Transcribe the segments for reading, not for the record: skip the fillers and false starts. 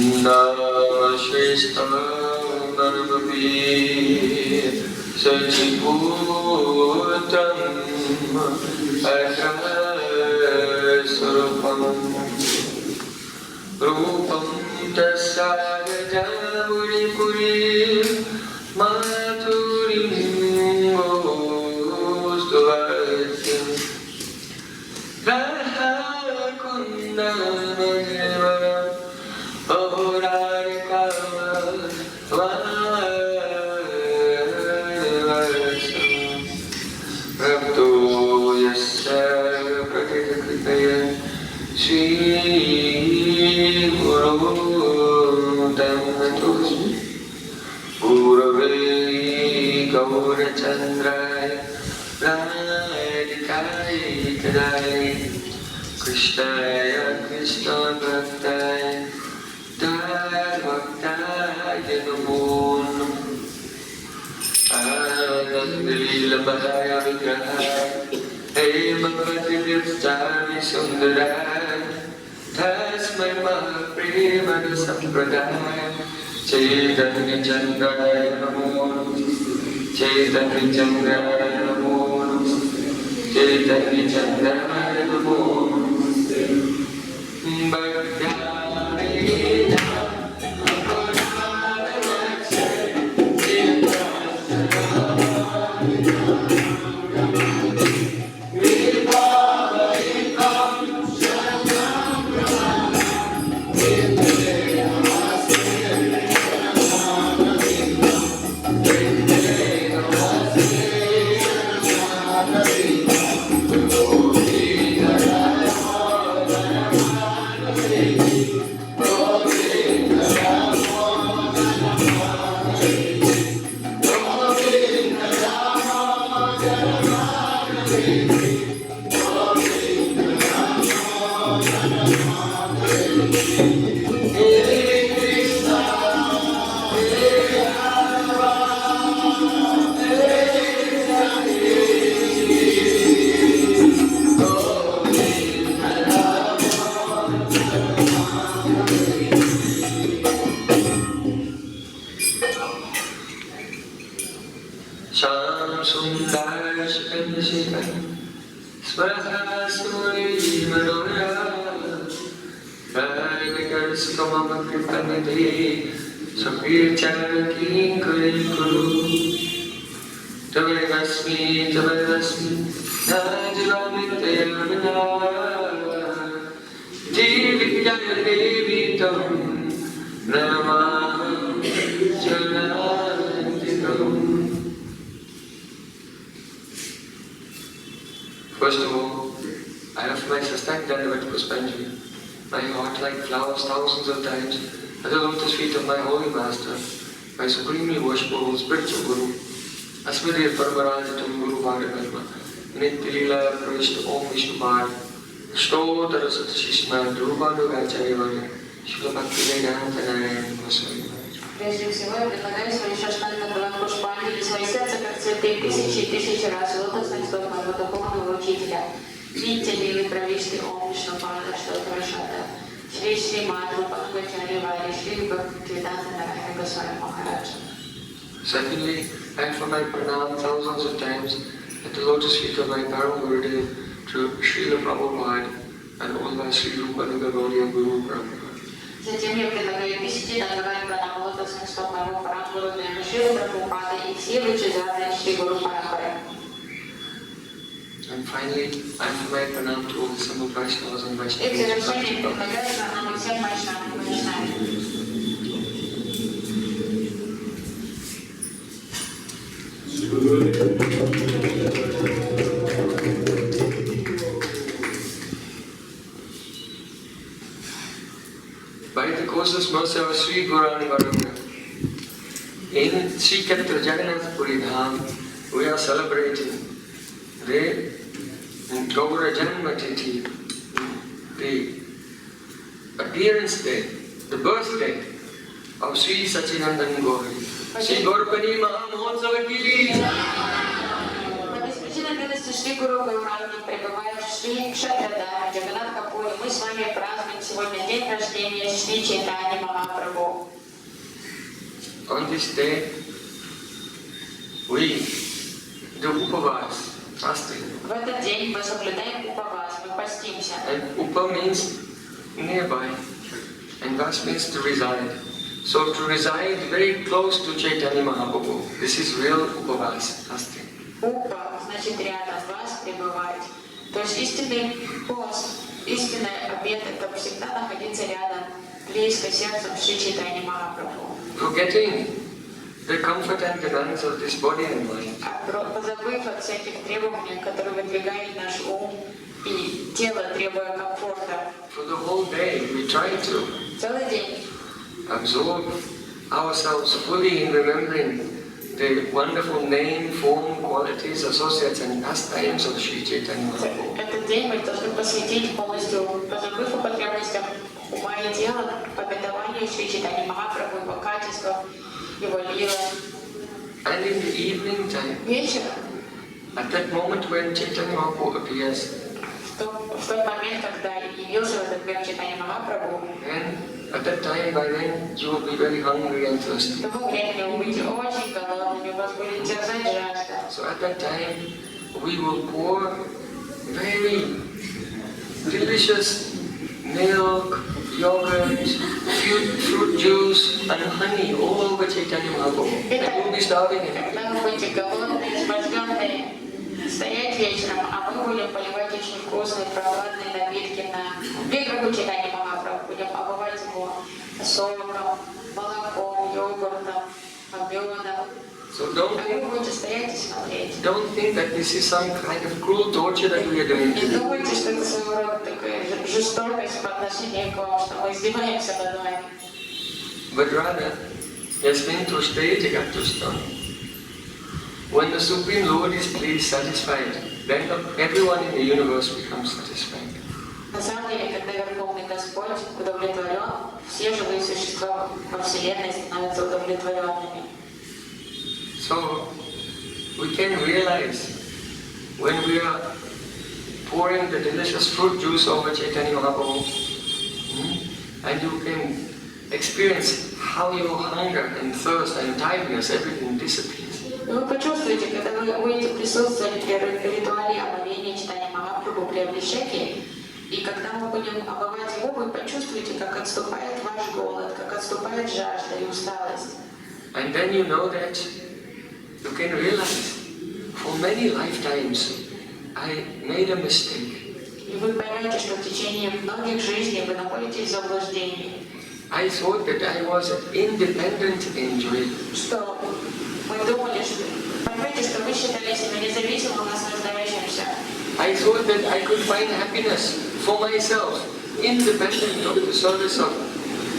Namashvishtam Narvapi Sajiputam Akarasarupam Rupam Tasaraja Puri Puri Maturim Gostuvayam Raha Kundamaneva Ahorarika Vayasam Rapto Yasya Pratikritaya Shri Guru Dhammatosmi Gurave Gaura-Chandraya Radhikaya Kadaya Krishnaya Krishna Bhaktaya Dharmaktaya Namo Anandalilabhaya Vigrahaya Hey Bhagavati Virchami Sundaraya Tasmai Mahapremana Sampradaya Chaitanya Chandaya Namo Chaitanya Chandaya Namo Chaitanya Chandaya Namo First of all, I offer my sustained dandavat Puspanjali, my heart like flowers thousands of times at the lotus feet of my holy master, my supremely worshipable spiritual guru, Asmade Parmaraditum Guru Bhagavarma, Nityalila Pravishta Om Vishnubar, Shtotara Satashishma, Drupadu Gacharya, Shila Bhakti Vedanta Narayan Goswami. Прежде всего, я предлагаю свои шаштанга Пушпанджали, свои сердца, как цветы, тысячи и тысячи раз лотосных стоп моего духовного учителя. Нитяли Правишти Ом Вишнупада Штотара Шата, Шри Шри Мадху Бхагавачарья Вари, Шри Бхактивиданта Нараяна Госвами Махараджа. Secondly, I offer my pranam thousands of times at the lotus feet of my Param Gurudev to Srila Prabhupada and all my Sri Rupa Gaudiya Guru Parampara. Затем я предлагаю тысячи дандавать пранам лотосных стоп моего Парамгуру Дева Шрила Прабхупады и все лучезарные Шри Гуру Парампары. And finally, I offer my pranam to all the Samma Vaishnavas and И в Vaishnavas. завершение предлагаю пранамы всем Вайшнавам и Вайшнавам. By the causeless mercy of Sri Gaura-Purnima, in Sri Kshetra Jagannath Puri Dham, we are celebrating the Gaura Janma Tithi, the appearance day, the birthday of Sri Sachinandan Gauri. Sri Gaura-Purnima Mahotsava ki на милости Шри Гуру Гауранги пребывает Шри Кшатрадар, Джаганнатха Пури. Мы с вами празднуем сегодня день рождения Шри Чайтаньи Махапрабху. On this day, we do upavas, fasting. В этот день мы соблюдаем упавас, мы постимся. And upa means nearby, and vas means to reside. So to reside very close to Chaitanya Mahaprabhu, this is real upavas, fasting. Упа значит рядом, вас пребывать. То есть истинный пост, истинный обет — это всегда находиться рядом, близко сердцем Шри Чайтаньи Махапрабху. Forgetting the comfort and demands of this body and mind. Позабыв от всяких требований, которые выдвигает наш ум и тело, требуя комфорта. For the whole day, we try to Целый день absorb ourselves fully in remembering the wonderful name, form, qualities, associates and pastimes of Sri Chaitanya Mahaprabhu. этот день мы должны посвятить полностью, позабыв о потребностях ума и тела, памятованию Шри Чайтаньи Махапрабху, его качествах, его лилы. And in the evening time, Вечером, at that moment when Chaitanya Mahaprabhu appears, в тот момент, когда явился в этот мир Чайтаньи Махапрабху, and at that time, by then, you will be very hungry and thirsty. в то время вы будете очень голодными, у вас будет терзать жажда. So at that time, we will pour very delicious milk, yogurt, fruit juice and honey all over Chaitanya Mahaprabhu. And you will be starving him. Когда вы будете голодные, изможденные, стоять вечером, а мы будем поливать очень вкусные, прохладные напитки на гробу Чайтаньи Махапрабху. Будем омывать его соком, молоком, йогуртом, медом. So А вы будете стоять и смотреть. don't think that this is some kind of cruel torture that we are doing. Не думайте, что это своего рода такая жестокость по отношению к вам, что мы издеваемся над вами. But rather, yasmin tushte jagatushtam. When the Supreme Lord is pleased, satisfied, then everyone in the universe becomes satisfied. На самом деле, когда Верховный Господь удовлетворен, все живые существа во Вселенной становятся удовлетворенными. So, we can realize when we are pouring the delicious fruit juice over Chaitanya Mahaprabhu, and you can experience how your hunger and thirst and tiredness, everything disappears. Вы почувствуете, когда вы будете присутствовать при ритуале омовения Чайтаньи Махапрабху при Абхишеке, и когда мы будем омывать его, вы почувствуете, как отступает ваш голод, как отступает жажда и усталость. And then you know that you can realize for many lifetimes I made a mistake. И вы поймете, что в течение многих жизней вы находитесь в заблуждении. I thought that I was an independent enjoyer. Что мы думали, что поймете, что вы считали себя независимым, наслаждающимся. I thought that I could find happiness for myself, independent of the service of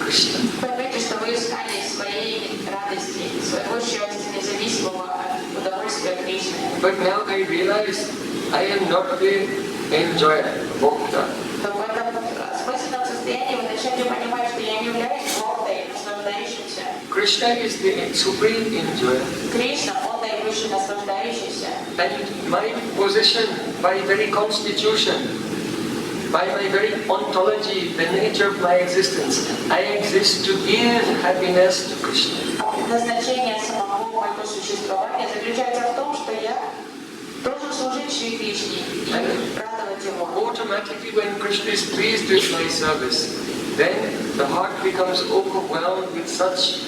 Krishna. Поймете, что вы искали своей радости, своего счастья, независимого от удовольствия Кришны. But now I realize I am not the enjoyer, bhokta. Но в этом осмысленном состоянии вы начнете понимать, что я не являюсь бхоктой, наслаждающимся. Krishna is the supreme enjoyer. Кришна, он наивысший наслаждающийся. And my position, by very constitution, by my very ontology, the nature of my existence, I exist to give happiness to Krishna. Назначение самого моего существования заключается в том, что я должен служить Шри Кришне и радовать его. Automatically, when Krishna is pleased with my service, then the heart becomes overwhelmed with such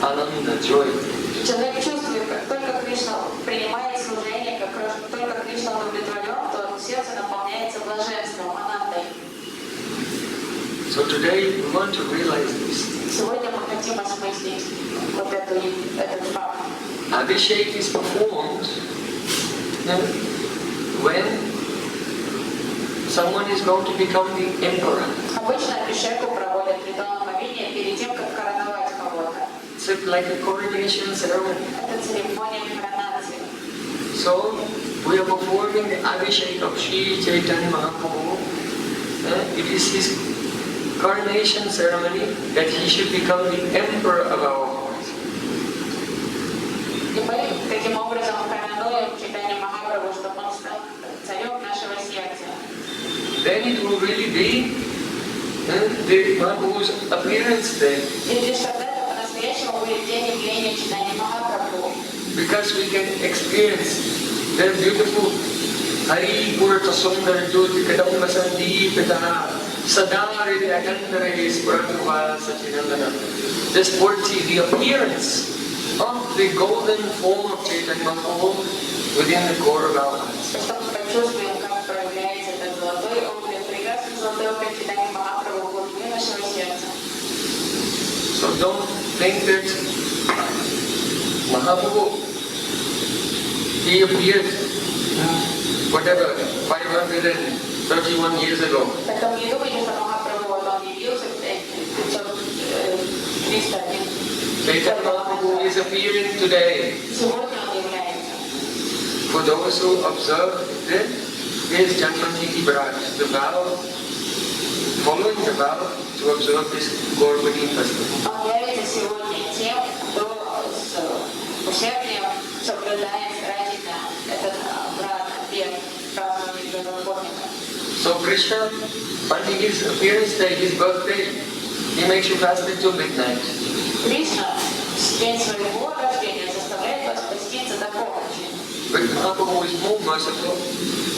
ananda, joy. Человек чувствует, как только Кришна принимает служение, как только Кришна удовлетворен, то сердце наполняется блаженством, анандой. So today we want to realize this. Сегодня мы хотим осмыслить вот этот факт. Abhishek is performed when someone is going to become the emperor. Обычно Абхишеку проводят ритуал омовения перед тем, как короновать кого-то. It's like a coronation ceremony. Это церемония коронации. So we are performing the Abhishek of Sri Chaitanya Mahaprabhu. It is his coronation ceremony that he should become the emperor of our hearts. И мы таким образом коронуем Чайтанью Махапрабху, чтобы он then it will really be the Mahaprabhu's appearance day. И лишь тогда это по-настоящему будет день явления Чайтаньи Махапрабху. Because we can experience their beautiful Hari Purata Sundar Jyoti Kadamba Sandipita Sadari Agandare Spratuva Sachinandana. Just see the appearance of the golden form of Chaitanya Mahaprabhu within the core of our hearts. Чтобы почувствуем, как проявляется этот золотой облик, прекрасный золотой облик Чайтаньи Махапрабху в глубине нашего сердца. So don't think that Mahaprabhu, he appeared, whatever, 531 years ago. Поэтому не думайте, что Махапрабху вот он явился 500-300 Chaitanya Mahaprabhu is appearing today. Сегодня он является. For those who observe his Janmanjiti Brat, the vow, following the vow to observe this Gaura-Purnima festival. Он является сегодня тем, кто с усердием соблюдает старательно этот брат, обет празднования Gaura-Purnima. So Krishna, on his appearance day, his birthday, he makes you fast until midnight. Кришна в день своего рождения заставляет вас поститься до полночи. But Mahaprabhu is more merciful.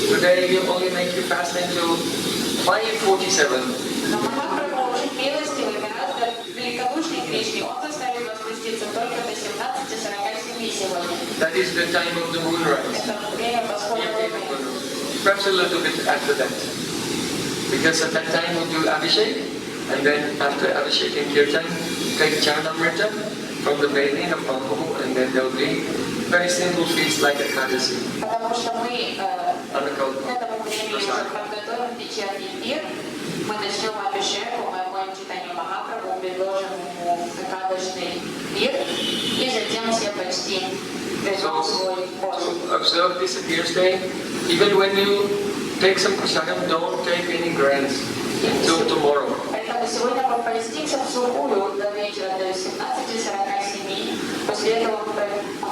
Today he only makes you fast until 5:47. Но Махапрабху очень милостивый, гораздо великодушней Кришне. Он заставит вас поститься только до 17:47 сегодня. That is the time of the moonrise. Это время восхода луны. Perhaps a little bit after that. Because at that time we do Abhishek, and then after Abhishek and Kirtan, take Charnamrita from the bathing of Mahaprabhu, and then there will be very simple feast like Ekadasi. Потому что мы к этому времени уже подготовим вечерний пир. Мы начнем Абхишеку, мы обоим Чайтанью Махапрабху, предложим ему Экадашный пир, и затем все почтим свой пост. So observe this appearance day. Even when you take some prasadam, don't take any grants until tomorrow. Поэтому сегодня мы постимся в сухую до вечера, до 17:47. После этого,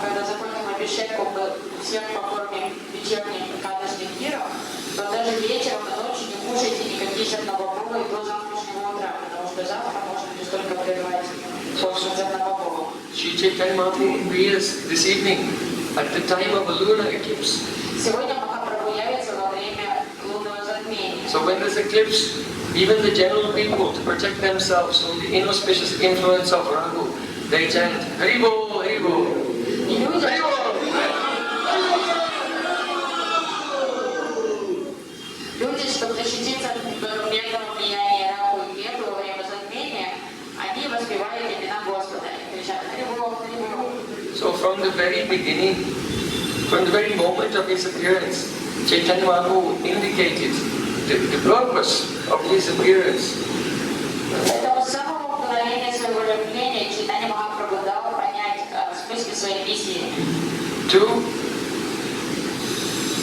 когда закончим Абхишеку, мы всех покормим вечерним Экадашным пиром, то даже вечером и ночью не кушайте никаких зерновобовых до завтрашнего утра, потому что завтра можно лишь только прервать порцию зерновобовых. Sri Chaitanya Mahaprabhu appears this evening at the time of a lunar eclipse. Сегодня Махапрабху явится во время лунного затмения. So when there's eclipse, even the general people, to protect themselves from the inauspicious influence of Rahu, they chant Haribo, Haribo. И люди, чтобы защититься от бедного влияния Раху и Кету во время затмения, они воспевают имена Господа и кричат «Хрибо, Хрибо». So from the very beginning, from the very moment of his appearance, Chaitanya Mahaprabhu indicated the purpose of his appearance. Поэтому с самого мгновения своего явления Чайтанья Махапрабху дал понять смысл своей миссии. To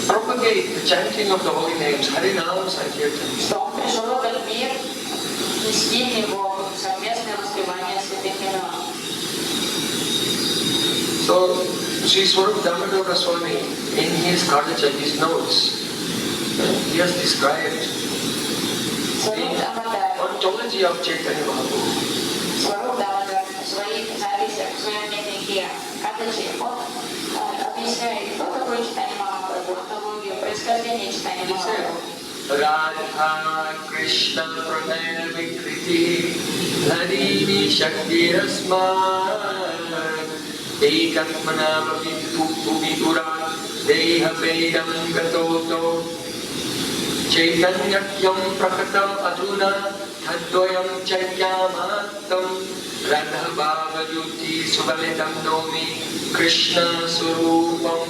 propagate the chanting of the holy names, Harinam Sankirtan. Что он пришел в этот мир нести в него совместное воспевание святых имен. So Sri Swarup Damodara Swami, in his Kartacha, his notes, he has described the ontology of Chaitanya Mahaprabhu. Сваруп Дамодар в своих записях, в своем дневнике Картачи, он объясняет, кто такой Чайтанья Махапрабху, антологию, происхождение Чайтанья Махапрабху. Radha Krishna Pranaya Vikriti Ladini Shakti Rasma Ekatmana Bhuvipura Deha Vedam Gatoto Chaitanyakyam Prakatam Aduna Tadvayam Chaitamatam Radha Bhava Yuti Subalitam Nomi Krishna Surupam.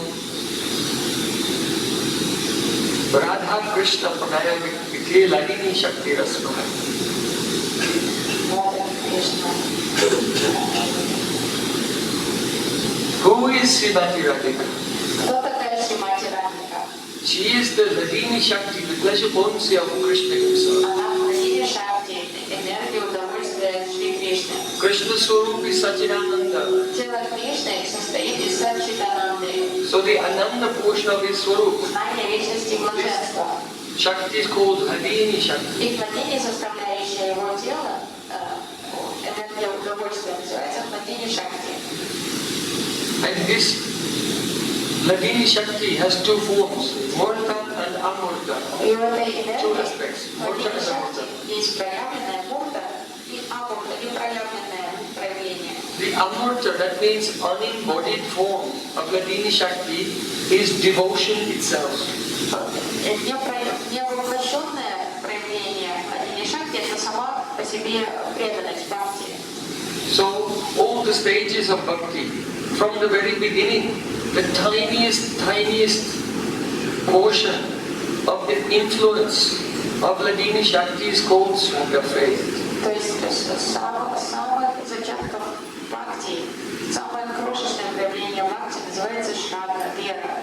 Radha Krishna Pranaya Vikriti Ladini Shakti Rasma. Who is Srimati Radhika? Кто такая Шримати Радхика? She is the Ladini Shakti, the pleasure potency of Krishna himself. Она Ладини Шакти, энергия удовольствия Шри Кришны. Krishna Swarup is Sachidananda. Тело Кришны состоит из Саччитананды. So the Ananda portion of his Swarup, Знание вечности и блаженства. Shakti is called Hladini Shakti. И владение, составляющее его тело, энергия удовольствия, называется владение Шакти. And this Hladini Shakti has two forms, Murta and Amurta. И в этой энергии Two aspects, Murta владение and Шакти Amurta. есть проявленная мурта и амурта, непроявленное проявление. The Amurta, that means unembodied form of Hladini Shakti, is devotion itself. Невоплощенное проявление владения Шакти — это сама по себе преданность бхакти. So all the stages of bhakti, from the very beginning, the tiniest portion of the influence of Hladini Shakti is called Swanga faith. То есть с самых зачатков бхакти, самое крошечное проявление бхакти называется шрада, вера.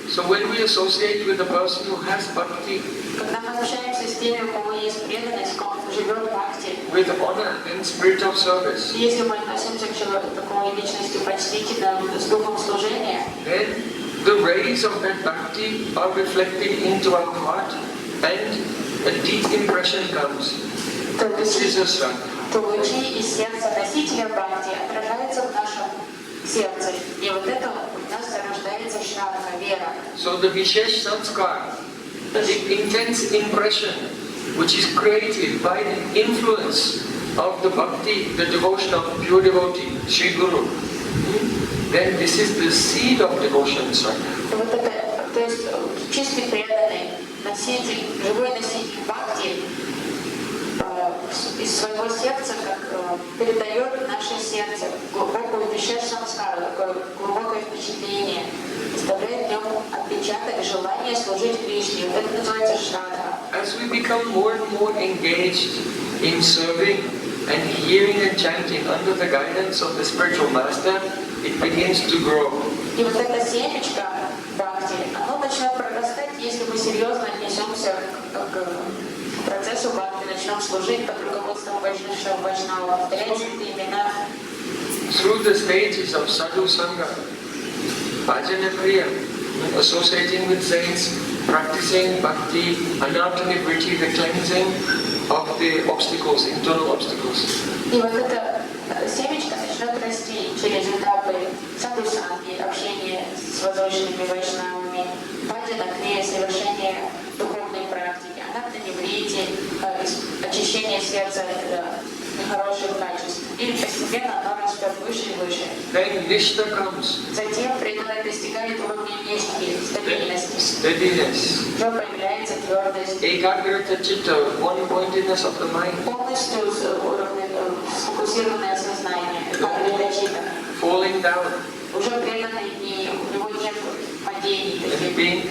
So when we associate with a person who has bhakti, Когда мы общаемся с теми, у кого есть преданность, у кого живет бхакти, with honor and spirit of service, если мы относимся к человеку такой личности почтительно, с духом служения, then the rays of that bhakti are reflected into our heart and a deep impression comes. This is a Shraddha. то лучи из сердца носителя бхакти отражаются в нашем сердце. И вот это у нас зарождается шрадха, вера. So the Vishesh Sanskar, the intense impression which is created by the influence of the bhakti, the devotion of pure devotee, Sri Guru, then this is the seed of devotion, Shraddha. Вот это, то есть чистый преданный носитель, живой носитель бхакти из своего сердца как передает в наше сердце глубокую вишеш самскару, такое глубокое впечатление, оставляет в нем отпечаток желания служить Кришне. Вот это называется шрадха. As we become more and more engaged in serving and hearing and chanting under the guidance of the spiritual master, it begins to grow. И вот это семечко бхакти, оно начнет прорастать, если мы серьезно отнесемся к процессу бхакти, начнем служить под руководством Вайшнава, повторять святые имена. Through the stages of sadhu sangha, bhajana kriya, associating with saints, practicing bhakti, anartha-nivriti, the cleansing of the obstacles, internal obstacles. И вот это семечко начнет расти через этапы садхусанги, общения с возвышенными вайшнавами, бхаджана крия, совершение духовной практики, анарта-ниврити, очищение сердца от нехороших качеств. И постепенно оно растет выше и выше. Then nishta comes. Затем преданный достигает уровня нишки, стабильности. Steadiness. Уже появляется твердость. Ekagrata chitta, one-pointedness of the mind. Полностью сфокусированное сознание, ekagrata-читта. Falling down. Уже преданный, у него нет падений And таких. being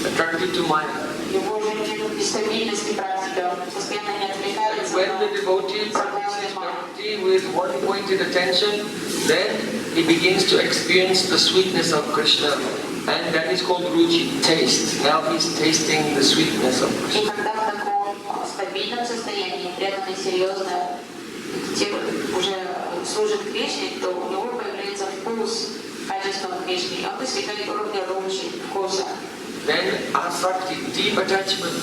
attracted to Maya. Его уже нет нестабильности практики, он постоянно не отвлекается When the на devotee practices согласие. bhakti with one-pointed attention, then he begins to experience the sweetness of Krishna. And that is called ruchi, taste. Now he's tasting the sweetness of И Krishna. когда в таком стабильном состоянии, преданный серьезно уже служит Кришне, то у него появляется вкус качества Кришны, и он достигает уровня ручи, вкуса. Then asakti, deep attachment.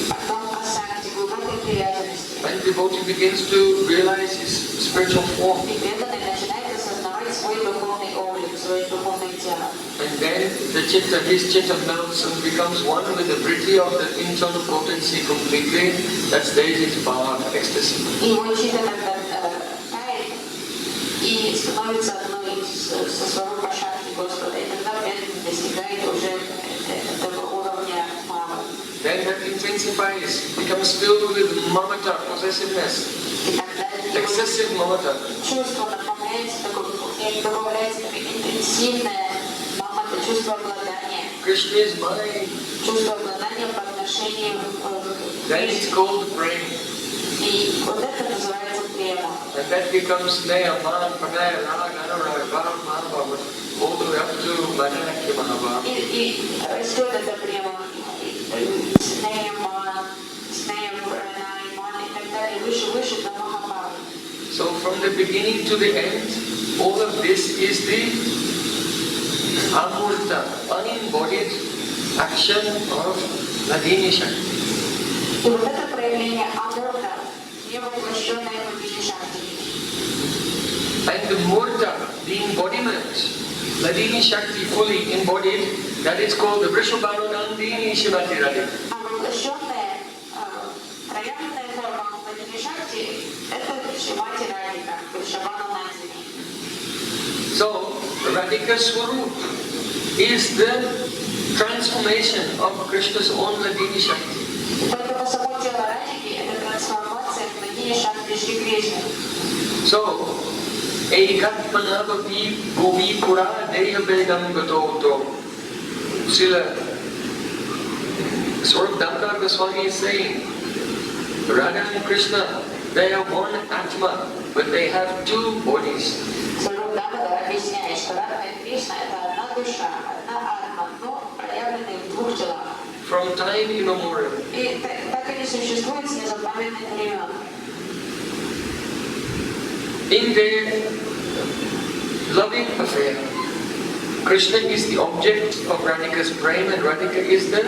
Потом асакти, глубокой привязанности. And the devotee begins to realize his spiritual form. И преданный начинает осознавать свой духовный облик, свое духовное тело. And then the chitta, his chitta melts and becomes one with the vritti of the internal potency completely. That stage is bhava, ecstasy. И его чита тогда тает и становится одной со своего пашакти Господа. И тогда преданный достигает уже этого уровня мамы. Then that intensifies, becomes filled with mamata, possessiveness, И тогда его excessive mamata. чувство наполняется, добавляется такое интенсивное мамата, чувство обладания. Krishna is mine. Чувство обладания по отношению к Then it's Кришне. called prem. И вот это называется према. And that becomes sneha, man, pranaya, raga, anurag, bhav, mahabhava, all the way up to madhakya mahabhava. И растет эта према. Снея, пранай, ман и так далее. Выше до Махабхавы. So from the beginning to the end, all of this is the amurta, unembodied action of Hladini Shakti. И вот это проявление амурта, невоплощенное в Шакти. And the murta, the embodiment, Ladini Shakti fully embodied, that is called the Vrishabhanunandini Shrimati Radhika. А воплощенная, проявленная форма Ладини Шакти — это Шримати Радхика, Вришабханунандини. So, Radhika Swarup is the transformation of Krishna's own Ladini Shakti. Поэтому само тело Радхики — это трансформация в Ладини Шакти Шри Кришны. So, Ekatmana Bhavi Bhuvi Pura Deha Vedam Gatoto. Srila Swarup Damodar Goswami is saying, Radha and Krishna, they are one Atma, but they have two bodies. Сваруб Дамодар объясняет, что Радха и Кришна — это одна душа, одна атма, но проявленные в двух телах. From time immemorial. И так они существуют с незапамятных времен. In their loving affair, Krishna is the object of Radhika's prema and Radhika is the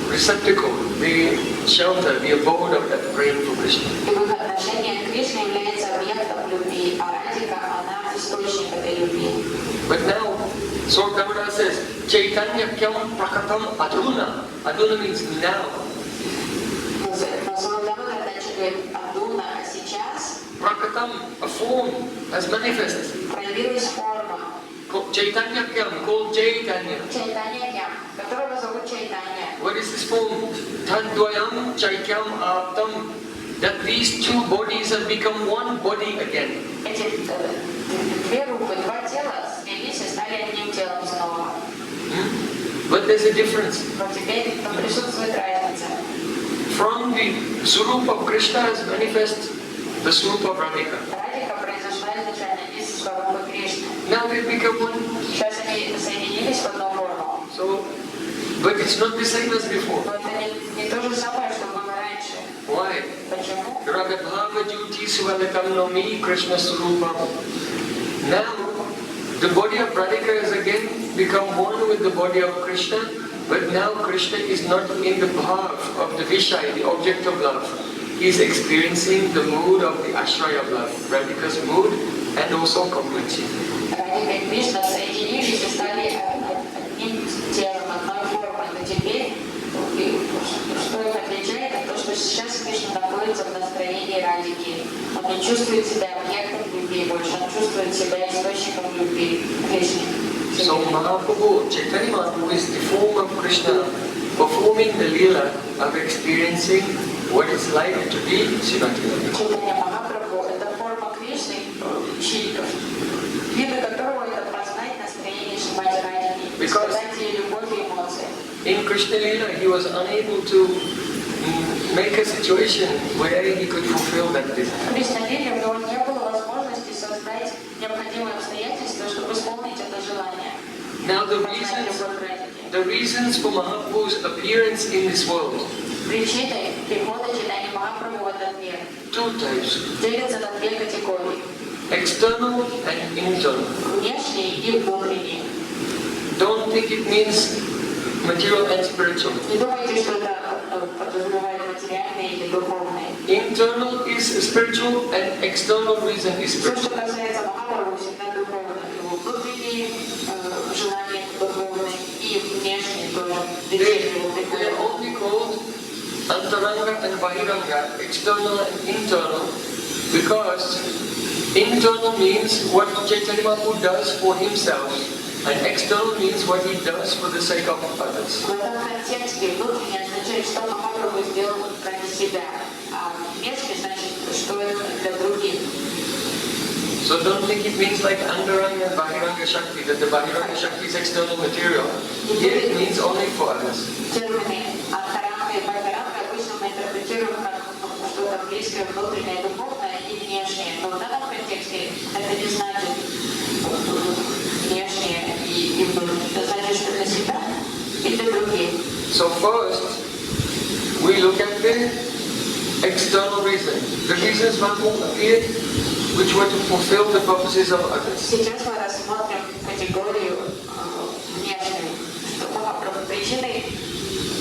receptacle, the shelter, the abode of that prema for Krishna. И в их отношении Кришна является объектом любви, а Радхика — она источник этой любви. But now, Swarup Damodar says, Chaitanya kyam prakatam aduna. Aduna means now. Но Сваруб Дамодар дальше говорит «Адуна», а сейчас Prakatam, a form, has manifested. проявилась форма. Chaitanya kyam, called Chaitanya. Чайтанья, которого зовут Чайтанья. What is this form? Tadvayam chaikyam aptam. That these two bodies have become one body again. Эти две группы, два тела слились и стали одним телом снова. But there's a difference. Но теперь там присутствует разница. From the Swarup of Krishna has manifest the Swarup of Radhika. Радхика произошла изначально из Сварупы Кришны. Now they become one. Сейчас они соединились в одну форму. So, but it's not the same as before. Но это не то же самое, что было раньше. Why? Почему? Ragadbhava Jyoti Suvalatam Nomi Krishna Surupam. Now, the body of Radhika has again become one with the body of Krishna, but now Krishna is not in the bhav of the Vishai, the object of love. He is experiencing the mood of the ashraya of love, Radhika's mood and also completion. Радхика и Кришна соединились и стали одним телом, одной формой. Но теперь, что их отличает, это то, что сейчас Кришна находится в настроении Радхики. Он не чувствует себя объектом любви больше, он чувствует себя источником любви Кришны. So Mahaprabhu, Chaitanya Mahaprabhu is the form of Krishna performing the lila of experiencing what it's like to be Srimati Radhika. Чайтанья Махапрабху — это форма Кришны, вида которого это познать настроение Шримати Радхики, сказать ей любовь и эмоции. In Krishna Lila, he was unable to make a situation where he could fulfill that desire. В Кришналиле у него не было возможности создать необходимые обстоятельства, чтобы исполнить это желание. Now Познать любовь Радхики. the reasons for Mahaprabhu's appearance in this world, Причиной прихода Чайтаньи Махапрабху в этот мир two types, делятся на две категории: external and internal. внешний и внутренний. Don't think it means material and spiritual. Не думайте, что это подразумевает материальное или духовное. Internal is spiritual and external reason is Все, что spiritual. касается Махапрабху, всегда духовное. Его внутренние желания духовные и внешние тоже. They are only called Antaranga and Bahiranga, external and internal, because internal means what Chaitanya Mahaprabhu does for himself, and external means what he does for the sake of others. В этом контексте внутренне означает, что Махапрабху сделал ради себя, а внешне значит, что это для других. So don't think it means like Antaranga and Bahiranga Shakti, that the Bahiranga Shakti is external material. Here it means only for others. Термины Антаранга и Бхагаранга обычно мы интерпретируем как что-то близкое, внутреннее, духовное и внешнее. Но в данном контексте это не значит внешнее и внутреннее. Это значит, что для себя и для других. So first, we look at the external reason. The reasons Mahaprabhu appeared, which were to fulfill the purposes of others. Сейчас мы рассмотрим категорию внешнюю, что Махапрабху причиной,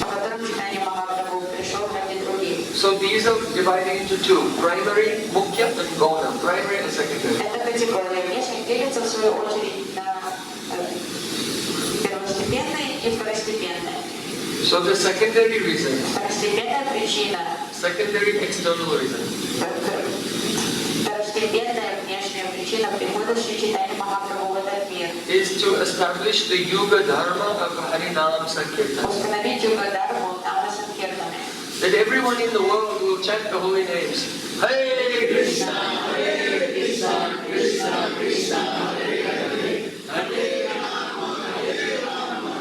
по которым Чайтанья Махапрабху So these are divided into two: primary, mukhya, and gauna. Primary and secondary. Эта категория внешних делится в свою очередь на первостепенные и второстепенные. So the secondary reason, Второстепенная причина, secondary external reason, второстепенная внешняя причина прихода Шри Чайтанья Махапрабху в этот мир. is to establish the yuga dharma of Harinam Sankirtan. Установить юга-дхарму Нама Санкиртане. That everyone in the world will chant the holy names. Hare Krishna, Hare Krishna, Krishna Krishna, Hare Hare, Hare Rama, Hare Rama,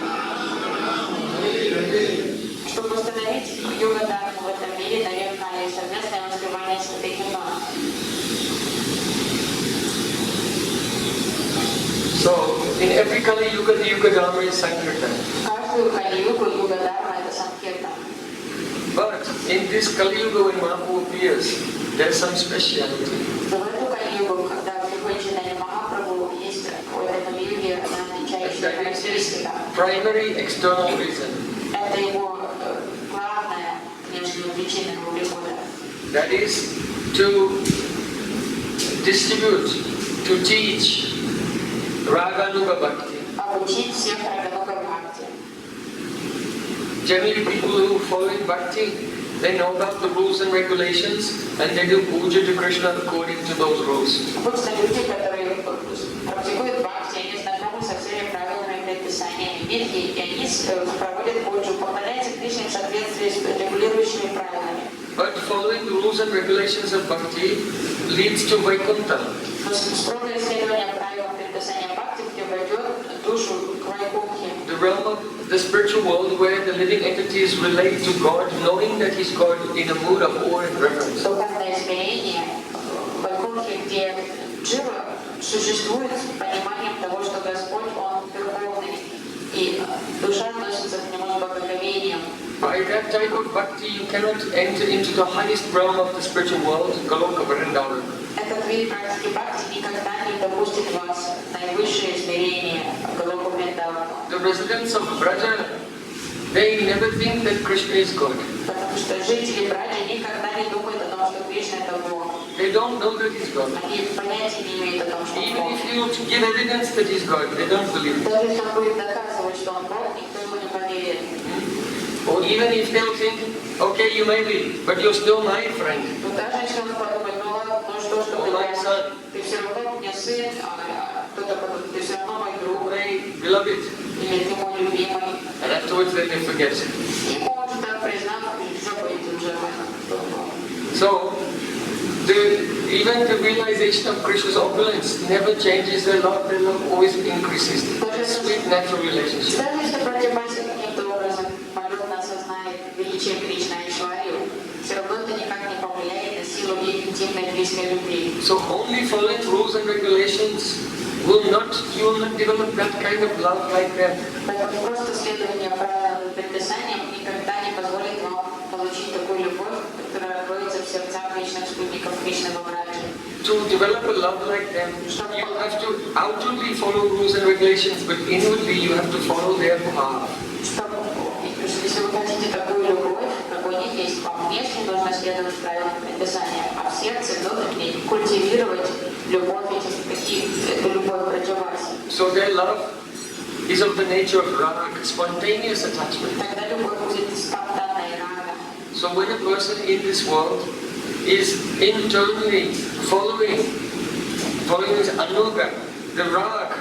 Rama Hare. Чтобы установить юга-дхарму в этом мире, наверное, и совместное воспевание святых имен. So, in every Kali Yuga, the Yuga Dharma is Sankirtan. Каждую Кали-югу юга-дхарма это Санкиртан. But in this Kali Yuga, when Mahaprabhu appears, there's some speciality. В эту Кали-югу, когда приходит Чайтанья Махапрабху, есть у этой Кали-юги одна отличающая характеристика. Primary external reason. Это его главная внешняя причина его прихода. That is to distribute, to teach Raganuga Bhakti. Обучить всех Рагануга Бхакти. Generally, people who follow in Bhakti, they know about the rules and regulations and they do puja to Krishna according to those rules. Обычно люди, которые практикуют Бхакти, они знакомы со всеми правилами и предписаниями Витхи, и они проводят пуджу, поклоняются Кришне в соответствии с регулирующими правилами. But following the rules and regulations of Bhakti leads to Vaikuntha. Но строгое исследование правил предписания Бхакти приведет душу к Вайкунтхе. The realm of the spiritual world where the living entities relate to God, knowing that He's God in a mood of awe and reverence. Духовное измерение в Вайкунтхе, где Джива существует с пониманием того, что Господь, Он верховный, и душа относится к Нему с благоговением. By that type of bhakti, you cannot enter into the highest realm of the spiritual world, Goloka Vrindavan. Этот вид практики Бхакти никогда не допустит вас в наивысшее измерение Галоку Вриндавана. The residents of Braja, they never think that Krishna is God. Потому что жители Браджи никогда не думают о том, что Кришна это Бог. They don't know that He's God. Они понятия не имеют о том, что Он Even Бог. if you give evidence that He's God, they don't believe it. Даже если Он будет доказывать, что Он Бог, никто ему не поверит. Or even if they'll think, okay, you may be, but you're still my friend. Но даже если Он подумает, ну ладно, ну что ты все равно мне сын, а кто-то подумает, ты все равно мой друг, My beloved. или ты мой любимый. And afterwards then they forget. И может так признаться, что будет уже So, even the realization of Krishna's opulence never changes their love always increases. Sweet natural relationship. Даже если Пратибхаси каким-то образом полетно осознает величие Кришны и Ишварию, все равно это никак не повлияет на силу их интимной близкой любви. So only following rules and regulations you will not develop that kind of love like them. Поэтому просто следование правилам и предписаниям никогда не позволит вам получить такую любовь, которая кроется в сердцах вечных спутников Кришны во Браджи. To develop a love like them, you have to outwardly follow rules and regulations, but inwardly you have to follow their path. Если вы хотите такую любовь, как у них есть, вам внешне нужно следовать правилам предписания, а в сердце внутренне культивировать любовь эту любовь Праджаваси. So their love is of the nature of rag, spontaneous attachment. Тогда любовь будет спонтанной рага. So when a person in this world is internally following his anuga, the rag,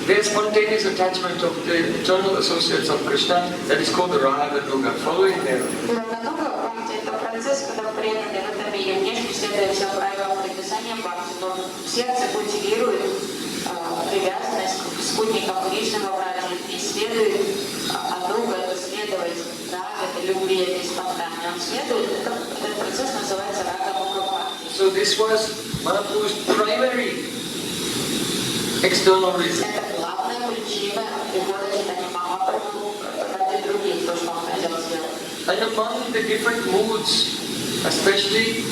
their spontaneous attachment of the eternal associates of Krishna, that is called the raga anuga, following them. Рагануга Бхакти – это процесс, когда преданный в этом мире внешне следует всем правилам предписания Бхакти, но в сердце культивирует привязанность к спутникам Кришны во Браджи и следует ануга, это следовать, рага, это любви, это спонтанно. Он следует, этот процесс называется рагануга Бхакти. So this was Mahaprabhu's primary external reason. Это главная причина прихода Чайтаньи Махапрабху ради других, то, что он хотел сделать. And among the different moods, especially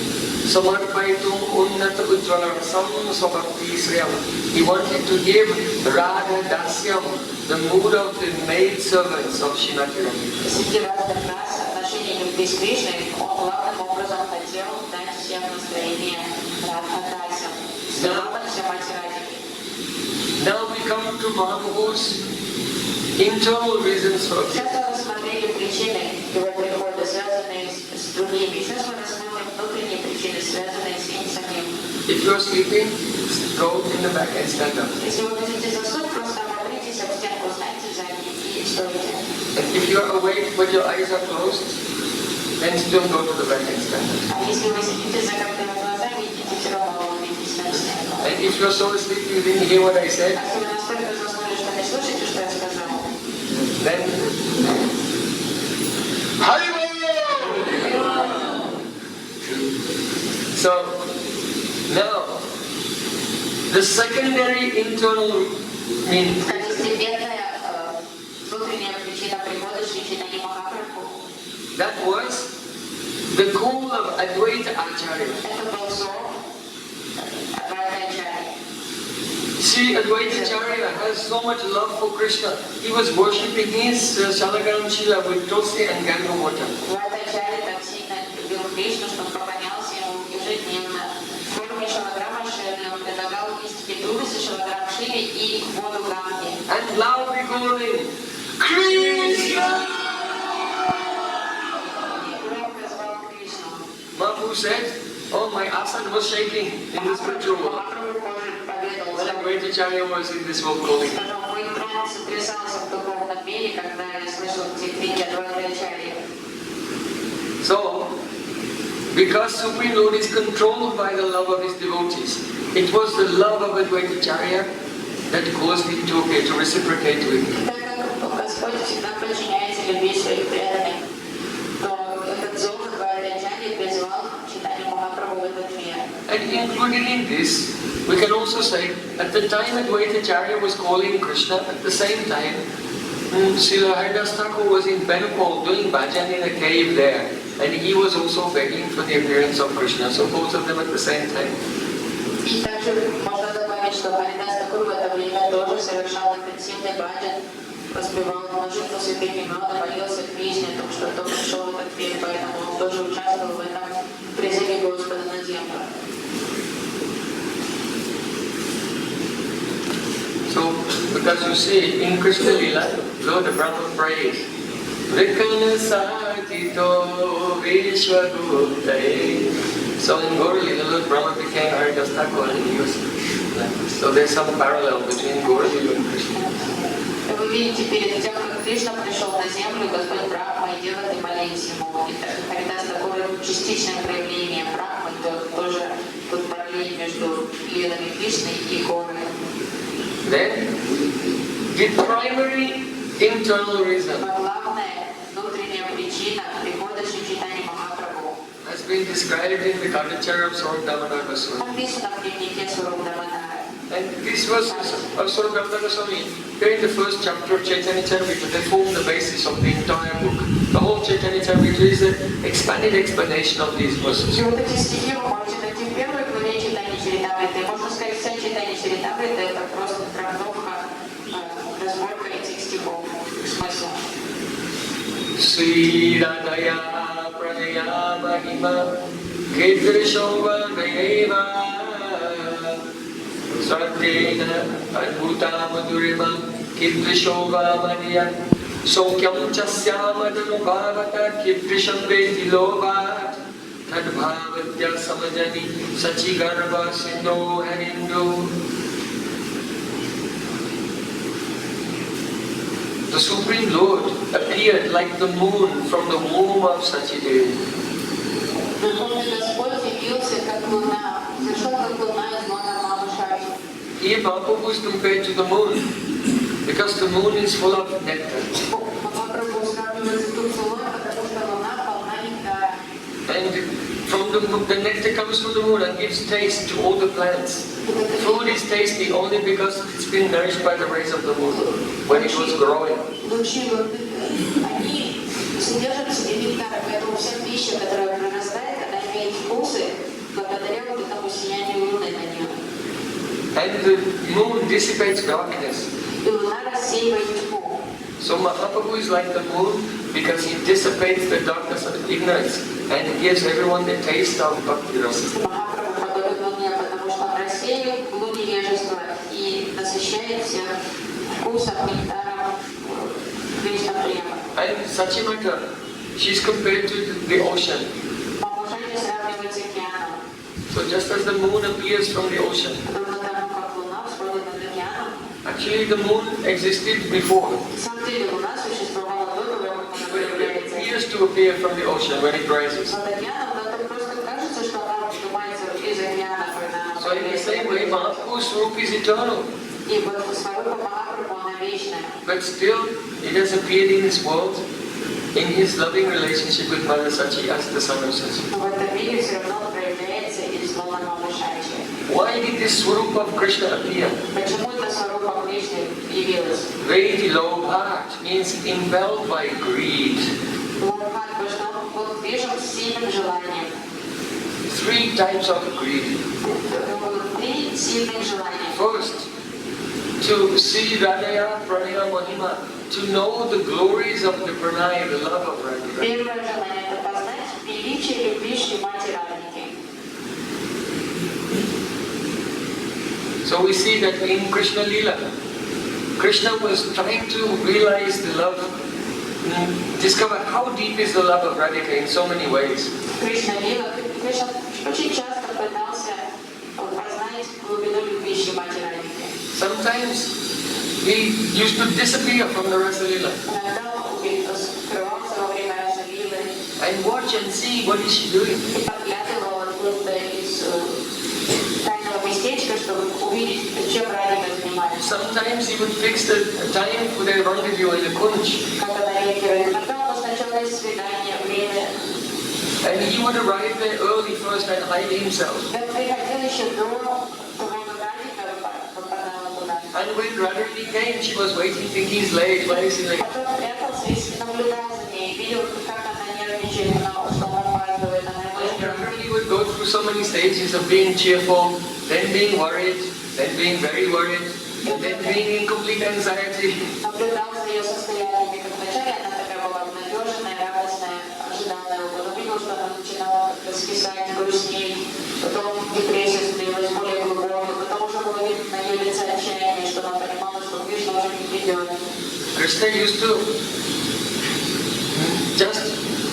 Samarpaitum Unnata Ujjvala Rasam Swabhakti Sriyam, he wanted to give Radha Dasyam, the mood of the maid servants of Srimati Radha. Среди разных рас отношений любви с Кришной он главным хотел дать всем настроение Радха-Раса. Радха мать Радхи. Now we come to Mahaprabhu's internal reasons for this. Сейчас мы рассмотрели причины его прихода, связанные с другими. Сейчас мы рассмотрим внутренние причины, связанные с ним самим. If you are sleeping, go in the back and stand up. Если вы хотите заснуть, просто ободритесь об стенку, встаньте сзади и стойте. And if you are awake but your eyes are closed, then still go to the back and stand up. А если вы сидите с закрытыми глазами, идите все равно ободритесь на стенку. And if you are so asleep you didn't hear what I said, А если вы настолько заснули, что не слышите, что я сказал, then Haribo! So now the secondary internal meaning. второстепенная внутренняя причина прихода Шри Чайтаньи Махапрабху. That was the goal of Advaita Acharya. Это был зов Адвайтачарьи. See, Advaita Acharya has so much love for Krishna. He was worshipping his Salagaram Shila with Tulsi and Ganga water. Адвайтачарьи так сильно любил Кришну, что он поклонялся ему ежедневно. В форме Шалаграма Шили он предлагал листики Тулси, Шалаграм Шили и воду Ганги. And loudly calling, Krishna! Mahaprabhu said, oh, my asana was shaking in the spiritual world. When Advaita Acharya was in this world calling. So, because Supreme Lord is controlled by the love of his devotees, it was the love of Advaita Acharya that caused him to reciprocate with him. And included in this, we can also say, at the time Advaita Acharya was calling Krishna, at the same time, Srila Haridas Thakur was in Bengal doing bhajan in a cave there, and he was also begging for the appearance of Krishna, so both of them at the same time. И также можно добавить, что Харидас Тхакур в это время тоже совершал интенсивный баджан, воспевал множество святых имен, молился Кришне, о том, что тот пришел в этот мир, поэтому он тоже участвовал в этом призыве Господа на землю. So, because you see, in Krishna Lila, Lord Brahma prays, Vikana Satito Vishwaguptaye. So in Gaura Lila, Lord Brahma became Haridas Thakur and he was like this. So there's some parallel between Gaura Lila and Krishna. Вы видите, перед тем, как Кришна пришел на землю, Господь Брахма и Деваты молились ему. И Харидас такое частичное проявление Брахмы, то тоже тут параллель между лилами Кришны и Горой. Then, the primary internal reason Главная внутренняя причина прихода Шри Чайтаньи Махапрабху has been described in the Gadacharya of Swarup Damodar Goswami. написано в дневнике Сварупа Дамодара. And this was Swarup Damodar Goswami. Here in the first chapter of Chaitanya Charitamrita, they form the basis of the entire book. The whole Chaitanya Charitamrita is an expanded explanation of these verses. И вот эти стихи вы можете найти в первой главе Чайтаньи Чаритамриты. Можно сказать, вся Чайтанья Чаритамрита это просто трактовка, разборка этих стихов, смысла. Sri Radhaya Pranaya Mahima Kedrishova Nayeva Sartena Adbhuta Madhurima Kedrishova Madiya Sokyam Chasyamadam Bhavata Kedrisham Veti Lovat Tadbhavatya Samajani Sachigarva Sindho Harindo. The Supreme Lord appeared like the moon from the womb of Sachidevi. Верховный Господь явился как луна, зашел как луна из лона Мамы Шаки. Here Mahaprabhu is compared to the moon because the moon is full of nectar. Махапрабху сравнивается тут с луной, потому что луна полна нектара. And from the nectar comes from the moon and gives taste to all the plants. Food is tasty only because it's been nourished by the rays of the moon when it was growing. Лучи они содержат в себе нектар, поэтому вся пища, которая прорастает, она имеет вкусы благодаря вот этому сиянию луны на нем. And the moon dissipates darkness. И луна рассеивает тьму. So Mahaprabhu is like the moon because he dissipates the darkness of ignorance and he gives everyone the taste of bhakti rasa. Махапрабху подобен Луне, потому что он рассеивает луч невежества и насыщает всех вкусом, нектаром вечного према. And Sachimata, she's compared to the ocean. Бабушка сравнивается с океаном. So just as the moon appears from the ocean, Подобно тому, как Луна всходит над океаном, actually the moon existed before. на самом деле Луна существовала до того, как она But it появляется. appears to appear from the ocean when it rises. Над океаном, но это просто кажется, что она поднимается из океана, когда So in the same way, Mahaprabhu's Swarup is eternal. И вот Сварупа Махапрабху, она вечная. But still, it has appeared in this world in his loving relationship with Mother Sachi as the son of Sachi. Но в этом мире все равно проявляется из лона Мамашачи. Why did this Swarup of Krishna appear? Почему эта Сварупа Кришны явилась? Vedi Lobhat means impelled by greed. Лобхат, потому что он был движим сильным желанием. 3 types of greed. Было 3 сильных желания. First, to see Radhaya Pranaya Mahima, to know the glories of the Pranaya, the love of Radhika. Первое желание – это познать величие любви Шримати Радхики. So we see that in Krishna Lila, Krishna was trying to realize the love, discover how deep is the love of Radhika in so many ways. Кришна Лила, Кришна очень часто пытался познать глубину любви Шримати Радхики. Sometimes he used to disappear from the Rasa Lila Иногда он скрывался во время Раса Лилы and watch and see what is she doing. и подглядывал откуда-то из тайного местечка, чтобы увидеть, чем Радхика занимается. Sometimes he would fix the time for their rendezvous in the Kunj. Как она реагирует. Иногда он назначал свидание, время. And he would arrive there early first and hide himself. Он приходил еще до того, как Радхика попадала туда. And when Radharani came, she was waiting, thinking he's late, why is he late? Потом прятался и наблюдал за ней, видел, как она нервничает, что она опаздывает, она And Radharani would go through so many stages of being cheerful, then being worried, then being very worried, and then being in complete anxiety. наблюдал за ее состояниями, как вначале она такая была обнадеженная, радостная, ожиданная, потом видел, что она начинала как-то скисать, грустнеть, потом депрессия становилась более глубокой, потом уже было видно на ее лице отчаяние, что она понимала, что Кришна уже не придет. Krishna used to just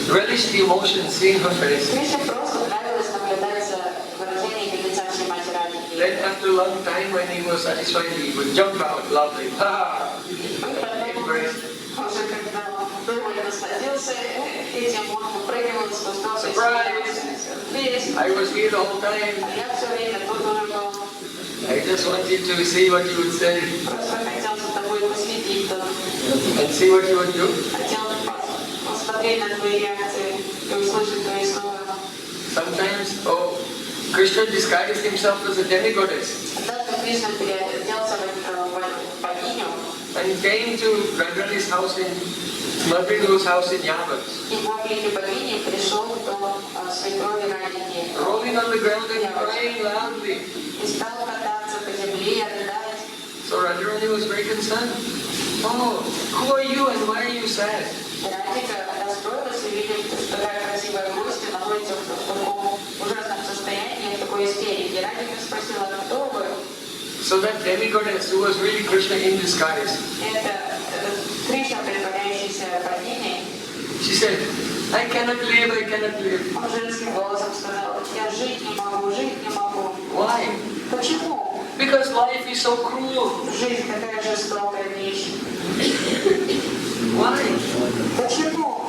relish the emotion, seeing her face. Кришне просто нравилось наблюдать за выражением лица Шримати Радхики. Then after a long time when he was satisfied, he would jump out loudly. Ha! Embrace. Уже когда он довольно насладился этим, он выпрыгивал, спускался и смеялся. I was here the whole time. А я все время тут уже был. I just wanted to see what you would say Просто хотел за тобой последить, and see what you would do. хотел посмотреть на твои реакции и услышать твои слова. Sometimes, Krishna disguised himself as a demigoddess Однажды Кришна переоделся в богиню and came to Radharani's house in Madrinu's house in Yavat, и в облике богини пришел в дом свекрови Радхики rolling on the ground and crying loudly. и стал кататься по земле и рыдать. So Radharani was very concerned. Oh, who are you and why are you sad? Радхика расстроилась и видит, что такая красивая гостья находится в таком ужасном состоянии, в такой истерике. Радхика спросила, кто вы? So that demigoddess who was really Krishna in disguise, Это Кришна, притворяющийся богиней, she said, I cannot live. он женским голосом сказал, я жить не могу. Why? Почему? Because life is so cruel. Жизнь такая жестокая вещь. Why? Почему?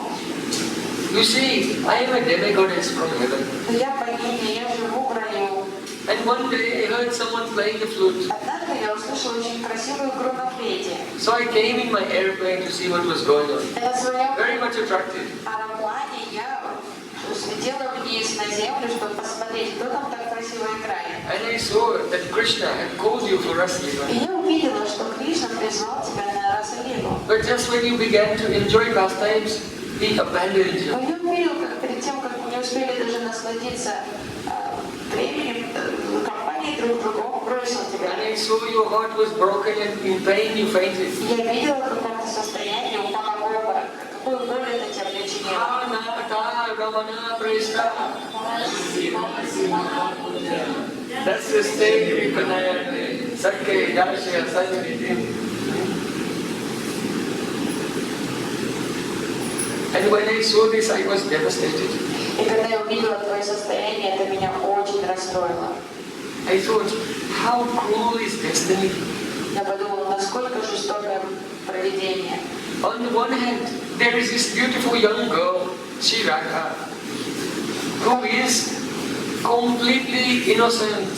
You see, I am a demigoddess from heaven. Я богиня, я живу в раю. And one day I heard someone playing the flute. Однажды я услышала очень красивую игру на флейте. So I came in my airplane to see what was going on. На своем Very much attracted. аэроплане я слетела вниз на землю, чтобы посмотреть, кто там так красиво играет. And I saw that Krishna had called you for Rasa И Lila. я увидела, что Кришна призвал тебя на Раса-лилу. But just when you began to enjoy pastimes, he abandoned you. Но я увидел, как перед тем, как мы не успели даже насладиться временем, компанией друг другом, бросил тебя. And I saw your heart was broken and in pain you fainted. Я видела, как он состояние упала в обморок. Какую боль это тебе причинило? That's the state Vipanayane, Sakya Yashya Sannidim. And when I saw this, I was devastated. И когда я увидела твое состояние, это меня очень расстроило. I thought, how cruel is destiny? Я подумала, насколько жестокое провидение. On the one hand, there is this beautiful young girl, Shiraka, who is completely innocent,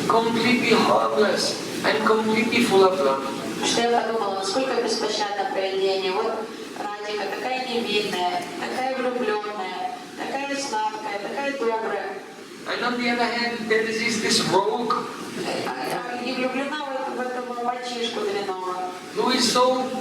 completely harmless, and completely full of love. Что я подумала, насколько беспощадно провидение. Вот Радика такая невинная, такая влюбленная, такая сладкая, такая добрая. And on the other hand, there is this rogue, И влюблена в этого мальчишку дрянного, who is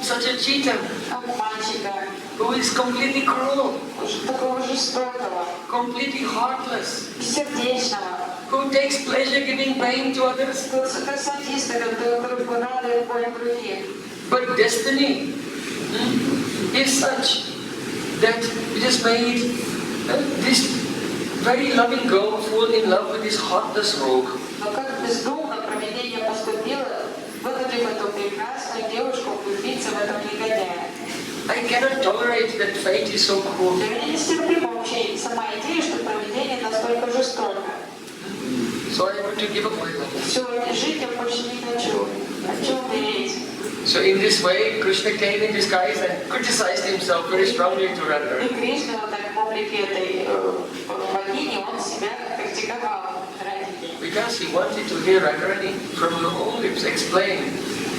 such a cheater, обманщика, who is completely cruel, такого жестокого, completely heartless, бессердечного, who takes pleasure giving pain to others. как садиста, который радует боль других. But destiny is such that it has made this very loving girl fall in love with this heartless rogue. Но как бездумно провидение поступило, вынудив эту прекрасную девушку влюбиться в этого негодяя. I cannot tolerate that fate is so cruel. Для меня нестерпима вообще сама идея, что провидение настолько жестоко. So I want to give up my life. Все, жить я больше не хочу. Хочу умереть. So in this way, Krishna came in disguise and criticized himself very strongly to Radharani. И Кришна вот так в облике этой богини, он себя критиковал Радхике. Because he wanted to hear Radharani from her own lips explain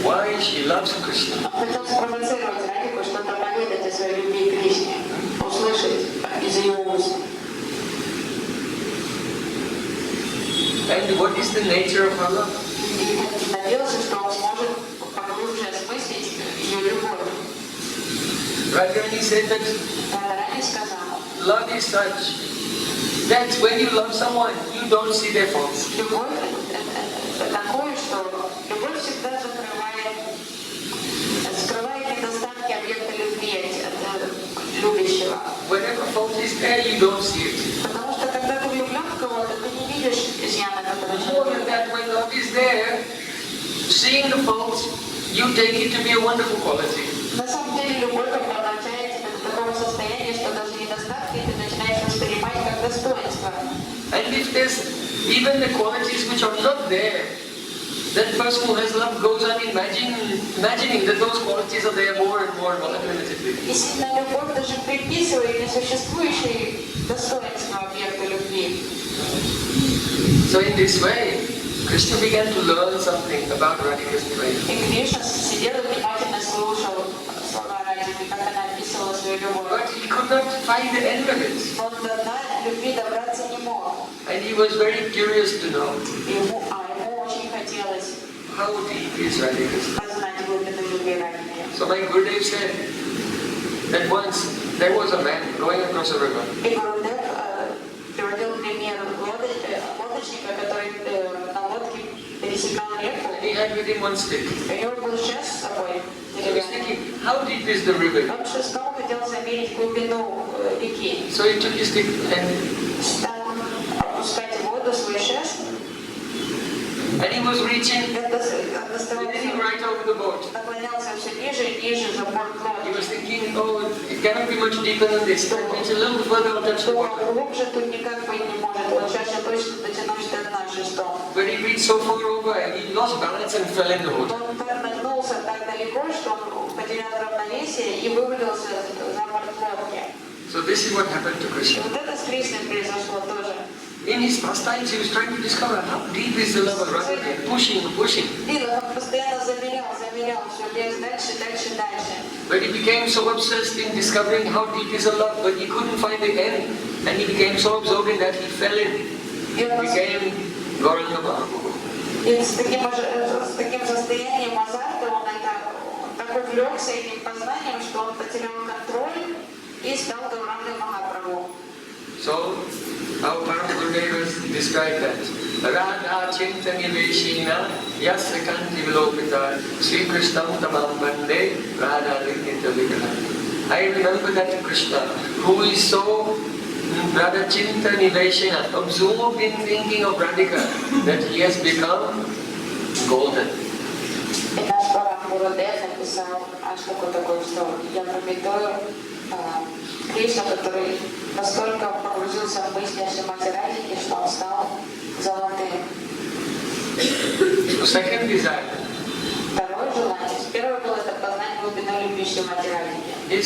why she loves Krishna. Он хотел спровоцировать Радхику, что-то поведать о своей любви к Кришне, услышать из ее уст. And what is the nature of her love? И надеялся, что он сможет поглубже осмыслить ее любовь. Radharani said that Радхарани сказала, love is such that when you love someone, you don't see their faults. любовь это такое, что любовь всегда скрывает недостатки объекта любви от любящего. Whenever fault is there, you don't see it. Потому что когда ты влюблен в кого-то, ты не видишь изъяна, который More than that, when love is there, seeing the faults, you take it to be a wonderful quality. на самом деле любовь обладает тебя до такого состояния, что даже недостатки ты начинаешь воспринимать как достоинство. And if there's even the qualities which are not there, that person who has love goes on imagining that those qualities are there more and more relatively. И сильная любовь даже приписывает несуществующие достоинства объекта любви. So in this way, Krishna began to learn something about Radhika's prayer. И Кришна сидел и внимательно слушал слова Радхики, как она описывала свою любовь. But he could not find the end of it. Он до дна любви добраться не мог. And he was very curious to know Ему очень хотелось how deep is Radhika's love. познать глубину любви Радхики. So my Gurudev said that once there was a man going across a river. И Гурудев приводил пример лодочника, который на лодке пересекал реку. He had with him one stick. У него был шест с собой. So he was thinking, how deep is the river? Он шестом хотел замерить глубину реки. So he took his stick and Стал опускать в воду свой шест. he was reaching Доставал right over the boat. наклонялся все ниже и ниже за борт He лодки. was thinking, oh, it cannot be much deeper than this. It's a little further, I'll touch the water. Глубже тут никак быть не может. Вот сейчас я точно дотянусь до дна шестом. When he reached so far over, he lost balance and fell in the water. Он нагнулся так далеко, что он потерял равновесие и вывалился за борт лодки. So this is what happened to И Krishna. вот это с Кришной произошло тоже. In his pastimes, he was trying to discover how deep is the love of Radharani, pushing. Видно, он постоянно замерял, все лез дальше. But he became so obsessed in discovering how deep is the love, but he couldn't find the end. And he became so absorbed in that he fell in. He became Gaura-Purnima. И с таким состоянием азарта он так увлекся этим познанием, что он потерял контроль и стал Гаурангой Махапрабху. So, our Param Gurudev was describe that. Radha Chinta Niveshina Yasya Kanti Vilopita Sri Krishnam Tamam Bande Radha Vignita Vigraha. I remember that Krishna who is so Radha Chinta Niveshina, absorbed in thinking of Radhika, that he has become golden. И наш Прабхупада Гурудев написал штуку такую, что я пропитую Кришну, который настолько погрузился в мысли о Шримати Радхике, что он стал золотым. So second desire. Второе желание. Первое было это познать глубину любви Шримати Радхики.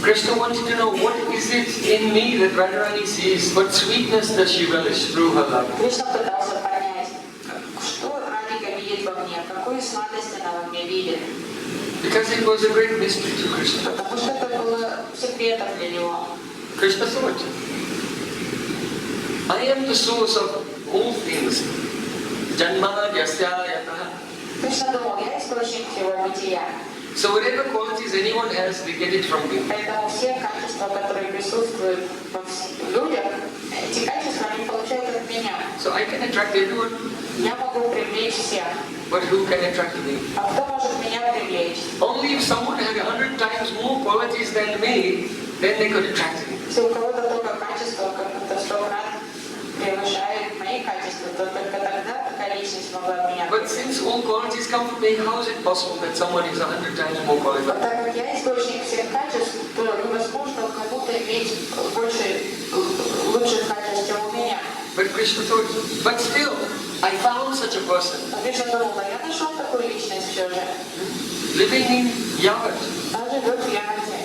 Krishna wanted to know what is it in me that Radharani sees, what sweetness does she relish through her love. Кришна пытался понять, что Радхика видит во мне, какую сладость она во мне видит. Because it was a great mystery to Krishna. Потому что это было секретом для него. Krishna thought, I am the source of all things. Janma yasya yataha. Кришна думал, я источник всего бытия. So whatever qualities anyone has, they get it from me. Поэтому все качества, которые присутствуют в людях, эти качества они получают от меня. So I can attract everyone. Я могу привлечь всех. But who can attract me? А кто может меня привлечь? Only if someone had 100 times more qualities than me, then they could attract me. Если у кого-то только качество, как-то 100 крат превышает мои качества, то только тогда такая личность могла меня But привлечь. since all qualities come from me, how is it possible that someone is 100 times more Но qualified? так как я источник всех качеств, то невозможно кому-то иметь лучших качеств, чем у меня. But Krishna thought, but still, I found such a person. Но Кришна думал, да я нашел такую личность все же. Living in Yavat, Она живет в Ягоде.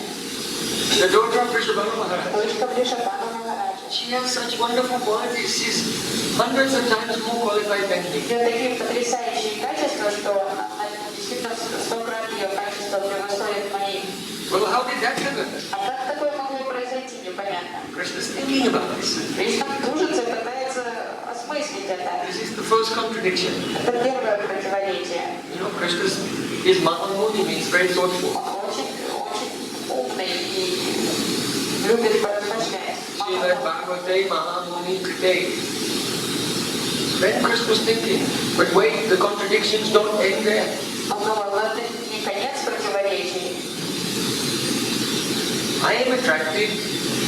the daughter of Vrishabhanu Maharaj. Дочка Вришабхану Махараджа. She has such wonderful qualities. She's hundreds of times more qualified than me. У нее такие потрясающие качества, что она действительно 100 крат ее качества превосходят мои. Well, how did that happen? А как такое могло произойти, непонятно. Krishna's thinking about this. Кришна тружится, пытается осмыслить это. This is the first contradiction. Это первое противоречие. You know, Krishna's is Mahamuni, means very thoughtful. Он очень умный и любит поразмышлять. Srimad Bhagavate Mahamuni Krite. Then Krishna was thinking, but wait, the contradictions don't end there. Он думал, это не конец противоречий. I am attracted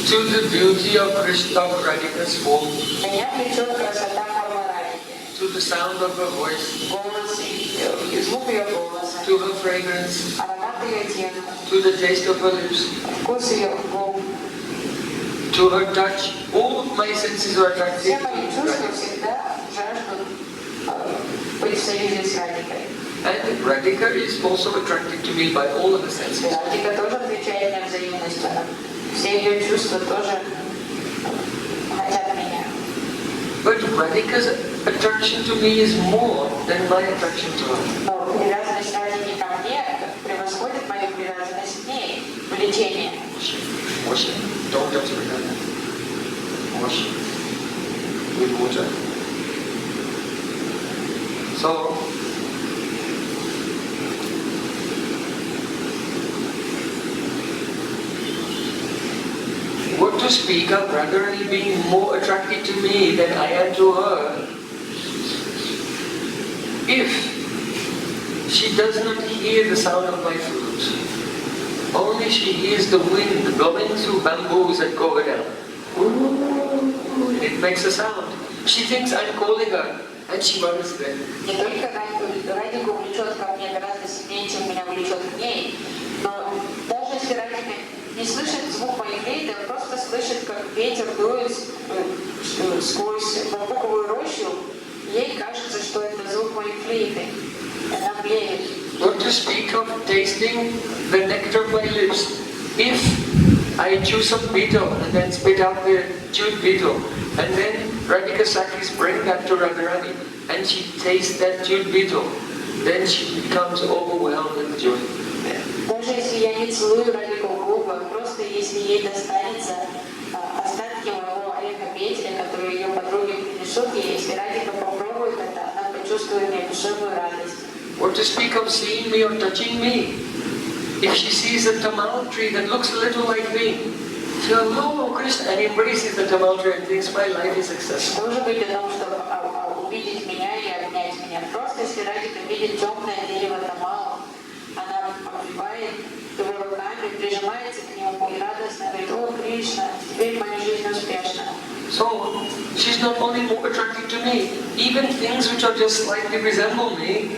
to the beauty of Krishna, of Radhika's form, Меня влечет красота формы Радхики. to the sound of her voice, Голос и звук ее голоса. to her fragrance, Аромат ее тела. to the taste of her lips, Вкус ее губ. to her touch. All of my senses are attracted Все to мои чувства Radhika. всегда жаждут быть в союзе с Радхикой. And Radhika is also attracted to me by all of the senses. Радхика тоже отвечает мне взаимностью. Все ее чувства тоже хотят меня. But Radhika's attraction to me is more than my attraction to her. Но привязанность Радхики ко мне превосходит мою привязанность к ней, влечение. Wash it. Don't touch it. Wash with water. So, what to speak of Radharani being more attracted to me than I am to her? If she does not hear the sound of my flute, only she hears the wind blowing through bamboos at Govardhan. It makes a sound. She thinks I'm calling her and she runs there. Не только Радхику влечет ко мне гораздо сильнее, чем меня влечет к ней, но даже если Радхика не слышит звук моей флейты, он просто слышит, как ветер дует сквозь бамбуковую рощу, ей кажется, что это звук моей флейты. Она блеет. Not to speak of tasting the nectar of my lips. If I chew some betel and then spit out the chewed betel, and then Radhika Sakis bring that to Radharani, and she tastes that chewed betel, then she becomes overwhelmed with joy. Даже если я не целую Радхику в губы, просто если ей достанется остатки моего ореха петеля, которые ее подруги принесут ей, если Радхика попробует это, она почувствует неописуемую радость. Or to speak of seeing me or touching me. If she sees a tamal tree that looks a little like me, So, oh, Krishna, and embraces the tumultuary and thinks my life is successful. Может быть, для того, чтобы увидеть меня и обнять меня. Просто если Радика видит темное дерево Тамала, она обвивает его руками, прижимается к нему и радостно говорит: «О, Кришна, теперь моя жизнь успешна». So, she's not only more attracted to me, even things which are just slightly resemble me,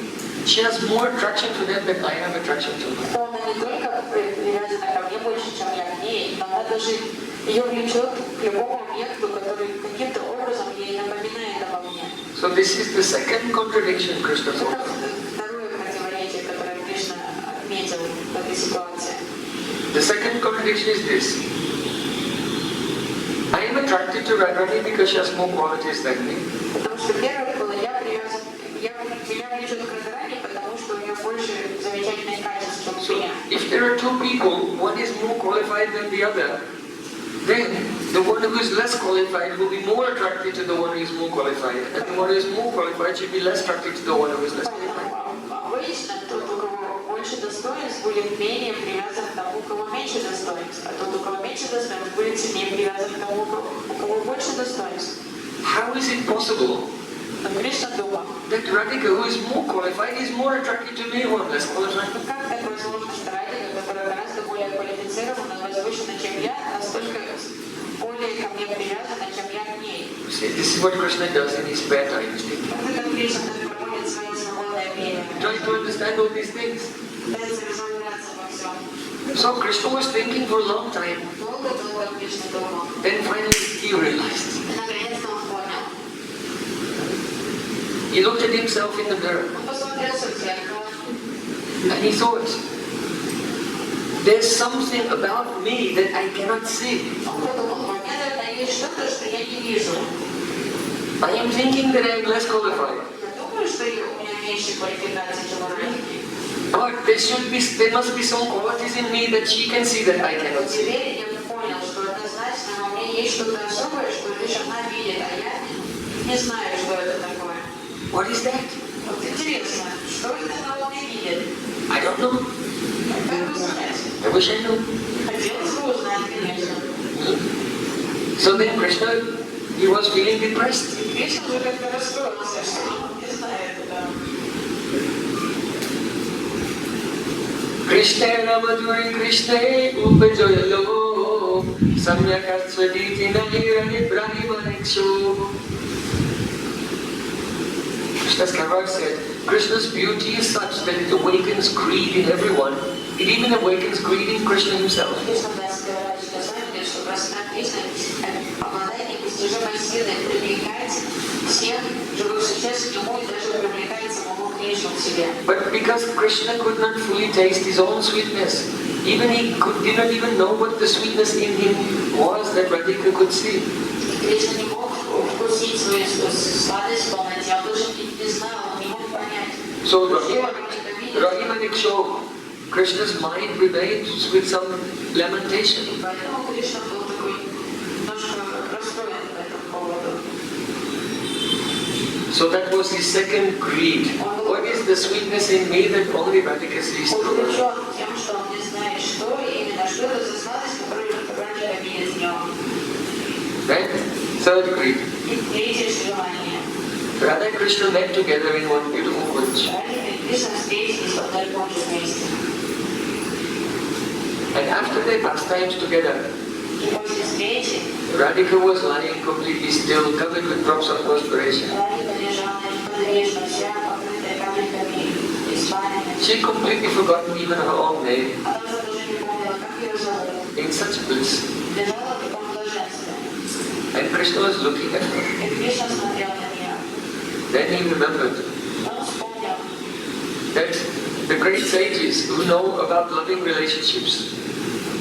she has more attraction to them than I have attraction to her. Она не только привязана ко мне больше, чем я к ней, но она даже ее влечет к любому объекту, который каким-то образом ей напоминает обо мне. So this is the second contradiction Krishna Это brought. второе противоречие, которое Кришна отметил в этой ситуации. The second contradiction is this. I am attracted to Radharani because she has more qualities than me. Потому что первое было, меня влечет к Радхарани, потому что у нее больше замечательные качества, чем у меня. If there are two people, one is more qualified than the other, then the one who is less qualified will be more attracted to the one who is more qualified, and the one who is more qualified should be less attracted to the one who is less qualified. Обычно тот, у кого больше достоинств, будет менее привязан к тому, у кого меньше достоинств, а тот, у кого меньше достоинств, будет сильнее привязан к тому, у кого больше достоинств. How is it possible Но Кришна думал, that Radhika, who is more qualified, is more attracted to me who am less qualified? как так возможно, что Радика, которая гораздо более квалифицирована, возвышена, чем я, настолько более ко мне привязана, чем я к ней. See, this is what Krishna does in his spare time. Вот это Кришна проводит свое свободное время. Trying to understand all these things. Пытается разобраться во всем. So Krishna was thinking for a long time. Долго Кришна думал. Then finally he realized. Наконец-то он понял. He looked at himself in the mirror Он посмотрелся в зеркало. and he thought, there's something about me that I cannot see. Он подумал, у меня, наверное, есть что-то, что я не вижу. I am thinking that I am less qualified. Я думаю, что у меня меньше квалификации, чем у Радики. But there must be some qualities in me that she can see that I cannot see. Теперь я понял, что однозначно у меня есть что-то особое, что лишь она видит, а я не знаю, что это такое. What is that? Вот интересно, что это она не видит? I don't know. Как узнать? I wish I knew. Хотелось бы узнать, конечно. So then Krishna, he was feeling depressed. И Кришна уже как-то расстроился, что он не знает это. Krishna Ramaduri Krishna Upajoyalo Samyakat Swaditi Nahirani Brahimanikshu. Krishna's Kavar said, Krishna's beauty is such that it awakens greed in everyone. It even awakens greed in Krishna himself. Кришна сказал, что красота Кришны обладает непостижимой силой, привлекает всех живых существ к нему и даже привлекает самого Кришну к себе. But because Krishna could not fully taste his own sweetness, did not even know what the sweetness in him was that Radhika could see. Кришна не мог вкусить свою сладость в полноте, он даже не знал, он не мог понять. So Rahimanikshu, Krishna's mind remains with some lamentation. И поэтому Кришна был такой немножко расстроен по этому поводу. So that was his second greed. What is the sweetness in me that only Radhika sees Он through? увлечен тем, что он не знает, что именно, что это за сладость, которую Радика видит в нем. Right? Third greed. И третье желание. Radha and Krishna met together in one beautiful village. Радика и Кришна встретились в одной комнате вместе. And after their pastimes together, И после встречи Radhika was lying completely still, covered with drops of perspiration. Радика лежала неподвижно, вся покрытая капельками и спальнями. She completely forgotten even her own name. Она уже даже не помнила, как ее зовут. In such bliss. Лежала в таком блаженстве. And Krishna was looking at her. И Кришна смотрел на нее. Then he remembered Он вспомнил, that the great sages who know about loving relationships,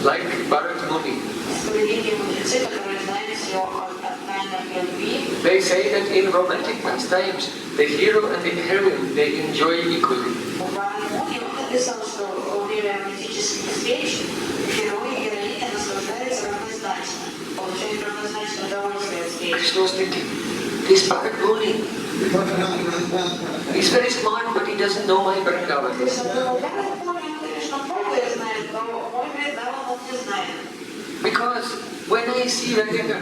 like Bharat Muni, что великие мудрецы, которые знают все о тайнах любви, they say that in romantic pastimes, the hero and the heroine, they enjoy equally. в Бхагавад-гите он написал, что во время романтических встреч герой и героиня наслаждаются равнозначно, получают равнозначное удовольствие от встреч. Krishna was thinking, this Bharat Muni, he's very smart, but he doesn't know my Vrindavan. Кришна думал, я так понял, Кришна много знает, но мой Вриндаван он не знает. Because when I see Radhika,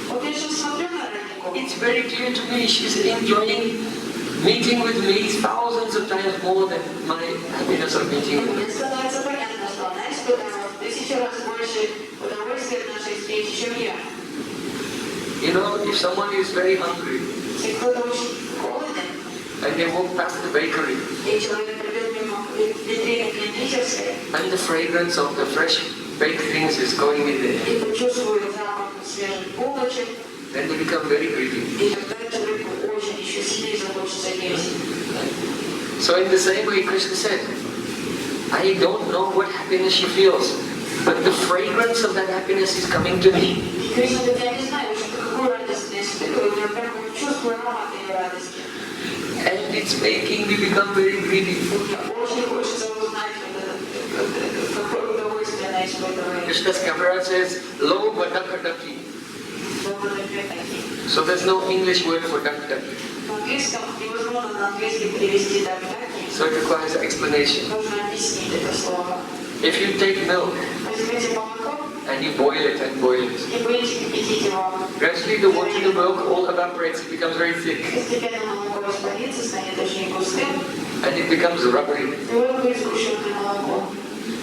Вот я сейчас смотрю на Радику, it's very clear to me she's enjoying meeting with me thousands of times more than my happiness of meeting with мне her. становится понятно, что она испытывала в 1000 раз больше удовольствия от нашей встречи, чем я. You know, if someone is very hungry Если кто-то очень голоден, and they walk past the bakery и человек придет мимо витрины кондитерской, and the fragrance of the fresh baked things is going in there, и почувствует запах свежих булочек, then they become very greedy. и тогда человеку очень еще сильнее захочется есть. So in the same way Krishna said, I don't know what happiness she feels, but the fragrance of that happiness is coming to me. И Кришна говорит, я не знаю, какую радость я испытываю, я прям чувствую аромат ее радости. And it's making me become very greedy. Очень хочется узнать, какое удовольствие она испытывает. Krishna's camera says, Lo Vadakadaki. Слово «дакдаки». So there's no English word for Dakadaki. На английском невозможно на английский перевести «дакдаки». So it requires explanation. Нужно объяснить это слово. If you take milk Возьмите молоко and you boil it and boil it, и будете кипятить его. gradually the water in the milk all evaporates, it becomes very thick, Постепенно молоко испарится, станет очень густым, and it becomes rubbery. и вот будет сгущенное молоко.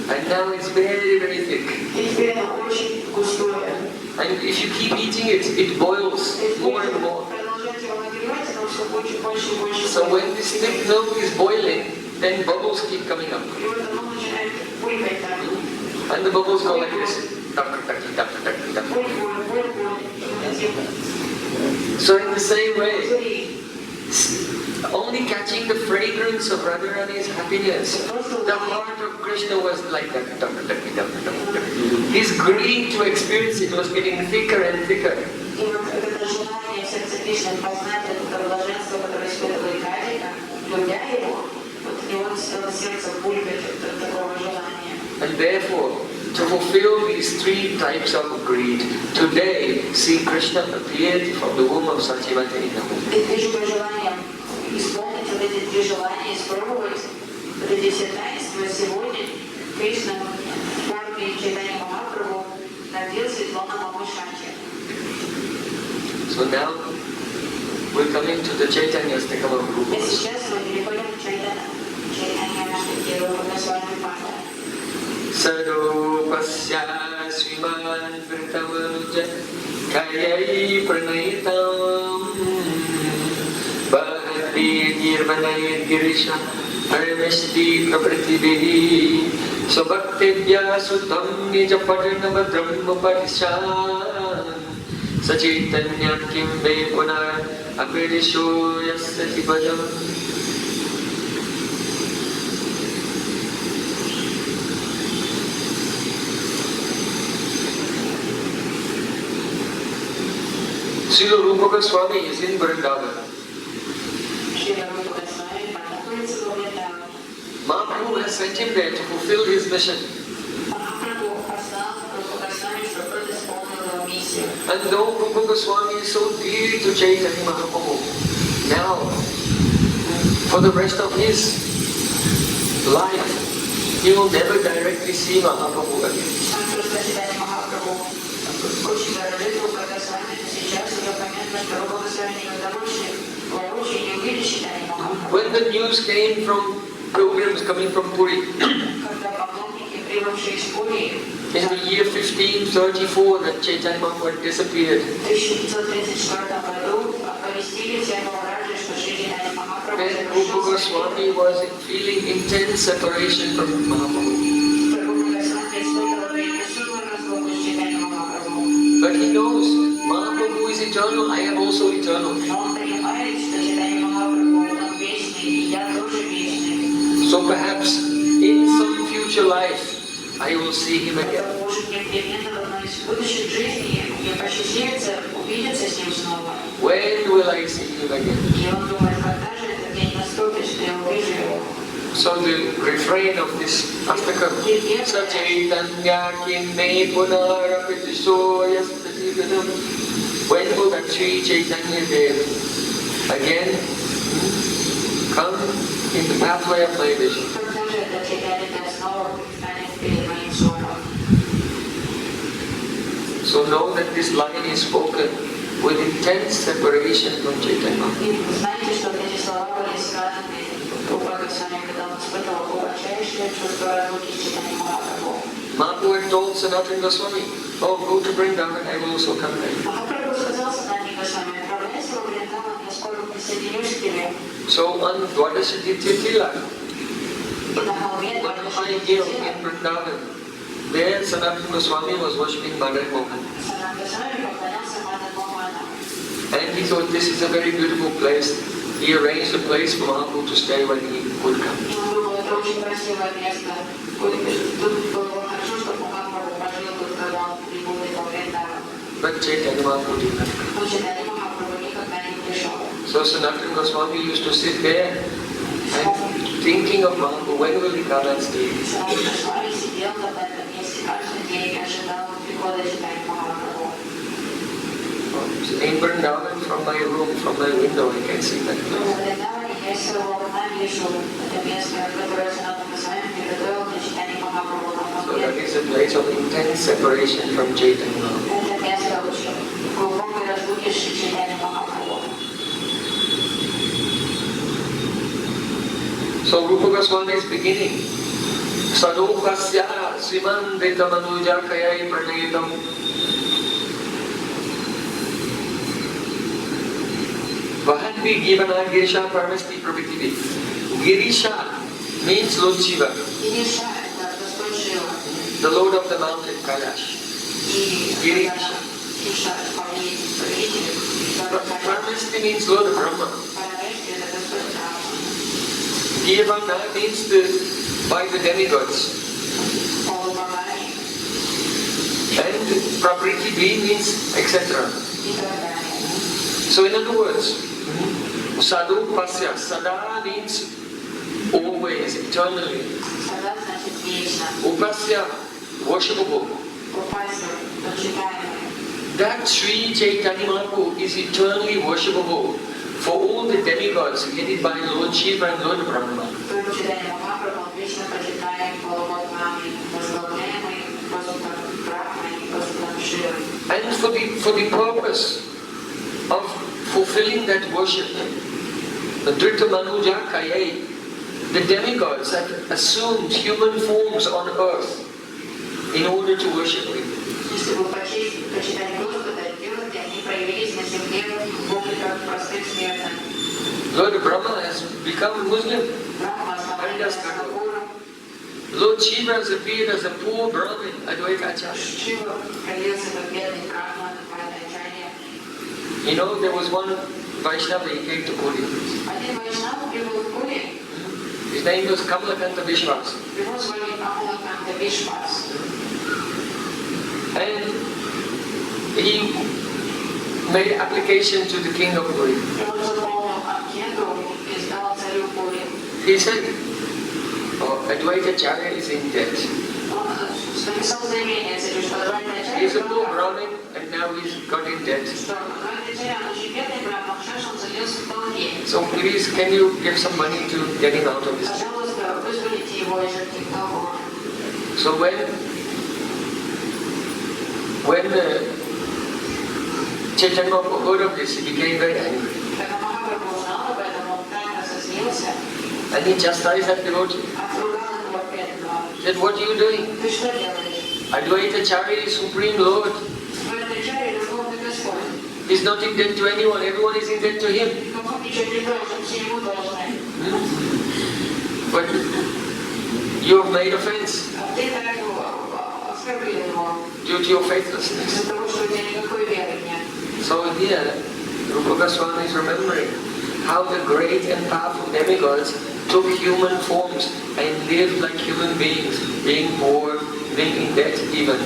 And now it's very, very thick. И теперь оно очень густое. And if you keep eating it, it boils more and more. Продолжайте его нагревать, оно все больше, больше и больше. So when this thick milk is boiling, then bubbles keep coming up. И вот оно начинает булькать так. And the bubbles go like this. Dakadaki, dakadaki, dakadaki. Буль-буль, буль-буль. И вот эти So in the same way, пузыри. only catching the fragrance of Radharani's happiness, the heart of Krishna was like that. His greed to experience it was getting thicker and thicker. И вот это желание в сердце Кришны познать это блаженство, которое испытывает Радика, любя его, вот у него сердце булькает от такого желания. And therefore, to fulfill these three types of greed, today Sri Krishna appeared from the womb of Satyavati in the womb. И движимое желанием исполнить вот эти три желания, испробовать вот эти все таинства, сегодня Кришна в форме Чайтанья Махапрабху родил Светлана Мамушачи. So now we're coming to the Chaitanya Stakama И group. сейчас мы переходим к Чайтанья Госвами Панда. Sarupasya Sriman Vritamuja Kayai Pranayitam Bhakti Nirvanayat Girisha Parameshti Prapratibhi Sabhaktibhya Sutam Nija Padanava Brahma Parishan Sachaitanya Kimbe Punar Apirisho Yasati Padam. Srila Rupa Goswami is in Vrindavan. Mahaprabhu has sent him there to fulfill his mission. And though Rupa Goswami is so dear to Chaitanya Mahaprabhu, now, for the rest of his life, he will never directly see Mahaprabhu again. Очень дорогой Рука Госвами, но сейчас уже понятно, что Рука Госвами никогда больше воочию не увидит Чайтанью Махапрабху. When the news came from pilgrims coming from Puri, Когда поклонники, прибывшие из Пури, in the year 1534 that Chaitanya Mahaprabhu had disappeared, в 1534 году оповестили всем Махараджи, что Чайтанья Махапрабху then Rupa Goswami was feeling intense separation from Mahaprabhu. But he knows Mahaprabhu is eternal, I am also eternal. So perhaps in some future life I will see him again. When will I see him again? So the refrain of this Astaka, Sachaitanya Kinne Punarapitiso Yaspatigadam. When will that Sri Chaitanya Dev again come in the pathway of my vision? So know that this line is spoken with intense separation from Chaitanya. И знаете, что эти слова были сказаны Прабхупадой Госвами, когда он испытывал глубочайшее чувство разлуки с Чайтаньей Махапрабху. Mahaprabhu had told Sanatana Goswami, oh, go to Vrindavan, I will also come there. Махапрабху сказал Санатане Госвами, отправляйся во Вриндаван, я скоро присоединюсь к тебе. So on Dwadashatitya Tilak, И на холме on the high hill in Vrindavan, there Sanatana Goswami was worshipping Madan Mohan. Санатана Госвами поклонялся Мадан Мохану. And he thought this is a very beautiful place. He arranged a place for Mahaprabhu to stay when he would come. И он думал, это очень красивое место. Тут было хорошо, чтобы Махапрабху пожил тут, когда он прибудет во Вриндаван. But Chaitanya Mahaprabhu did not come. Но Чайтанья Махапрабху никогда не пришел. So Sanatana Goswami used to sit there and thinking of Mahaprabhu, when will he come and stay? Санатана Госвами сидел на этом месте каждый день и ожидал прихода Чайтаньи Махапрабху. In Vrindavan, from my room, from my window, I can see that place. В Вриндаване я из своего окна вижу это место, которое Санатана Госвами приготовил для Чайтаньи Махапрабху на So холме. that is a place of intense separation from Chaitanya Mahaprabhu. Это место очень глубокой разлуки с Чайтаньей Махапрабху. So Rupa Goswami is beginning. Sadopasya Srimandita Manuja Kayai Pranayitam. Vahan bhi Givana Girisha Parmasti Prabhitivi. Girisha means Lord Shiva, Girisha – это Господь Шива. the Lord of the mountain Kailash. И Girisha. Girisha – повелитель. Parmasti means Lord of Brahma. Парамешти – это Господь Брахма. Givana means by the demigods. Полубогами And Prabhitivi means etc. и так далее. So in other words, Sadhu Pasya, Sada means always, eternally. Сада значит вечно. Upasya, worshipable. Упасия – почитаемый. That Sri Chaitanya Mahaprabhu is eternally worshipable for all the demigods headed by Lord Shiva and Lord Brahma. Только Чайтанья Махапрабху, он вечно почитаем полубогами, возглавляемый Господом Брахмой и Господом Шивой. And for the purpose of fulfilling that worship, the Drita Manuja Kayai, the demigods have assumed human forms on earth in order to worship Him. Чтобы почитать Господа, делать, они проявились на земле в обликах простых смертных. Lord Brahma has become Muslim. Брахма основал Гуру. Lord Shiva has appeared as a poor Brahmin, Advaita Acharya. Шива родился как бедный Брахман, Адвайтачарья. You know, there was one Vaishnava, he came to Puri. Один Вайшнав прибыл в Пури, His name was Kamalakanta Vishwas. его звали Амулаканта Вишвас. And he made application to the king of Puri. И он заполнил анкету и сдал царю Пури. He said, oh, Advaita Acharya is in debt. Он написал заявление царю, что Адвайтачарья He's a poor Brahmin and now he's got in debt. что Адвайтачарья, он очень бедный Брахман, сейчас он залез в долги. So please, can you give some money to get him out of this debt? Пожалуйста, вызволите его из этих долгов. So when Chaitanya Mahaprabhu heard of this, he became very angry. Когда Махапрабху узнал об этом, он так разозлился, And he chastised that devotee. отругал этого преданного. He said, what are you doing? Ты что делаешь? Advaita Acharya is Supreme Lord. Адвайтачарья – Верховный Господь. He's not in debt to anyone, everyone is in debt to him. Он ничего не должен, все ему должны. But you have made offense А ты так его оскорбил его, due to your faithlessness. из-за того, что у тебя никакой веры нет. So here, Rupa Goswami is remembering how the great and powerful demigods took human forms and lived like human beings, being poor, being in debt even,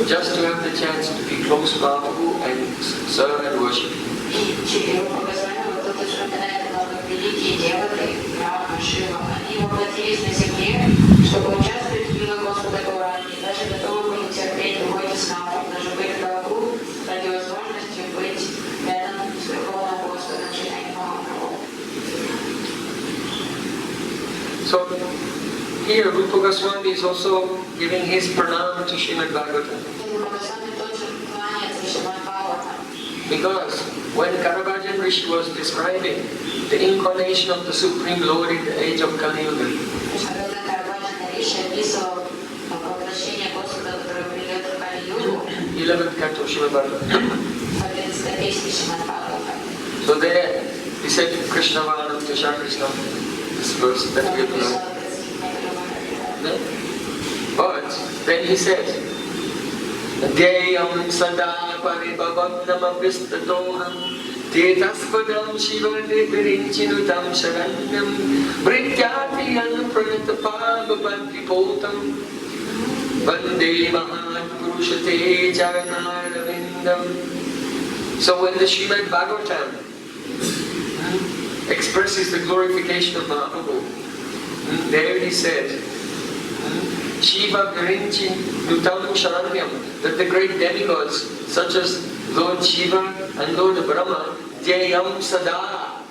just to have the chance to be close to Mahaprabhu and serve and worship. И через показания вот это вспоминает много великие девы, Брахма, Шива, они воплотились на земле, чтобы участвовать в делах Господа Гауранги, даже готовы были терпеть другой дискомфорт, даже были готовы ради возможности быть рядом с Верховным Господом Чайтаньей Махапрабху. So here Rupa Goswami is also giving his pranam to Srimad Bhagavatam. Это показание тоже Because when Caravaggio Rishi was describing the incarnation of the Supreme Lord in the age of Kali Yuga, воплощение Господа, которое придет в Кали-югу, 11th canto Srimad Bhagavatam. 11 песня Шримад Бхагаватам. So there he said Krishna Vanam Tasha Krishna, this verse that we have learned. But then he said, Deyam Sada Paribhavannam Abhistatoham Tetaspadam Shivane Virinchinutam Sharanyam Brityatiyan Pranatapabhavantipotam Vande Mahat Purushate Charanarvindam. So when the Srimad Bhagavatam expresses the glorification of Mahaprabhu, there he said, Shiva Virinchi Nutam Sharanyam, that the great demigods such as Lord Shiva and Lord Brahma, Jayam Sada,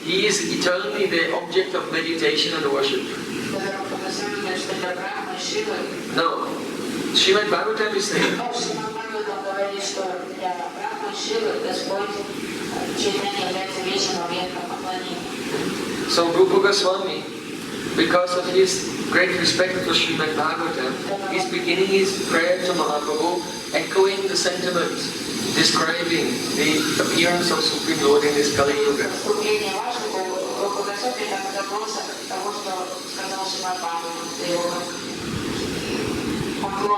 he is eternally the object of meditation and worship. No, Srimad Bhagavatam is saying, so Rupa Goswami, because of his great respect for Srimad Bhagavatam, is beginning his prayer to Mahaprabhu, echoing the sentiments, describing the appearance of Supreme Lord in this Kali Yuga.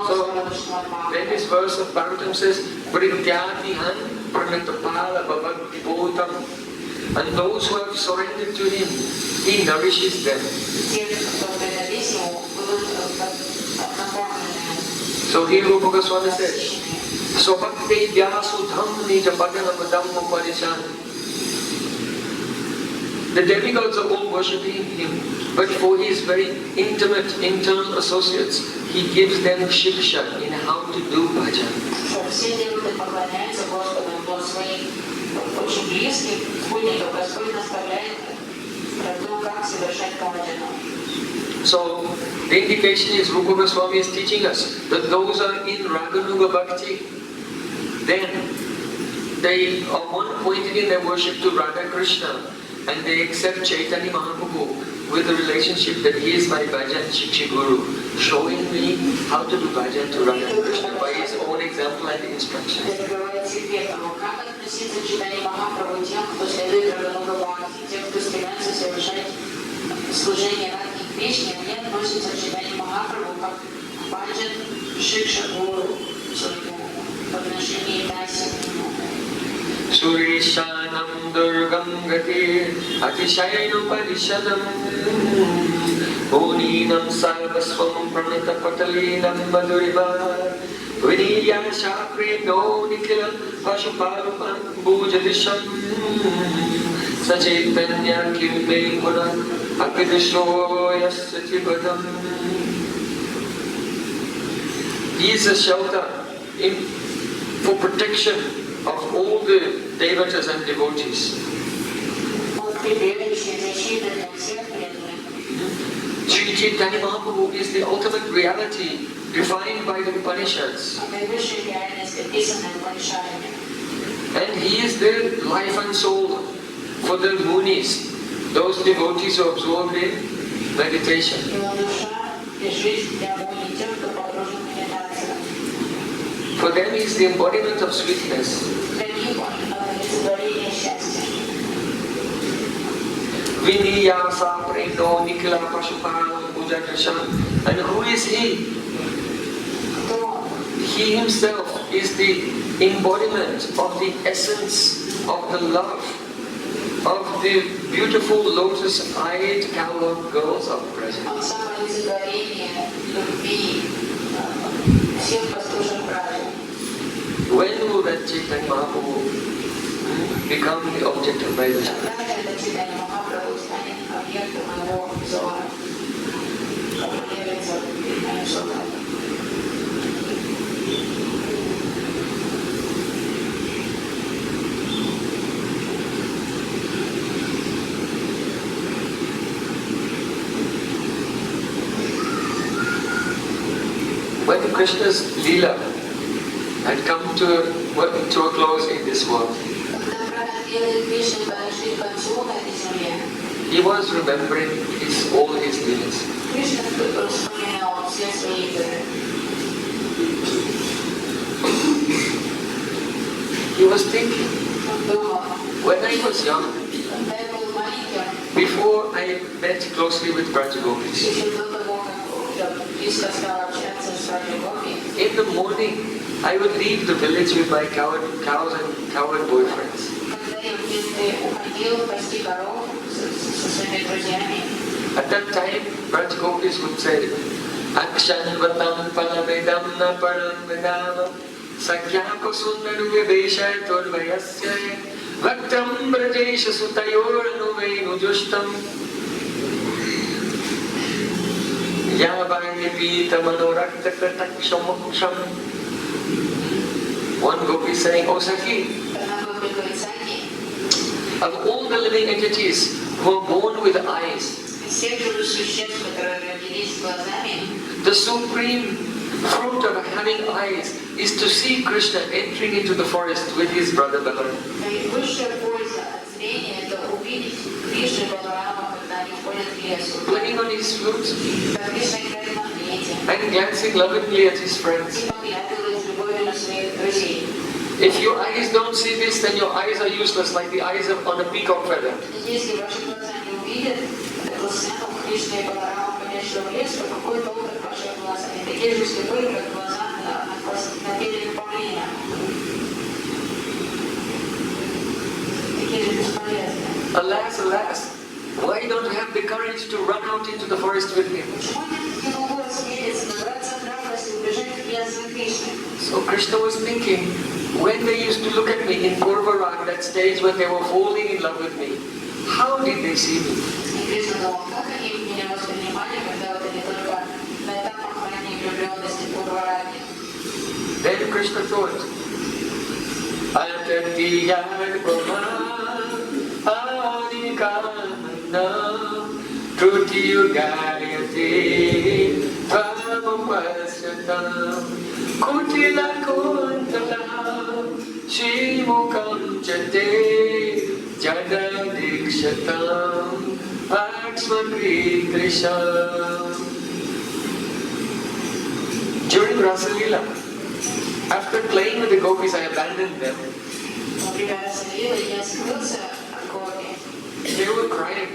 So, then this verse of Bhagavatam says, Vrityatihan pranatapala bhavaktipotam, and those who have surrendered to him, he nourishes them. So here Rupa Goswami says, Svabhakti vyasudham nija padanam upanishan. The demigods are all worshipping him, but for his very intimate internal associates, he gives them shiksha in how to do bhajan. So the indication is Rupa Goswami is teaching us that those are in Raganuga Bhakti, then they are one pointed in their worship to Radha Krishna, and they accept Chaitanya Mahaprabhu with the relationship that he is my bhajan Shikshi Guru, showing me how to do bhajan to Radha Krishna by his own example and instruction. Surishanam Durgam Gati Atishayanu Parishadam Uninam Sarvaswam Pranita Patalinam Madhuriva Viniya Shakri No Nikila Pashuparupam Bhujadisham Sachaitanya Kimbe Guna Akidisho Yasatibadam. He is a shelter for protection of all the devatas and devotees. Sri Chaitanya Mahaprabhu is the ultimate reality defined by the Upanishads. And he is the life and soul for the munis, those devotees who are absorbed in meditation. For them he is the embodiment of sweetness. Viniyasa Preno Nikila Pashuparam Bhujadasham. And who is he? He himself is the embodiment of the essence of the love of the beautiful lotus-eyed cowherd girls of present. When will that Chaitanya Mahaprabhu become the object of my vision? When Krishna's Leela had come to to a close in this world. He was remembering all his deeds. He was thinking, when I was young, before I met closely with Brajagopis, in the morning, I would leave the village with my cows and coward boyfriends. At that time, Brajagopis would say, Akshan vatam palavedam na param vedama Sakyako sundaru vivesha torvayasya Vaktam brajesha sutayor anuvenu justam Yavani pita manorakta kataksham. One gopi saying, O Sakhi, of all the living entities who are born with eyes, the supreme fruit of having eyes is to see Krishna entering into the forest with his brother Balaram. Playing on his flute and glancing lovingly at his friends. If your eyes don't see this, then your eyes are useless, like the eyes on a peacock feather. Alas, alas, why don't you have the courage to run out into the forest with him? So Krishna was thinking, when they used to look at me in Purvarag, that stage when they were falling in love with me, how did they see me? Then Krishna thought, Atatiyad Brahma Adikamana Trutiyugayate Tvamupasyatam Kutila Kuntala Shimukam Chate Jadadikshatam Aksmakritrisham. During Rasa Leela, after playing with the gopis, I abandoned them. They were crying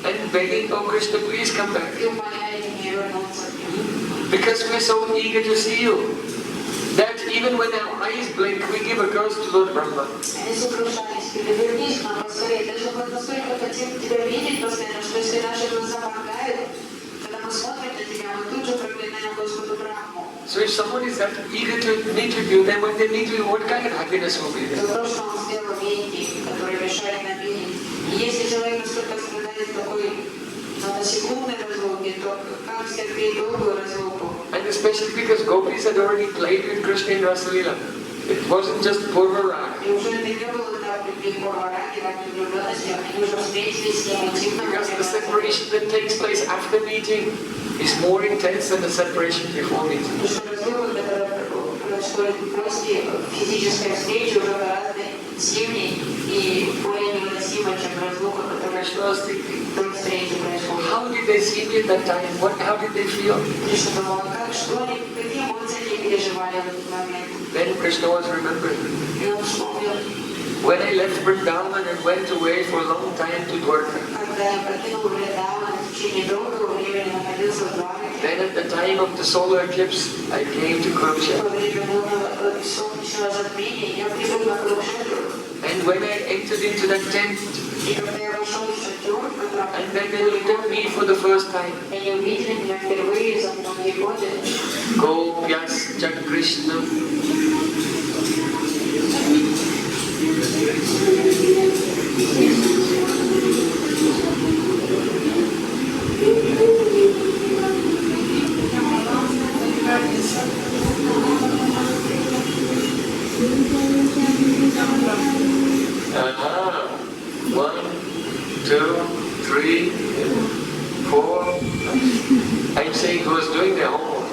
and begging, oh Krishna, please come back. Because we're so eager to see you, that even when our eyes blink, we give a curse to Lord Brahma. So if someone is that eager to meet with you, then when they meet you, what kind of happiness will be there? And especially because gopis had already played with Krishna in Rasa Leela. It wasn't just Purvarag. Because the separation that takes place after meeting is more intense than the separation before meeting. Krishna was thinking, how did they see me at that time? How did they feel? Then Krishna was remembering. When I left Vrindavan and went away for a long time to Dwarka, then at the time of the solar eclipse, I came to Kurukshetra. And when I entered into that tent, and then they looked at me for the first time, Gopyas Krishna. One, two, three, four. I'm saying who was doing their homework.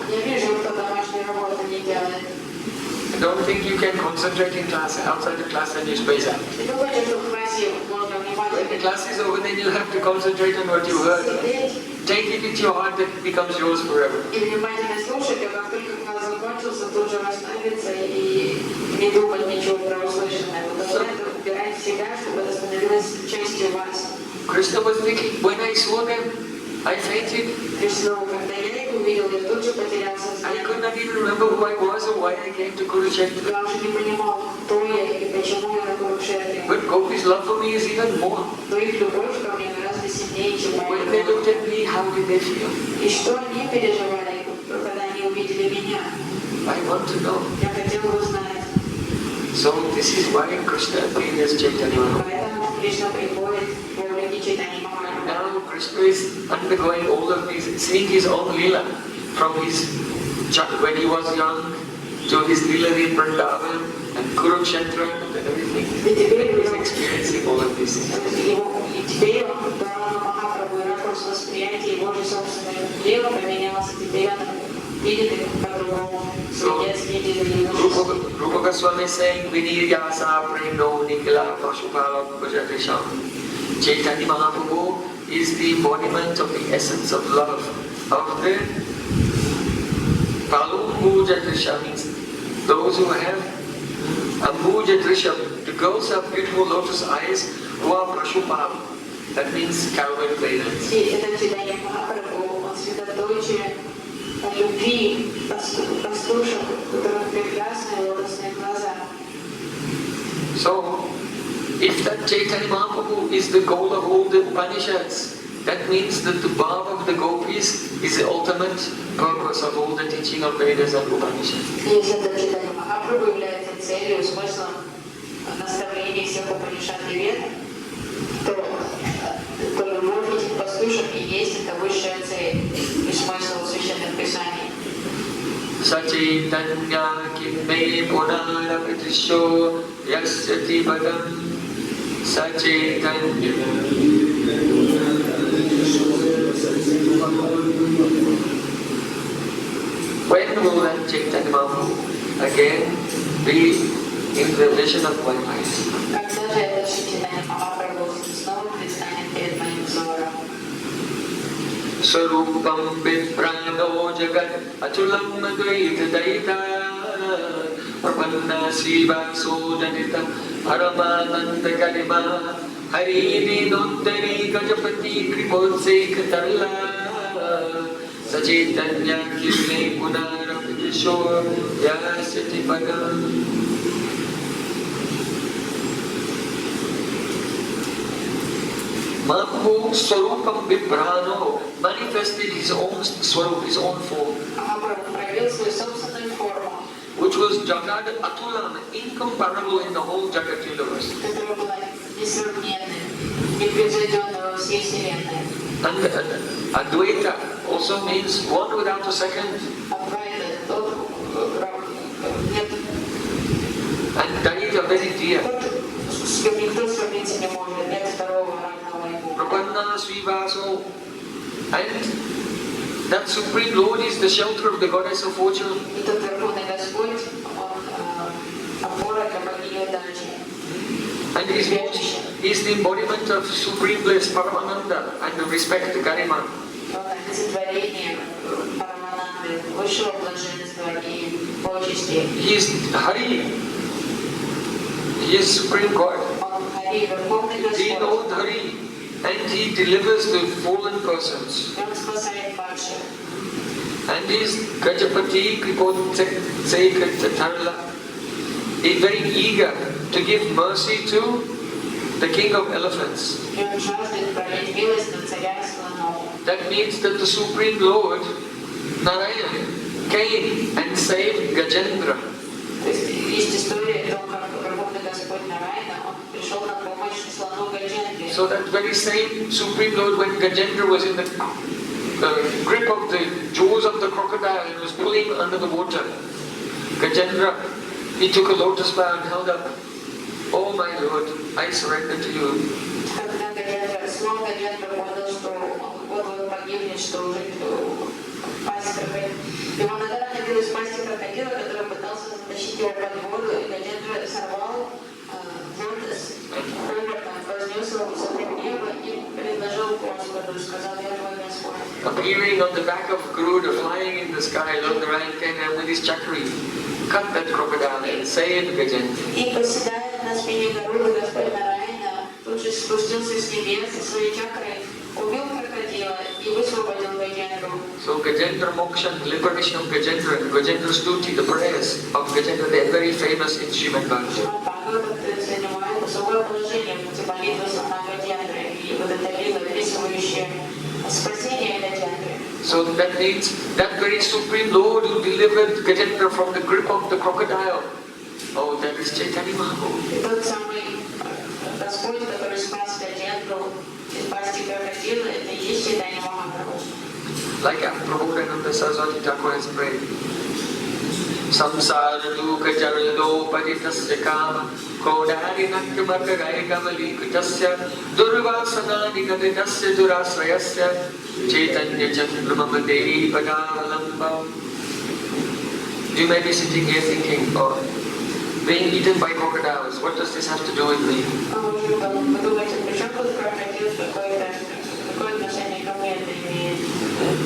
don't think you can concentrate in class, outside the class and you space out. Не думайте, что в классе можно When внимательно the class is over, then you have to concentrate on what you heard. сидеть Take it into your heart that it becomes yours forever. и внимательно слушать, а как только класс закончился, тут же расслабиться и не думать ничего про услышанное. Вот это убирать в себя, чтобы это становилось частью вас. Krishna was thinking, when I saw them, I fainted. Кришна, когда я их увидел, я тут же потерял I сознание. could not even remember who I was or why I came to Kurukshetra. Я уже не понимал, кто я и почему я на Курукшетре. But Gopi's love for me is even more. Но их любовь ко мне гораздо сильнее, чем моя When they любовь. looked at me, how did they feel? И что они переживали, когда они увидели меня? I want to know. Я хотел узнать. So this is why Krishna appeared as Chaitanya Mahaprabhu. Поэтому Кришна приходит в облике Чайтаньи Махапрабху. Now Krishna is undergoing all of these, seeing his own lila from his when he was young to his lila in Vrindavan and Kurukshetra and everything. He's experiencing all of this. И теперь он дал Махапрабху и ракурс восприятия его же собственного дела поменялся. Теперь он видит их по-другому. Rupa Goswami is saying, Viniryasa Premno Nikila Pashupala Bhajatrisham. Chaitanya Mahaprabhu is the embodiment of the essence of love. Of the Palumbujatrisham means those who have Ambujatrisham, the girls have beautiful lotus eyes who are Prashupal. That means cowherd maidens. Это Чайтанья Махапрабху, он сосредоточие любви пастушек, у которых прекрасные лотосные глаза. So, if that Chaitanya Mahaprabhu is the goal of all the Upanishads, that means that the bhav of the gopis is the ultimate purpose of all the teaching of Vedas and Upanishads. Если это Чайтанья Махапрабху является целью, смыслом наставления всех Упанишад и Вед, то любовь этих пастушек и есть это высшая цель и смысл священных писаний. Sachaitanya kimme punara pratisho yasyati padam Sachaitanya. When will that Chaitanya Mahaprabhu again be in the vision of my mind? Когда же этот Чайтанья Махапрабху снова предстанет перед моим взором? Sarupam Viprano Jagat Achulam Advaita Daita Prapanna Srivaso Janita Paramananda Garima Harini Nuttari Gajapati Kripotse Katala Sachaitanya Kime Punara Pujisho Yasati Padam. Mahaprabhu Swarupam Vibrano manifested his own Swarup, his own form, which was Jagad Atulam, incomparable in the whole Jagat universe. And Advaita also means one without a second. And Daita, very dear. Prapanna Srivaso. And that Supreme Lord is the shelter of the Goddess of Fortune. And he is the embodiment of Supreme Bliss, Paramananda, and the respect to Garima. He is Hari. He is Supreme God. He knows Hari. And he delivers the fallen persons. And he is Gajapati Kripotsekatatarla. He is very eager to give mercy to the king of elephants. That means that the Supreme Lord, Narayan, came and saved Gajendra. So that very same Supreme Lord, when Gajendra was in the grip of the jaws of the crocodile and was pulling under the water, Gajendra, he took a lotus bow and held up, "Oh my Lord, I surrender to you." Gajendraсорвал лотос, облаком вознес его высоко в небо и предложил Господу, сказал: «Я твой Господь». Appearing on the back of Garuda, flying in the sky, Lord Narayana with his chakri, cut that crocodile and saved Gajendra. И поседает на спине Гаруды Господь Нараяна, тут же спустился с небес со своей чакрой, убил крокодила и высвободил Gajendraу. So Gajendra Moksha, liberation of Gajendra, and Gajendra Stuti, the prayers of Gajendra, they are very famous in Srimad Bhagavatam. Занимает особое положение в пути молитвы слона Gajendraи, и вот это лила, описывающее спасение Gajendraи. So that means that very supreme Lord who delivered Gajendra from the grip of the crocodile. Oh, that is Chaitanya Mahaprabhu. Тот самый Господь, который спас Gajendrau из пасти крокодила, это и есть Chaitanya Mahaprabhu. Like Prabhupada Saraswati Thakur has prayed. Samsara duka jarado paditasya kama kodari nakyamargagai kamali kutasya durvasana nikaditasya durasrayasya chaitanya chandramabadei padavalamba. You may be sitting here thinking, oh, being eaten by crocodiles, what does this have to do with me?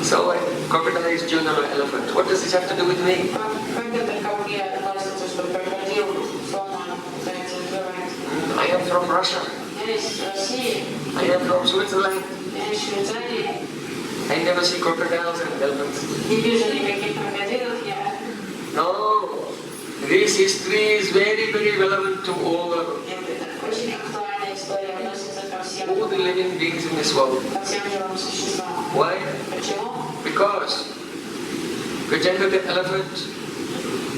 So, crocodile is Juna or elephant. What does this have to do with me? I am from Russia. I am from Switzerland. I never see crocodiles and elephants. No, this history is very, very relevant to all the living beings in this world. Why? Because Gajendra the elephant,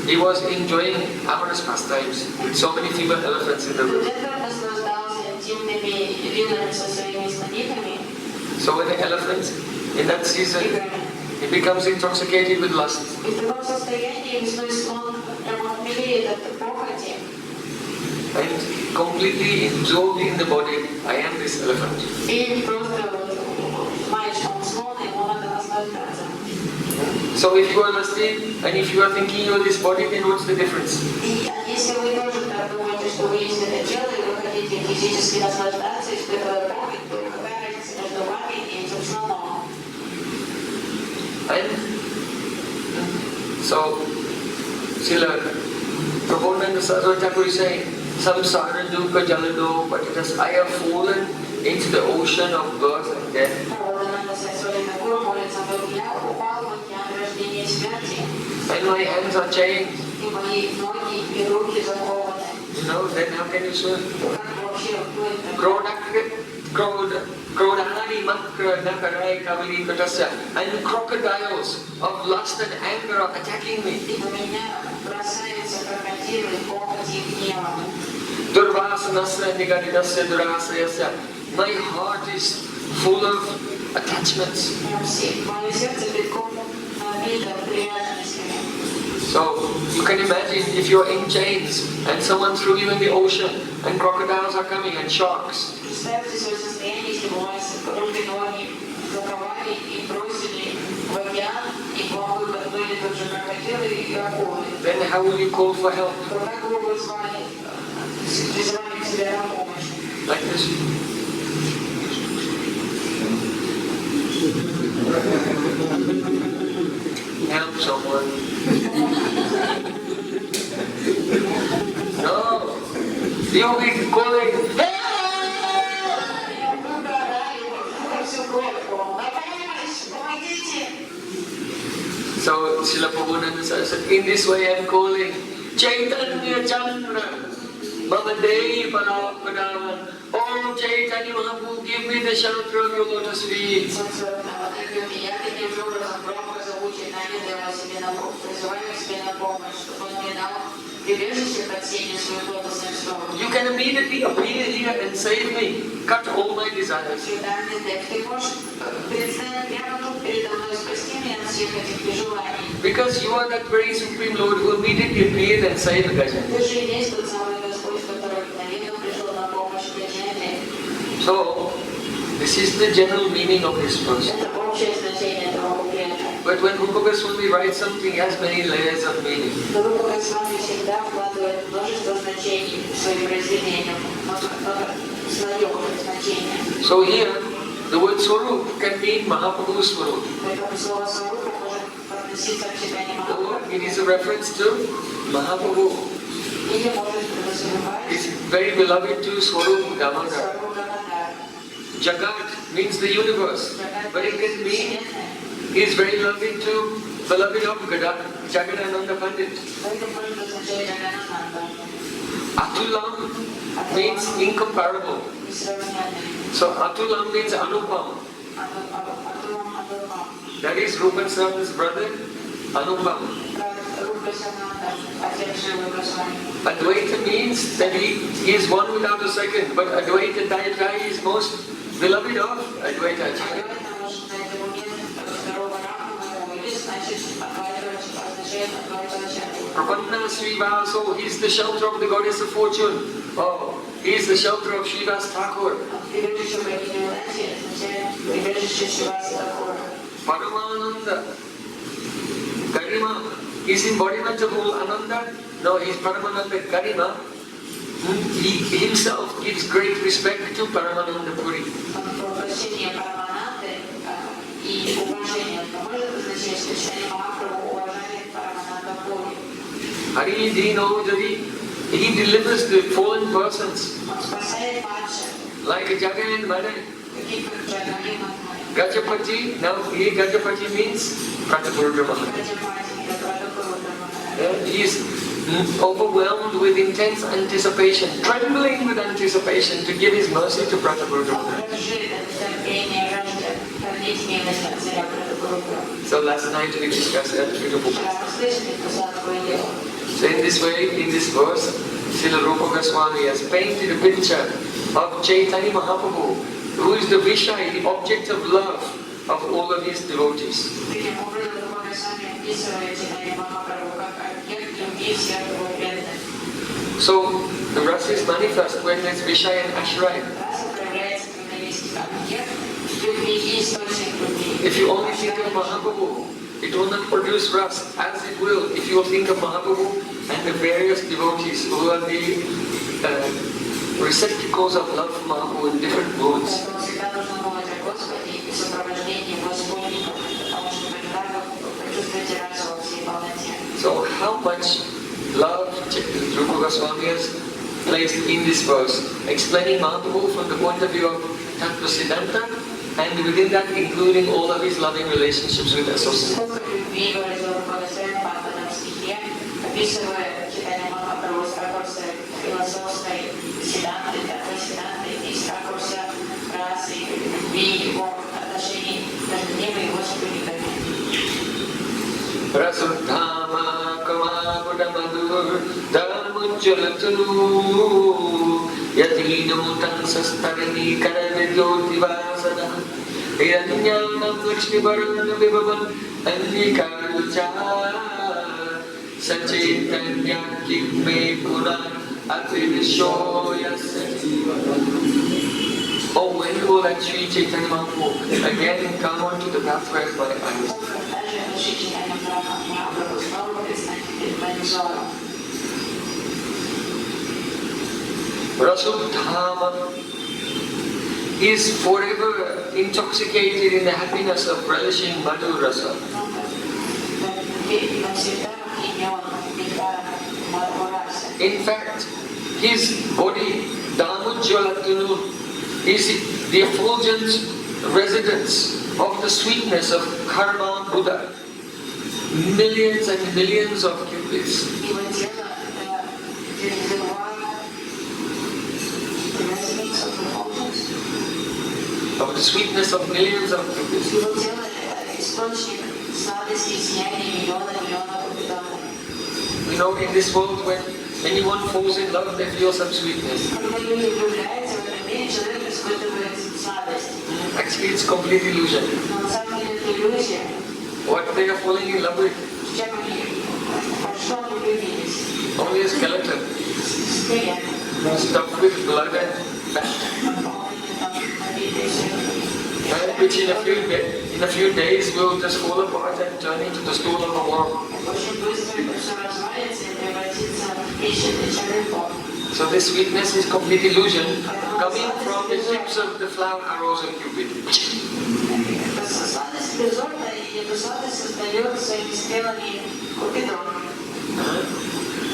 he was enjoying amorous pastimes with so many female elephants in the room. So when the elephant, in that season, he becomes intoxicated with lust. And completely absorbed in the body, I am this elephant. So if you are lusting and if you are thinking you are this body, then what's the difference? And so, Srila Prabhupada Saraswati Thakur is saying, Samsara dukkha jalado patitas, I have fallen into the ocean of birth and death. And my hands are chained. You know, then how can you swim? And crocodiles of lust and anger are attacking me. My heart is full of attachments. So you can imagine if you're in chains and someone threw you in the ocean and crocodiles are coming and sharks. Then how will you call for help? Like this. Help someone. No. You'll be calling, hey! So Srila Prabhupada said, in this way I am calling Chaitanya Chandra, Mamadei Parapadavan. Oh Chaitanya Mahaprabhu, give me the shelter of your lotus feet. You can immediately appear here and save me, cut all my desires. Because you are that very Supreme Lord who immediately appeared and saved Gajendra. So, this is the general meaning of this verse. But when Rupa Goswami writes something, it has many layers of meaning. Рука Госвами всегда вкладывает множество значений в свои произведения, много слоев значения. So here, the word Swarup can mean Mahaprabhu's Swarup. Поэтому слово «сварупа» может относиться к читанию Махапрабху. It is a reference to Mahaprabhu. Или может подразумевать It's very beloved to Swarup Damodar. Сварупа Дамодар. Jagat means the universe, but it can mean he is very loving to beloved of Jagadananda Pandit. Это может означать Джаганананда. Atulam means incomparable. Несравненный. So Atulam means Anupam. Атулам Адурмам. That is Rupa Goswami's brother, Anupam. Рука Сананда, отец Живы Госвами. Advaita means that he is one without a second, but Advaita Dayatari is most beloved of Advaita Acharya. Адвайта может на этом момент второго ранга, или значит Адвайта означает Адвайта Ачарья. Prapanna Srivaso, he is the shelter of the goddess of fortune. Oh, he is the shelter of Srivas Thakur. Прибежище богини Удачи означает прибежище Шриваса Тхакура. Paramananda, Garima, is embodiment of all Ananda. No, he is Paramananda Garima. He himself gives great respect to Paramananda Puri. Воплощение Парамананды и уважение может означать, что читание Махапрабху уважает Парамананда Пури. Hari Dino Jadi, he delivers the fallen persons Он спасает падших, like Jaga and Mada. таких как Джага и Мадхара. Gajapati, now here Gajapati means Pratapurudra Maharaj. Раджапати, Пратапурудра Махарадж. He is overwhelmed with intense anticipation, trembling with anticipation to give his mercy to Pratapurudra Он Maharaj. дрожит от нетерпения, жаждет продлить милость от царя Пратапурудра. So last night we discussed that little book. Вчера мы слышали такое дело. So in this way, in this verse, Srila Rupa Goswami has painted a picture of Chaitanya Mahaprabhu, who is the Vishai, the object of love of all of his devotees. Таким образом, Рука Госвами описывает читание Махапрабху как объект любви всех его преданных. So the rasa is manifest when it's Vishai and Ashray. Раса проявляется, когда есть объект любви и источник любви. If you only think of Mahaprabhu, it will not produce rasa, as it will if you will think of Mahaprabhu and the various devotees who are the receptacles of love for Mahaprabhu in different modes. Поэтому всегда нужно думать о Господе и сопровождении Его спутников, потому что тогда вы почувствуете расу во всей полноте. So how much love Rupa Goswami has placed in this verse, explaining Mahaprabhu from the point of view of Tattva Siddhanta, and within that including all of his loving relationships with associates. Сколько любви выразил Рука Госвами в данном стихе, описывая читание Махапрабху с ракурса философской седанты, такой седанты, и с ракурса расы, любви, его отношений между ним и его спутниками. Rasudhama kamagudamadhur dharmujjalatanu yadhinamutang sastarini karavidyotivasana hiranyanam lakshmivaranam vivavan anvikarcha sachaitanya kimme puna atrivishoya sajivanam. Oh, when you will actually Chaitanya Mahaprabhu again come onto the pathway of my eyes. Rasudhama is forever intoxicated in the happiness of relishing Madhu Rasa. In fact, his body, Damujjalatunu, is the effulgent residence of the sweetness of Karma Buddha. Millions and millions of cupids. Of the sweetness of millions of cupids. You know, in this world, when anyone falls in love, they feel some sweetness. Actually, it's complete illusion. What they are falling in love with? Only a skeleton. Stuffed with blood and fat. which in a few days will just fall apart and turn into the stool of a worm. So this sweetness is complete illusion coming from the tips of the flower arrows of Cupid.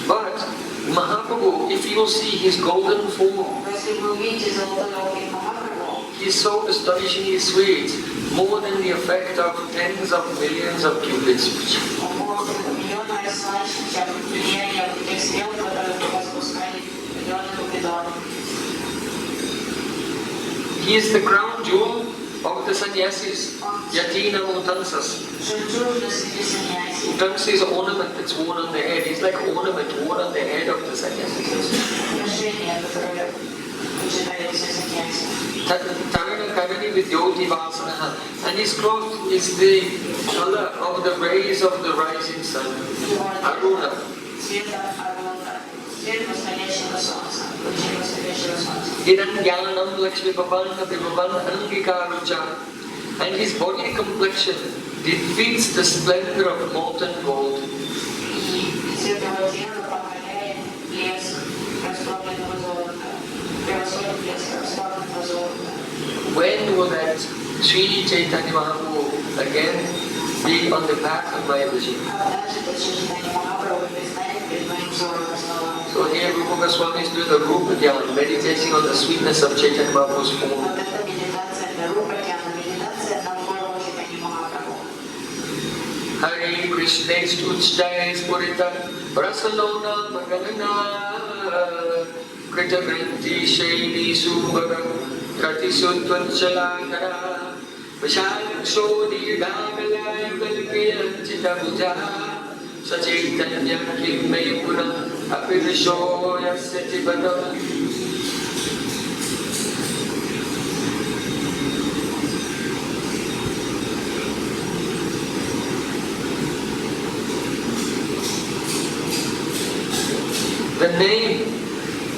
But Mahaprabhu, if you see his golden form, he is so astonishingly sweet, more than the effect of tens of millions of cupids. He is the crown jewel of the sannyasis, yatina utansas. Utansa is ornament that's worn on the head. He's like ornament worn on the head of the sannyasis. Tarana karani vidyoti vasanaha. And his cloth is the color of the rays of the rising sun. Aruna. Idangyanam Lakshmi Bhavan Abhibavan Angikarucha. And his body complexion defeats the splendor of molten gold. When will that Sri Chaitanya Mahaprabhu again be on the path of my vision? So here Rupa Goswami is doing a Rupa Dhyan, meditating on the sweetness of Chaitanya Mahaprabhu's form. Hare Krishna Stuchjaya Spurita Prasalona Maganana Krita Granti Shaili Subhaga Krati Sutvanchalakara Vishaksho Dirdagalaya Galkaya Chitabuja Sachaitanya Kimmayapuna Apirisho Yasyatibata. The name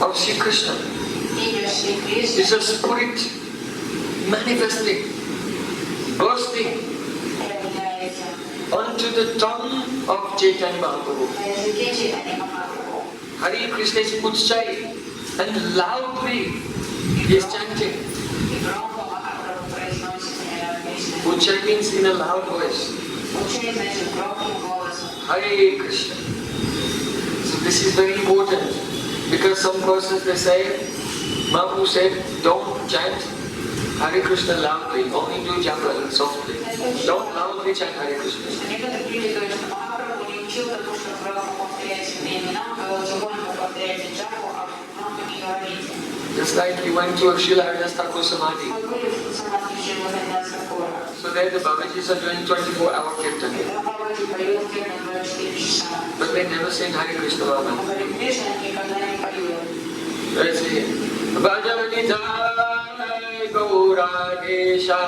of Sri Krishna is a spirit manifesting, bursting onto the tongue of Chaitanya Mahaprabhu. Hare Krishna is Utchai, and loudly he is chanting. Utchai means in a loud voice. Hare Krishna. So this is very important, because some persons they say, Mahaprabhu said, don't chant Hare Krishna loudly, only do japa softly. Don't loudly chant Hare Krishna. Just like you went to a Srila Haridas Thakur Samadhi. So there the Babajis are doing 24-hour kirtan. But they never sing Hare Krishna Baba. Let's see. Bhajanidai Gaura-Desha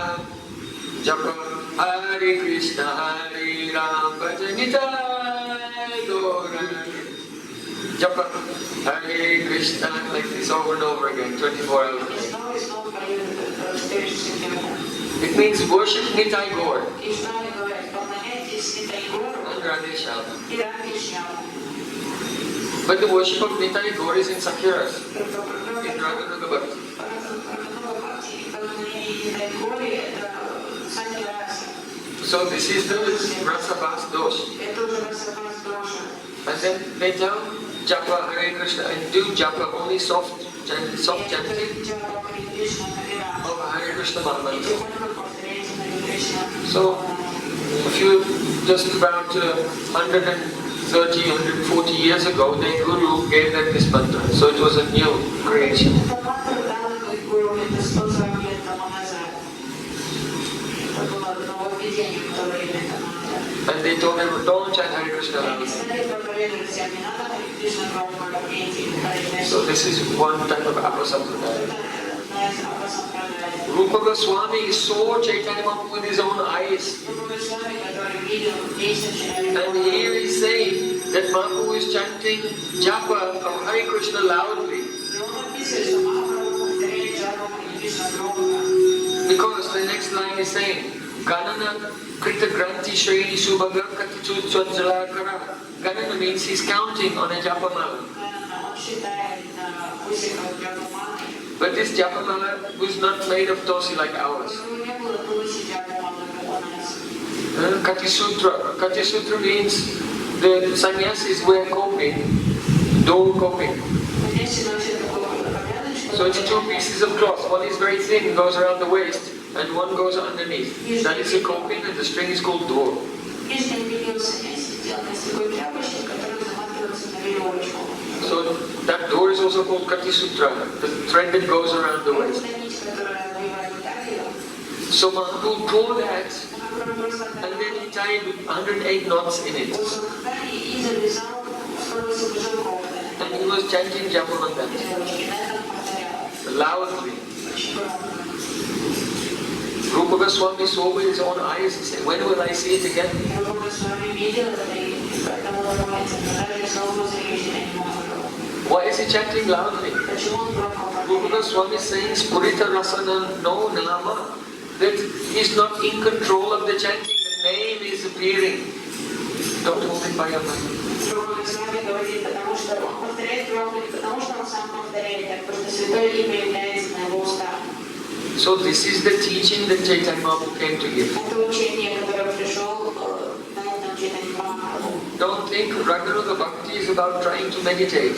Japa Hare Krishna Hare Ram. Bhajanidai Gaura-Desha Japa Hare Krishna, like this over and over again, 24 hours. It means worship Nitai Gaur and Radhe Shyam. But the worship of Nitai Gaur is in Sakhiras, in Radha Bhakti. So this is the Rasabhas Dosh. And then they tell Japa Hare Krishna and do Japa, only soft chanting of Hare Krishna Mahamantra. So, a few, just about 130, 140 years ago, the Guru gave them this mantra. So it was a new creation. And they told him, don't chant Hare Krishna. So this is one type of Apasampradaya. Rupa Goswami saw Chaitanya Mahaprabhu with his own eyes. And here he is saying that Mahaprabhu is chanting japa of Hare Krishna loudly. Because the next line is saying, Ganana Krita Granti Shreni Subhaga Katichut Swadjalakara. Ganana means he's counting on a japamala. But this japamala was not made of tosi like ours. Katisutra. Katisutra means the sannyasis wear coping, dual coping. So it's two pieces of cloth. One is very thin, goes around the waist, and one goes underneath. That is a coping, and the string is called door. So that door is also called Katisutra, the thread that goes around the waist. So Mahaprabhu pulled that, and then he tied 108 knots in it. And he was chanting Japa on that, loudly. Rupa Goswami saw with his own eyes, he said, when will I see it again? Why is he chanting loudly? Rupa Goswami is saying, Spurita Rasana no Nama, that he's not in control of the chanting, the name is appearing. Don't hold it by your mind. So this is the teaching that Chaitanya Mahaprabhu came to give. Don't think Raganuga Bhakti is about trying to meditate,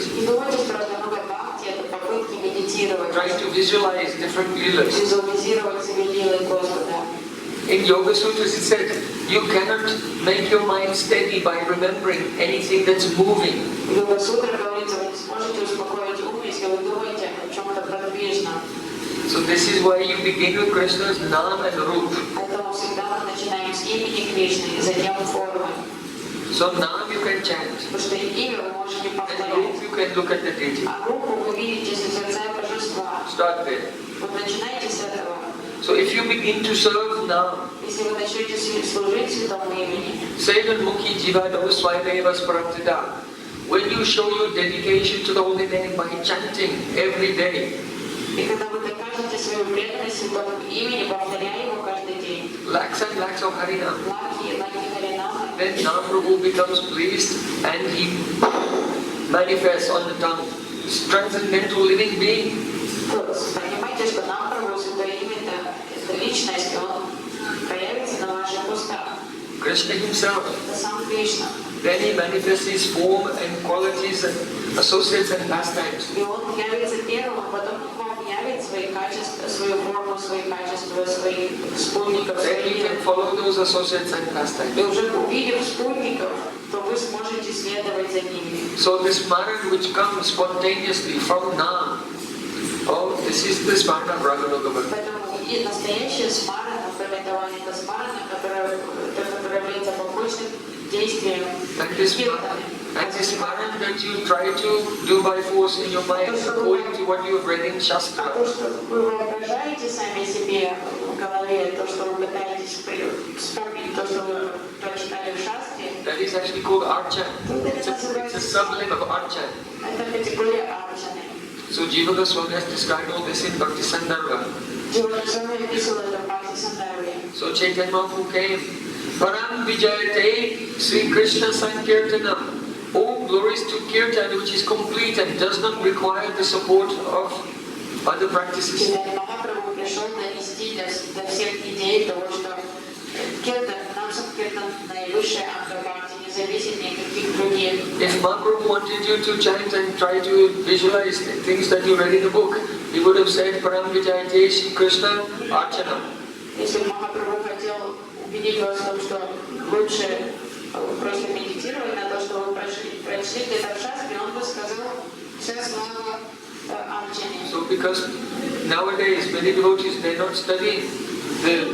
trying to visualize different leelas. In Yoga Sutras it said, you cannot make your mind steady by remembering anything that's moving. So this is why you begin with Krishna's Nam and Roop. So Nam you can chant, and Roop you can look at the deity. Start there. So if you begin to serve Nam, Sevanmukhi Jiva Dosvaimeva Sparamtita, when you show your dedication to the holy name by chanting every day, lakhs and lakhs of Harinam, then Mahaprabhu becomes pleased and he manifests on the tongue, this transcendental living being. Krishna himself. Then he manifests his form and qualities and associates and pastimes. Then you can follow those associates and pastimes. So this Smaran which comes spontaneously from Nam, oh, this is the Smaran of Raganuga Bhakti. And this Smaran that you try to do by force in your mind according to what you have read in Shastra. That is actually called Archan. It's a sublimate of Archan. So Jiva Goswami has described all this in Bhakti Sandarbha. So Chaitanya Mahaprabhu came, Param Vijayate Sri Krishna Sankirtanam. Oh, glories to Kirtan, which is complete and does not require the support of other practices. If Mahaprabhu wanted you to chant and try to visualize things that you read in the book, he would have said, Param Vijayate Sri Krishna Archana. So because nowadays many devotees, they are not studying the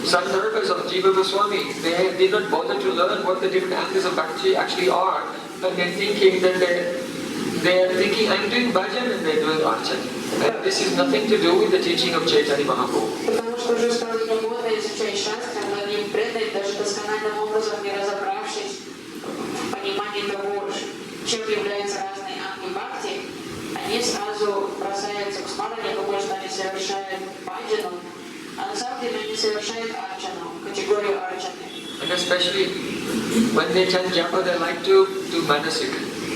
Sandarbhas of Jiva Goswami. They did not bother to learn what the different angles of Bhakti actually are. And they're thinking that I'm doing bhajan and they're doing archan. And this is nothing to do with the teaching of Chaitanya Mahaprabhu. А на самом деле они совершают арчану, категорию арчаны. And especially when they chant japa, they like to do manasik,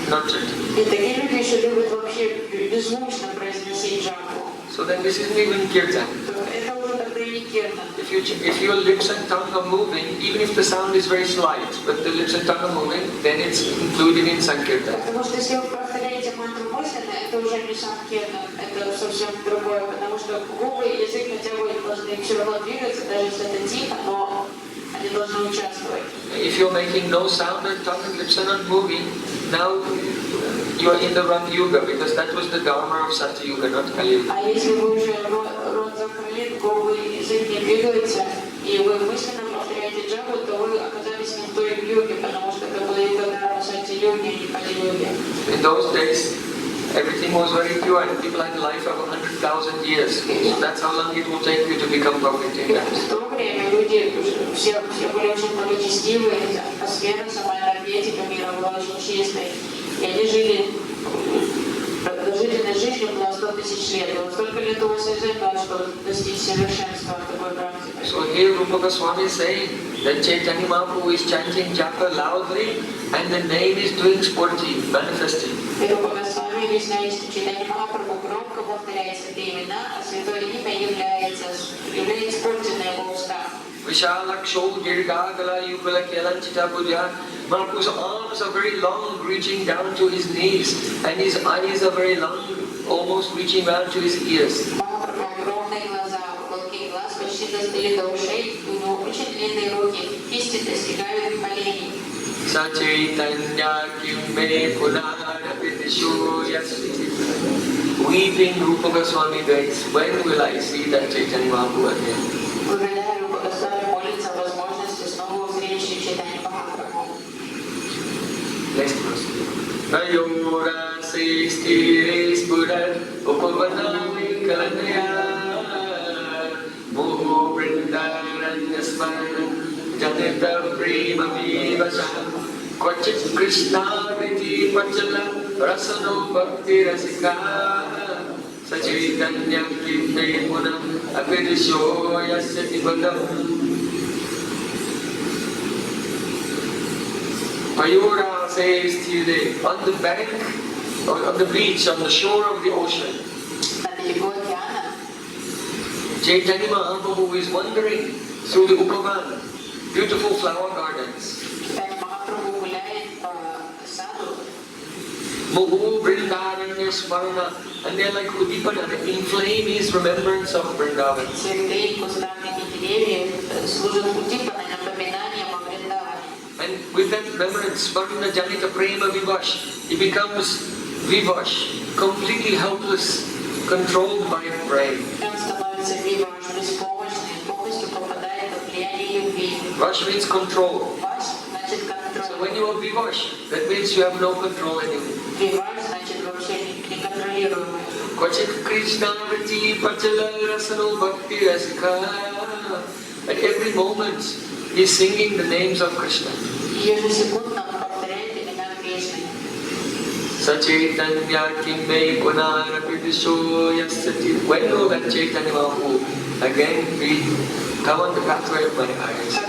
not chanting. И такие люди еще любят вообще беззвучно произносить джапу. So then this isn't even kirtan. Это уже тогда и не киртан. If your lips and tongue are moving, even if the sound is very slight, but the lips and tongue are moving, then it's included in sankirtan. Потому что если вы повторяете мантру мысленно, это уже не санкиртан, это совсем другое, потому что губы и язык хотя бы должны все равно двигаться, даже если это тихо, но они должны участвовать. If you're making no sound and tongue and lips are not moving, now you are in the wrong yuga, because that was the dharma of Satya Yuga, not Kali Yuga. А если вы уже рот закрыли, губы и язык не двигаются, и вы мысленно повторяете джапу, то вы оказались не в той юге, потому что это была юга дharma Сатя Юги, а не Кали Юги. In those days, everything was very pure and people had a life of 100,000 years. So that's how long it will take you to become perfect in that. В то время люди все были очень благочестивые, атмосфера, сама энергетика мира была очень чистой. И они жили, продолжительность жизни была 100 тысяч лет. И вот столько лет у вас и займет, чтобы достичь совершенства такой практики. So here Rupa Goswami is saying that Chaitanya Mahaprabhu is chanting japa loudly and the name is doing sporty, manifesting. И Рупа Госвами объясняет, что Чайтанья Махапрабху громко повторяет святые имена, а святое имя является использованное его устах. Vishalaksho Girgagala Yugala Kelanchita Puja. Mahaprabhu's arms are very long, reaching down to his knees, and his eyes are very long, almost reaching down to his ears. Махапрабху огромные глаза, уголки глаз почти достали до ушей, у него очень длинные руки, кисти достигают коленей. Sachaitanya Kimme Punarapitishu Yasviti. Weeping Rupa Goswami begs, when will I see that Chaitanya Mahaprabhu again? Благодаря Рупа Госвами молится о возможности снова встречи Чайтаньи Махапрабху. Next verse. Ayora Sestire Spurat Upavanami Kalanya Moho Vrindaranya Smara Janita Prema Vivasha Kvachit Krishna Viti Pachala Rasano Bhakti Rasika Sachaitanya Kitte Punam Apidisho Yasyati Bhagam Mayura says Tire, on the bank, or on the beach, on the shore of the ocean, Chaitanya Mahaprabhu is wandering through the Upavan, beautiful flower gardens. Mohu Vrindaranya Smarana, and they're like Udipana, they inflame his remembrance of Vrindavan. And with that remembrance, Smarana Janita Prema Vivash, he becomes Vivash, completely helpless, controlled by prey. Vash means control. So when you are Vivash, that means you have no control anymore. Kvachit Krishna Vriti Pachala Rasano Bhakti Rasika. At every moment, he is singing the names of Krishna. Sachaitanya Kimme Punarapidisho Yasyati. When will that Chaitanya Mahaprabhu again come on the pathway of my eyes?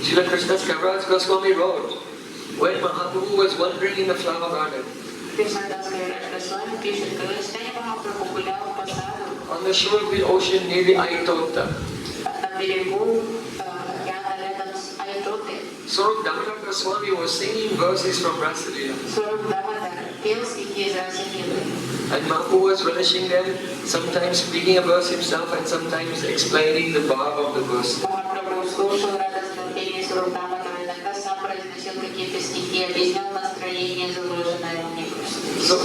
Srila Krishna's Kaviraj Goswami wrote, when Mahaprabhu was wandering in the flower garden, on the shore of the ocean near the Aitota, Swarup Goswami was singing verses from Rasalila. And Mahaprabhu was relishing them, sometimes speaking a verse himself and sometimes explaining the bhav of the verse. So,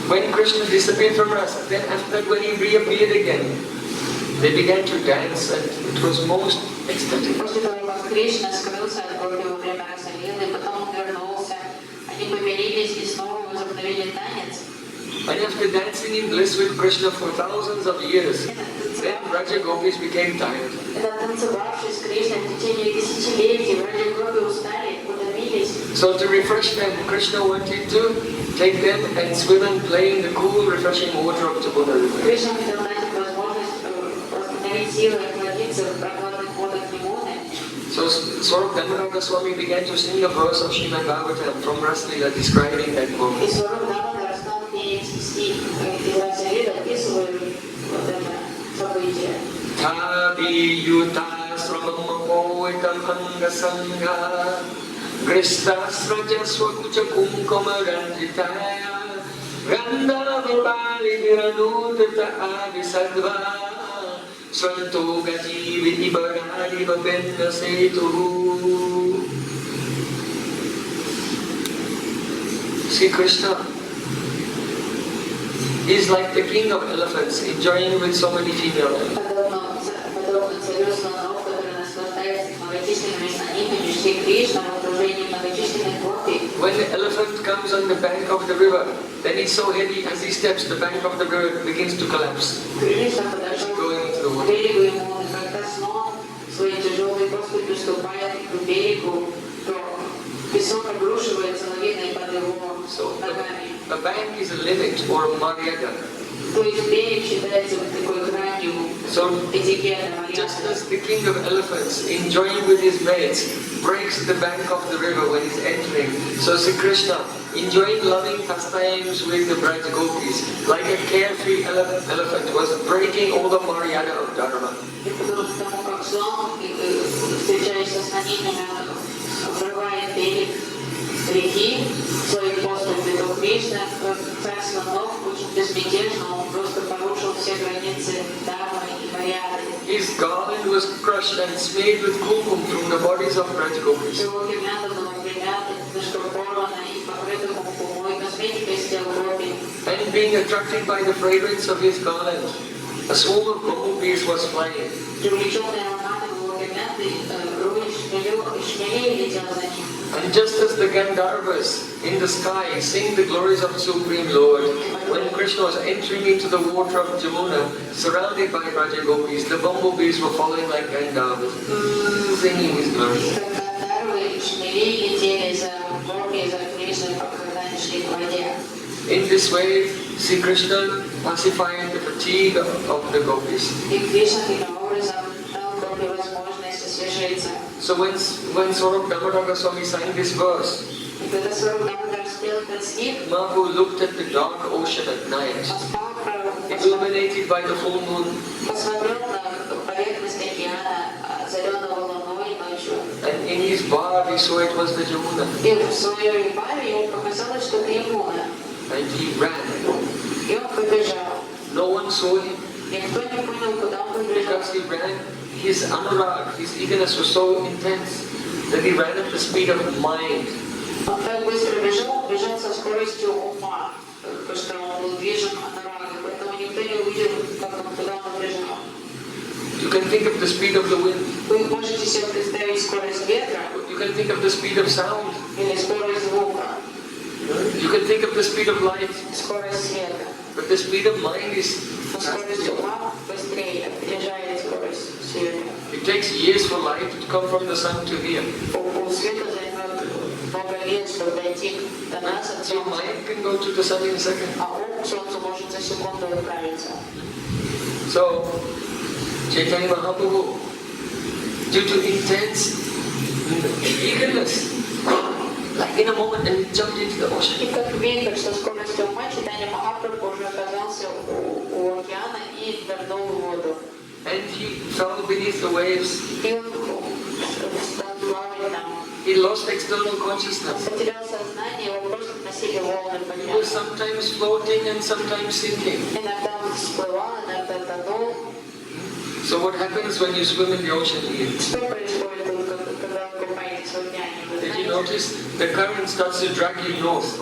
when Krishna disappeared from Rasa, then after that when he reappeared again, they began to dance and it was most ecstatic. And after dancing in bliss with Krishna for thousands of years, Then Braja Gopis became tired. Натанцевавшись с Кришной в течение тысячелетий, Браджа-гопи устали, утомились. So to refresh them, Krishna wanted to take them and swim and play in the cool, refreshing water of Jamuna river. Кришна хотел дать им возможность восстановить силы и охладиться в прохладных водах Ямуны. So Swarup Damodar Goswami began to sing a verse of Srimad Bhagavatam from Raslila describing that moment. И Сваруб Дамодар стал петь стих из Расалиды, описывая вот это событие. Tabi yuta sramamapoitam anga sangha Grista sraja swakucha kumkomaranditaya Ganda vabali viranudata avisadva Swanto gajivi ibarali vabenna setu. See, Krishna is like the king of elephants, enjoying with so many female elephants. Подобно царю слонов, который наслаждается многочисленными санитами, Шри Кришна в окружении многочисленных гопи. When the elephant comes on the bank of the river, then it's so heavy as he steps, the bank of the river begins to collapse. Кришна подошел к берегу ему, и когда слон своей тяжелой поступью ступает к берегу, то песок обрушивается лавиной под его ногами. A bank is a limit or a maryada. То есть берег считается вот такой гранью этикета. Just as the king of elephants, enjoying with his mates, breaks the bank of the river when he's entering, so Sri Krishna, enjoying loving pastimes with the Braj Gopis, like a carefree elephant, was breaking all the maryada of Dharma. Потому как слон, встречаясь со слонинами, взрывает берег реки своей поступью, то Кришна, царь слонов, очень безмятежно, он просто порушил все границы Дharma и Марьяды. His garland was crushed and smeared with kumkum from the bodies of Braj Gopis. Его гирлянда была примята, порвана и покрыта кумкумой, косметикой из тел гопи. And being attracted by the fragrance of his garland, a swarm of bumblebees was flying. Привлеченный ароматом его гирлянды, руи шмелей летел за ним. And just as the Gandharvas in the sky sing the glories of the Supreme Lord, when Krishna was entering into the water of Jamuna, surrounded by Braja Gopis, the bumblebees were following like Gandharvas, singing his glories. In this way, Sri Krishna pacified the fatigue of the Gopis. So when Swarup Damodar Goswami sang this verse, Mahaprabhu looked at the dark ocean at night, illuminated by the full moon, and in his bar he saw it was the Jamuna. And he ran. No one saw him. Because he ran, his anurag, his eagerness was so intense that he ran at the speed of mind. You can think of the speed of the wind. You can think of the speed of sound. You can think of the speed of light. But the speed of mind is it takes years for light to come from the sun to here. Your mind can go to the sun in a second. So, Chaitanya Mahaprabhu, due to intense eagerness, like in a moment, and he jumped into the ocean. And he fell beneath the waves. He lost external consciousness. He was sometimes floating and sometimes sinking. So what happens when you swim in the ocean here? Did you notice? The current starts to drag you north.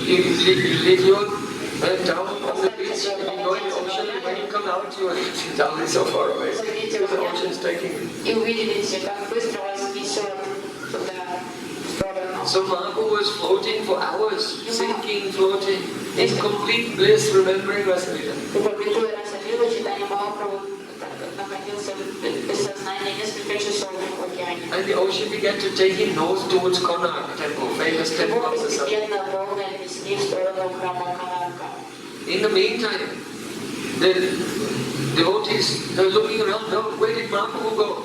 You leave your down on the beach, you go in the ocean, and when you come out, you are down so far away. Because the ocean is taking you. So Mahaprabhu was floating for hours, sinking, floating, in complete bliss, remembering Rasalila. And the ocean began to take him north towards Konark temple, famous temple of the sun. In the meantime, the devotees are looking around, no, where did Mahaprabhu go?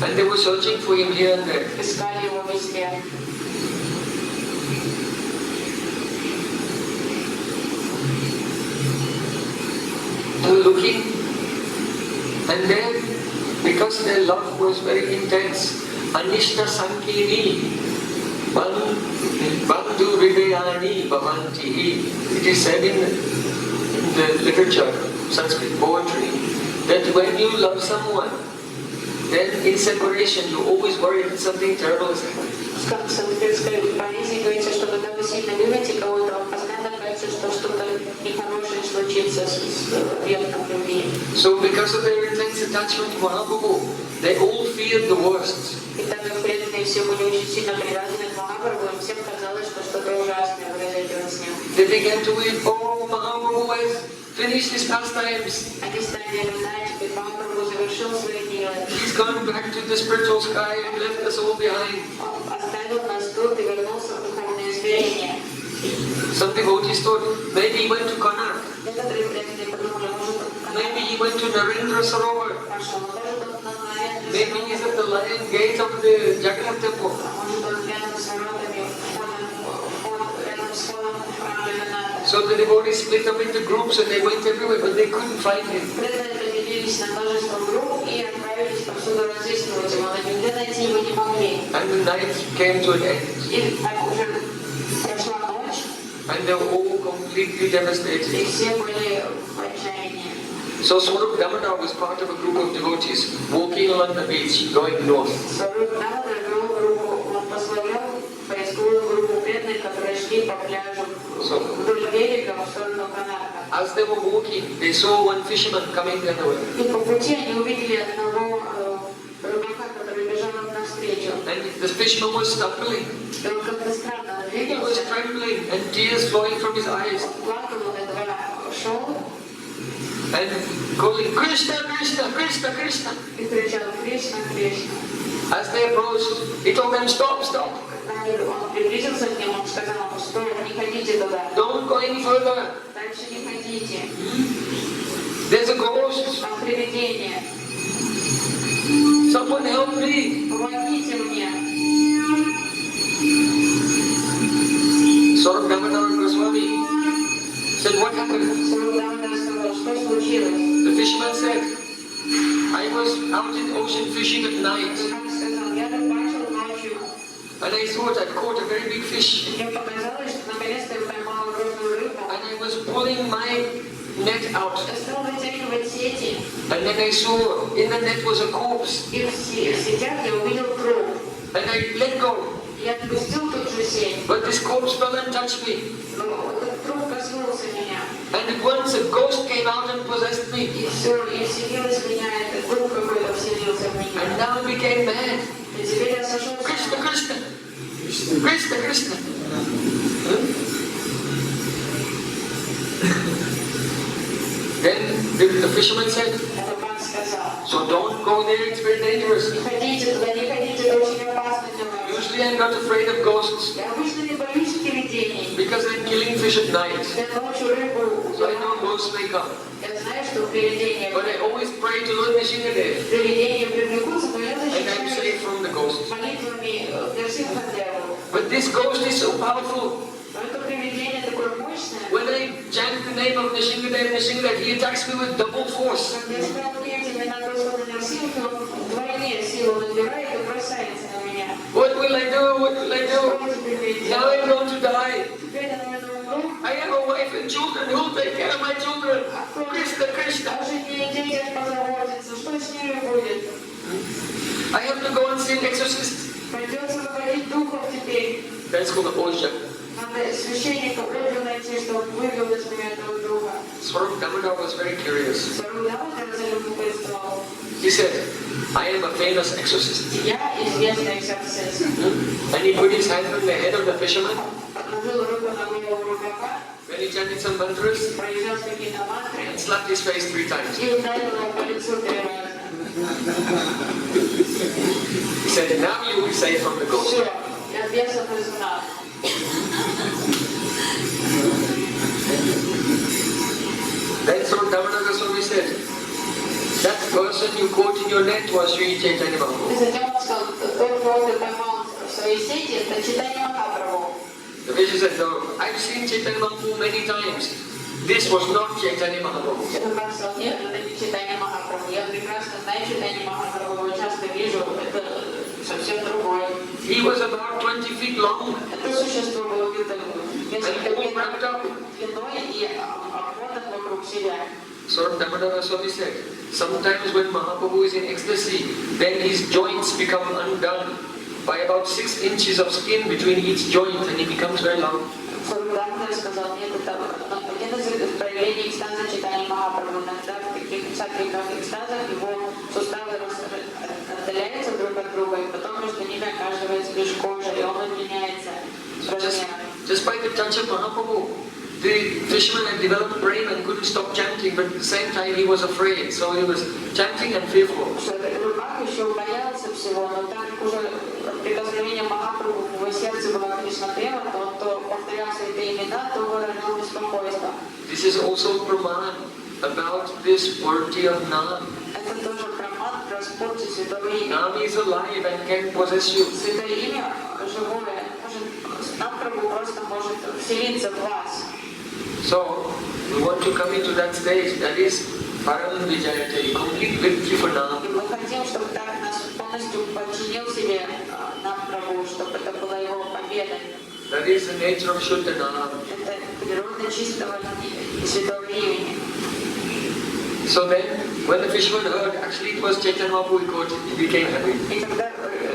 And they were searching for him here and there. They were looking, and then, because their love was very intense, Anishta Sankini, Bandhu Hridayani Bhavanti. It is said in the literature, Sanskrit poetry, that when you love someone, then in separation you always worry that something terrible is happening. So because of their intense attachment to Mahaprabhu, they all feared the worst. They began to weep, oh, Mahaprabhu has finished his pastimes. He's gone back to the spiritual sky and left us all behind. Some devotees thought maybe he went to Konark. Maybe he went to Narendra Sarovar. Maybe he's at the lion gate of the Jagannath temple. So the devotees split up into groups and they went everywhere, but they couldn't find him. And the night came to an end. And they were all completely devastated. So Swarup Damodar was part of a group of devotees walking along the beach, going north. So, as they were walking, they saw one fisherman coming the other way. And the fisherman was stumbling. He was trembling and tears flowing from his eyes. And calling, Krishna, Krishna, Krishna, Krishna. As they approached, he told them, stop, stop. Don't go any further. There's a ghost. Someone help me. Swarup Damodar Goswami said, what happened? The fisherman said, I was out in the ocean fishing at night. And I thought I'd caught a very big fish. And I was pulling my net out. And then I saw in the net was a corpse. And I let go. But this corpse fell and touched me. And at once a ghost came out and possessed me. And now I became mad. Krishna, Krishna. Krishna, Krishna. Then the fisherman said, so don't go there, it's very dangerous. Usually I'm not afraid of ghosts because I'm killing fish at night. So I know ghosts may come. But I always pray to Lord Nishingadev. And I'm safe from the ghosts. But this ghost is so powerful. When I chant the name of Nishingadev, he attacks me with double force. What will I do? What will I do? Now I'm going to die. I have a wife and children. Who will take care of my children? Krishna, Krishna. I have to go and see an exorcist. That's called the Ojja. Swarup Damodar was very curious. Сварог Дамодар залюбопытствовал. He said, I am a famous exorcist. Я известный экзорцист. And he put his hand on the head of the fisherman. Положил руку на голову рыбака, When he chanted some mantras, произнес какие-то мантры and slapped his face 3 times. и ударил его по лицу 3 раза. He said, now you will be saved from the ghost. Все, я бесов изгнал. Then Swarup Damodar Goswami said, that person you caught in your net was Sri Chaitanya Mahaprabhu. И затем он сказал, тот, кого ты поймал в своей сети, это Чайтанья Махапрабху. The fisher said, no, I've seen Chaitanya Mahaprabhu many times. This was not Chaitanya Mahaprabhu. Рыбак сказал, нет, это не Чайтанья Махапрабху. Я прекрасно знаю Чайтанью Махапрабху, его часто вижу, это совсем другое. He was about 20 feet long Это существо было где-то несколько and all метров wrapped up. длиной и обмотан вокруг себя. Swarup Damodar Goswami said, sometimes when Mahaprabhu is in ecstasy, then his joints become undone by about 6 inches of skin between each joint and he becomes very long. Сварог Дамодар сказал, нет, это один из проявлений экстаза Чайтаньи Махапрабху. Иногда в таких всяких экстазах его суставы отдаляются друг от друга, и потом между ними оказывается лишь кожа, и он удлиняется размером. Just by the touch of Mahaprabhu, the fisherman had developed brain and couldn't stop chanting, but at the same time he was afraid, so he was chanting and fearful. Рыбак еще боялся всего, но так как уже от прикосновения Махапрабху в его сердце была Кришна Према, то он то повторял свои имена, то выражал беспокойство. This is also Praman about this worthy of Nam. Это тоже проман про спорте святого имени. Nam is alive and can possess you. Святое имя живое, Махапрабху просто может вселиться в вас. So, we want to come into that stage, that is Param Vijayate, complete victory for Nam. И мы хотим, чтобы так нас полностью подчинил себе Махапрабху, чтобы это была его победа. That is the nature of Shuddha Nam. Это природа чистого и святого имени. So then, when the fisherman heard, actually it was Chaitanya Mahaprabhu, he caught, he became happy. И когда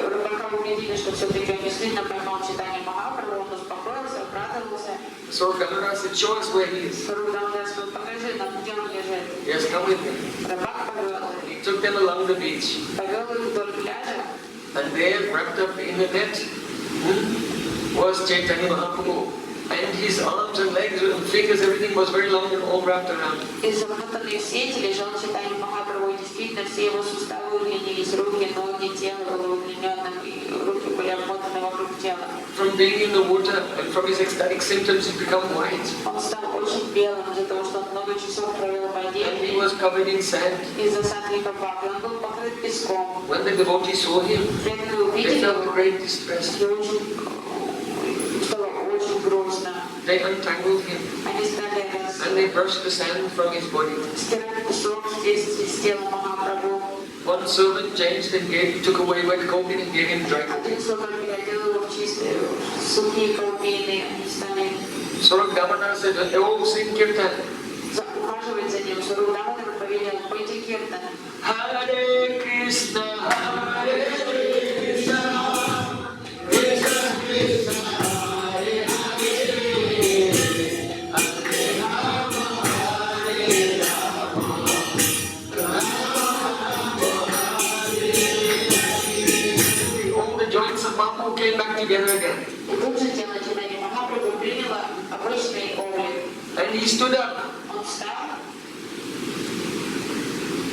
рыбака увидели, что все-таки он действительно поймал Чайтанью Махапрабху, он успокоился, обрадовался. So Gaura said, show us where he is. Сварог Дамодар сказал, покажи нам, где он лежит. Yes, come with me. Рыбак повел He took them along the beach, их вдоль пляжа, and there, wrapped up in a net, was Chaitanya Mahaprabhu. And his arms and legs and fingers, everything was very long and all wrapped around. и замотанный в сети лежал Чайтанья Махапрабху, и действительно все его суставы удлинились, руки, ноги, тело было удлиненным, и руки были обмотаны вокруг тела. From being in the water and from his ecstatic symptoms, he became white. Он стал очень белым из-за того, что он много часов провел в воде, And he was covered in sand. из-за садника папы. Он был покрыт песком. When the devotees saw him, Преданные they увидели felt его, great distress. и стало очень грустно. They untangled him Они стали and they brushed the sand from his body. стирать песок здесь с тела Махапрабху. One servant changed and took away wet clothing and gave him dry clothing. Один слуга переодел его в чистые, сухие колбины, они стали Swarup Damodar said, oh, sing kirtan. ухаживать за ним. Сварог Дамодар повелел, пойте киртан. Hare Krishna, Hare Krishna, Krishna Krishna, Hare Hare, Hare Rama, Hare Rama, all the joints of Mahaprabhu came back together again. И тут же тело Чайтаньи Махапрабху приняло обычный облик. And he stood up Он встал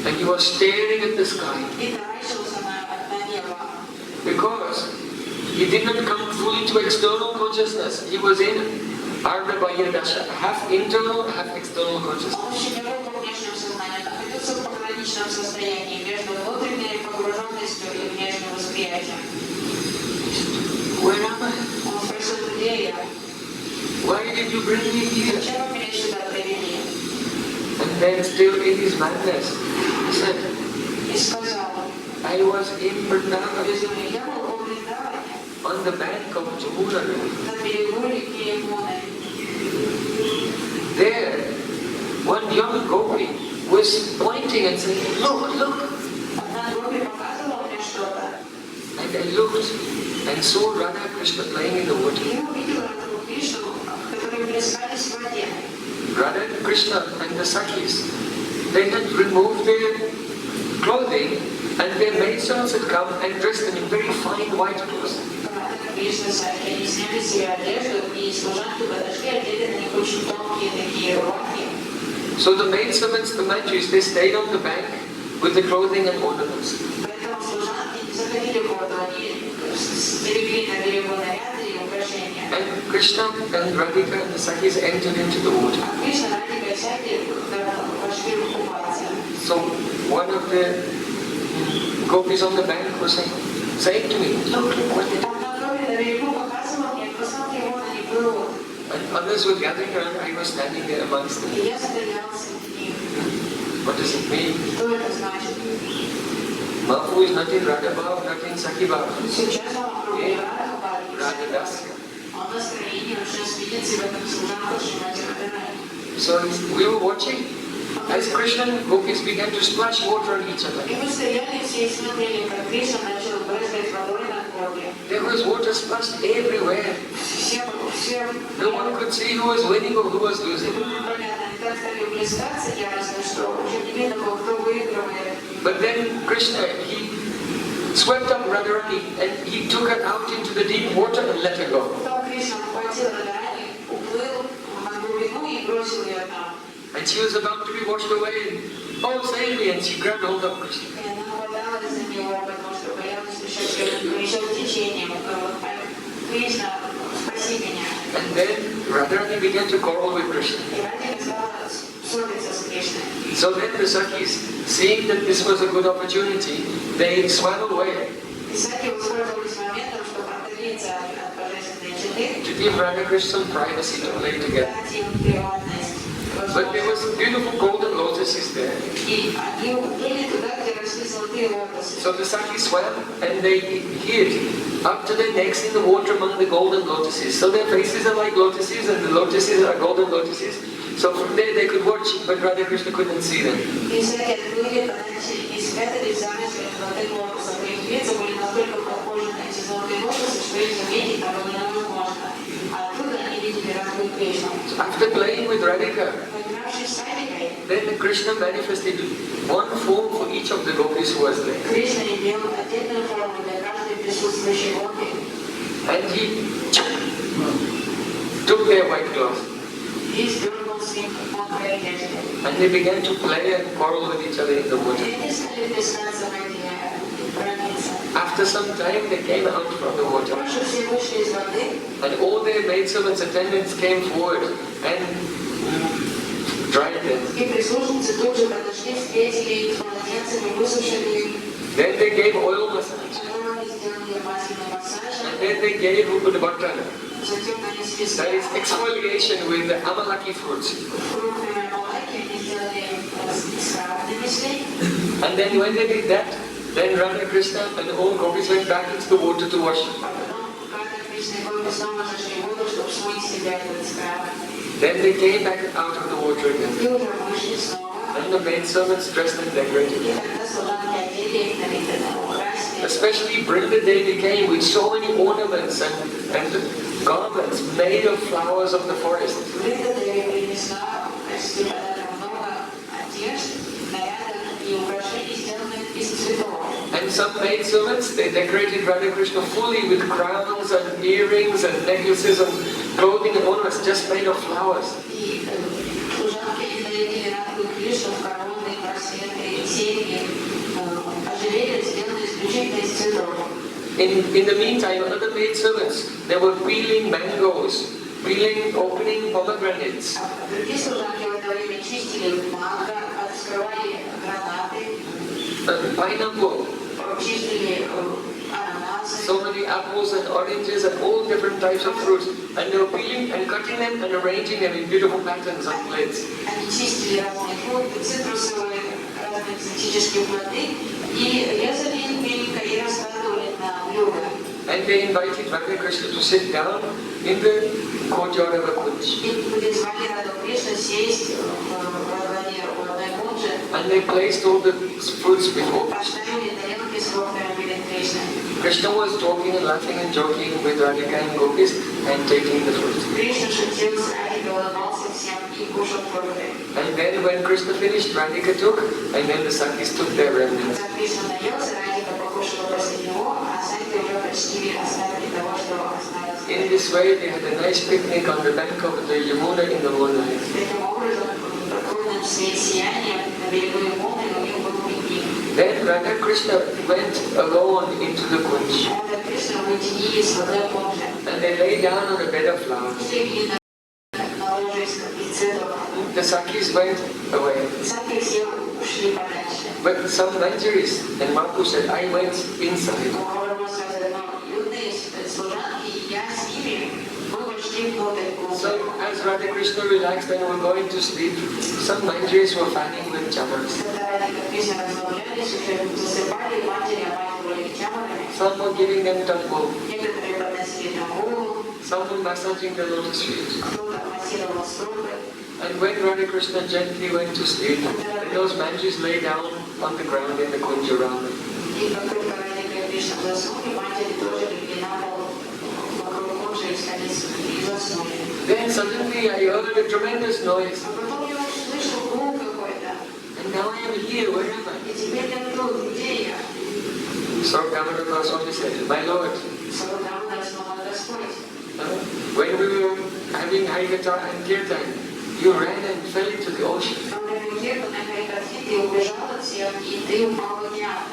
and he was staring at the sky и таращился на небо. because he did not come fully to external consciousness. He was in Ardhabhaya Dasha, half internal, half external consciousness. Он еще не был во внешнем сознании, находился в пограничном состоянии между внутренней погруженностью и внешним восприятием. Where am I? Он спросил, где я? Why did you bring me here? Зачем вы меня сюда привели? And then still in his madness, he said, И сказал, I was in Vrindavan, я был во Вриндаване, on the bank of Jamuna River. на берегу реки Ямуны. There, one young gopi was pointing and saying, look, look. Одна Гоpi показывала мне что-то. And I looked and saw Radha Krishna playing in the water. Я увидела этого Кришну, которые плескались в воде. Radha Krishna and and the Sakhis, they had removed their clothing and their maidservants had come and dressed them in very fine white clothes. Кришна Сахи, они сняли себе одежду, и служанки подошли, одеты на них очень тонкие такие рубахи. So the maidservants, the Manjus, they stayed on the bank with the clothing and ornaments. Поэтому служанки не заходили в воду, они стерегли на берегу наряды и украшения. And Krishna and Radhika and the Sakhis entered into the water. А Кришна, Радхика и Сахи пошли купаться. So one of the gopis on the bank was saying to me, and others were gathering around, I was standing there amongst them. What does it mean? Mahaprabhu is not in Radhabhav, not in Sakhibhav. Radhadasya. So we were watching as Krishna and gopis began to splash water on each other. There was water splashed everywhere. No one could see who was winning or who was losing. But then Krishna, he swept up Radharani and he took her out into the deep water and let her go. And she was about to be washed away. Oh, save me! And she grabbed hold of Krishna. And then Radharani began to quarrel with Krishna. So then the Sakhis, seeing that this was a good opportunity, they swam away to give Radha Krishna some privacy to play together. But there was beautiful golden lotuses there. So the Sakhis swam and they hid up to their necks in the water among the golden lotuses. So their faces are like lotuses and the lotuses are golden lotuses. So from there they could watch, but Radha Krishna couldn't see them. So after playing with Radhika, then Krishna manifested one form for each of the gopis who was there. And he took their white cloth. And they began to play and quarrel with each other in the water. After some time they came out from the water. And all their maidservants, attendants came forward and dried them. Then they gave oil massage. And then they gave Upadabhatana. That is exfoliation with the amalaki fruits. And then when they did that, then Radha Krishna and all gopis went back into the water to wash. Then they came back out of the water again. And the maidservants dressed and decorated. Especially Brinda Devi came with so many ornaments and garments made of flowers of the forest. And some maidservants, they decorated Radha Krishna fully with crowns and earrings and necklaces and clothing and ornaments just made of flowers. In the meantime, other maidservants, they were peeling mangoes, opening pomegranates. Pineapple. So many apples and oranges and all different types of fruits. And they were peeling and cutting them and arranging them in beautiful patterns on plates. And they invited Radha Krishna to sit down in the courtyard of a kunj. And they placed all the fruits before Krishna. Krishna was talking and laughing and joking with Radhika and gopis and taking the fruits. улыбался всем и кушал фрукты. And then when Krishna finished, Radhika took, and then the Sakis took their remnants. Когда Кришна наелся, Радика покушала после него, а Санька уже почти оставили того, что осталось. In this way, they had a nice picnic on the bank of the Yamuna in the moonlight. Таким образом, в прохладном свете сияния на берегу Ямуны у них был пикник. Then Radha Krishna went alone into the Kunj. Радha Кришна уединились в одной комнате. And they lay down on a bed of flowers. Легли на ложе из цветов. The Sakis went away. Санька все ушли подальше. But some Manjaris, and Mahaprabhu said, I went inside. So as Radha Krishna relaxed and were going to sleep, some Manjaris were fanning with chamas. Some were giving them tambo. Some were massaging the lotus feet. And when Radha Krishna gently went to sleep, those Manjaris lay down on the ground in the kunj around them. Then suddenly I heard a tremendous noise. And now I am here, where am I? So Damodar Goswami said, my Lord, when we were having Harikatha and Kirtan, you ran and fell into the ocean.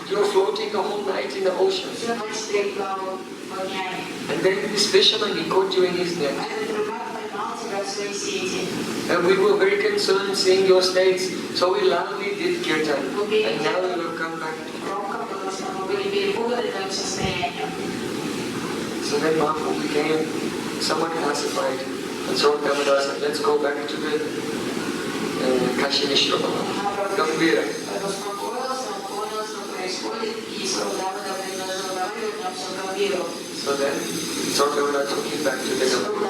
You were floating the whole night in the ocean. And then this fisherman, he caught you in his net. And we were very concerned seeing your states, so we loudly did kirtan. And now you have come back. So then Mahaprabhu became somewhat pacified. And so Damodar said, let's go back to the Kashi Nishrama, Gambhira. So then, Damodar took him back to the Gambhira.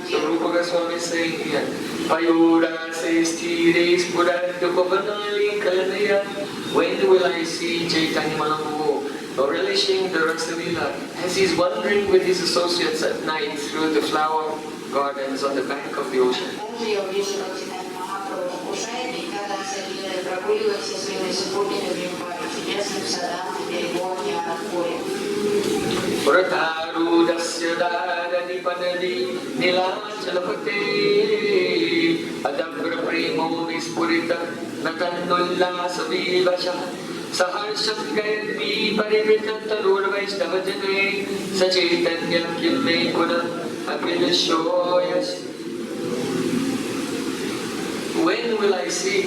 So Rupa Goswami is saying here, Payura says Tires Puradapavanali Kalanaya. When will I see Chaitanya Mahaprabhu relishing the Rasalila as he's wandering with his associates at night through the flower gardens on the bank of the ocean? Pratharudasya darani panadi nilachalapate adabra premo vispurita natannullasa vivasha saharsham gayadvi parivrita tarur vaishnavajane sachaitanya kimme guna abhilashoyas. When will I see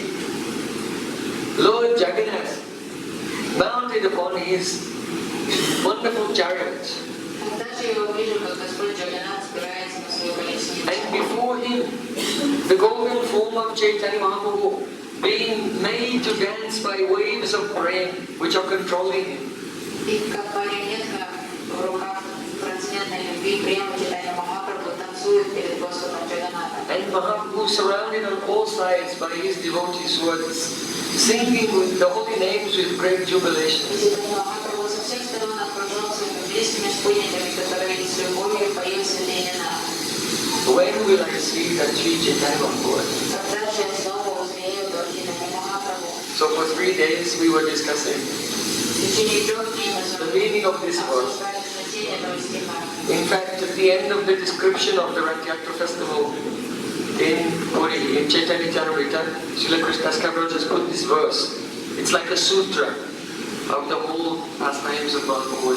Lord Jagannath mounted upon his wonderful chariot? And before him, the golden form of Chaitanya Mahaprabhu being made to dance by waves of prem which are controlling him. And Mahaprabhu surrounded on all sides by his devotees who are singing with the holy names with great jubilation. When will I see that Sri Chaitanya Mahaprabhu? So for 3 days we were discussing the meaning of this verse. In fact, at the end of the description of the Rath Yatra festival in Puri, in Chaitanya Charitamrita, Srila Krishnadas Kaviraj has put this verse. It's like a sutra of the whole pastimes of Mahaprabhu.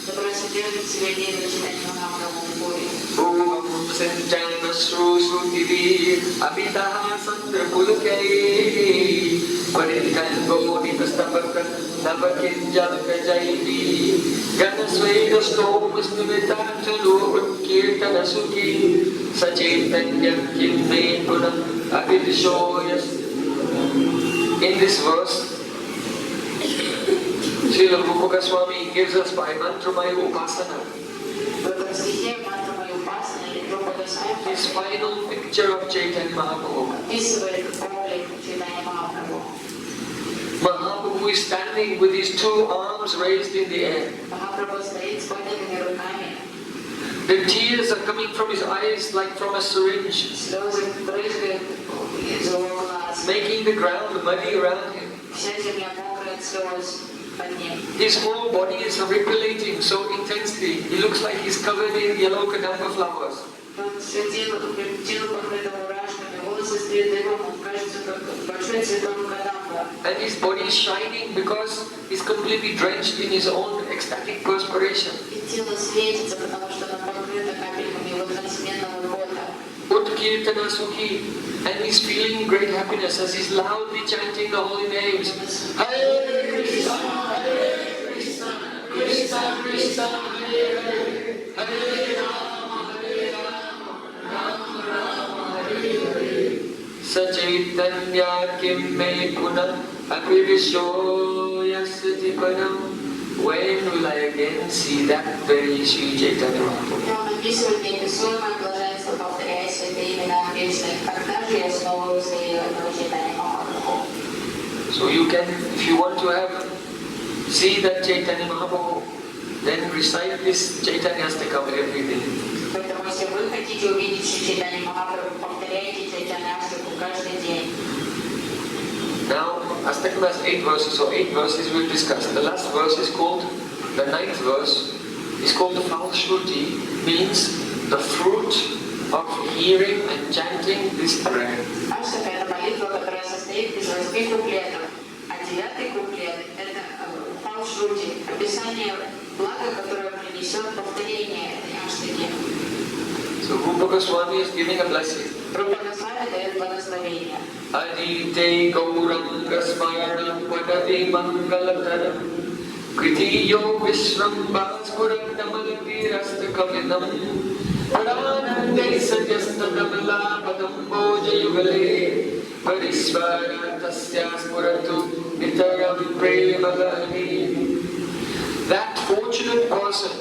Которая содержит в себе идею Чайтанья Махапрабху. In this verse, Srila Rupa Goswami gives us by mantramaya upasana his final picture of Chaitanya Mahaprabhu. standing with his two arms raised in the air. Махапрабху стоит с поднятыми руками. The tears are coming from his eyes like from a syringe, Слезы брызгают из его глаз. making the ground muddy around him. Вся земля мокрая от слез под ним. His whole body is horripilating so intensely. He looks like he's covered in yellow kadamba flowers. Он все тело покрыто мурашками, волосы стоят дыбом, он кажется как большой цветок кадамба. And his body is shining because he's completely drenched in his own ecstatic perspiration. И тело светится, потому что оно покрыто капельками его трансменного пота. Utkirtana Sukhi, and he's feeling great happiness as he's loudly chanting the holy names. Hare Krishna, Krishna Krishna, Hare Hare, Hare Rama, Rama Rama, Hare Hare. Sachaitanya kim me puna apivisho yasati padam. When will I again see that very Sri Chaitanya Mahaprabhu? Он описывает неописуемое блаженство, повторяя святые имена Кришны. Когда же я снова узрею этого Чайтанья Махапрабху? So you can, if you want to see that Chaitanya Mahaprabhu, then recite this Chaitanya Astakam every day. Поэтому, если вы хотите увидеть Шри Чайтанья Махапрабху, повторяйте Чайтанья Астаку каждый день. Now, Astakam has 8 verses, so 8 verses we'll discuss. The last verse is called, the 9th verse is called the Falshruti, means the fruit of hearing and chanting this prayer. Аштака – это молитва, которая состоит из 8 куплетов, а 9-й куплет – это Фалшрути, описание блага, которое принесет повторение этой аштаки. So Rupa Goswami is giving a blessing. Рупа Госвами дает благословение. Adite Gauranga Smaranam Padati Mangalataram Kritiyo Vishrambas Purandamalati Rastakaminam Paranande Sajastadamala Padamboja Yugale Parisvara Tasyas Puratu Nitaram Premalani. That fortunate person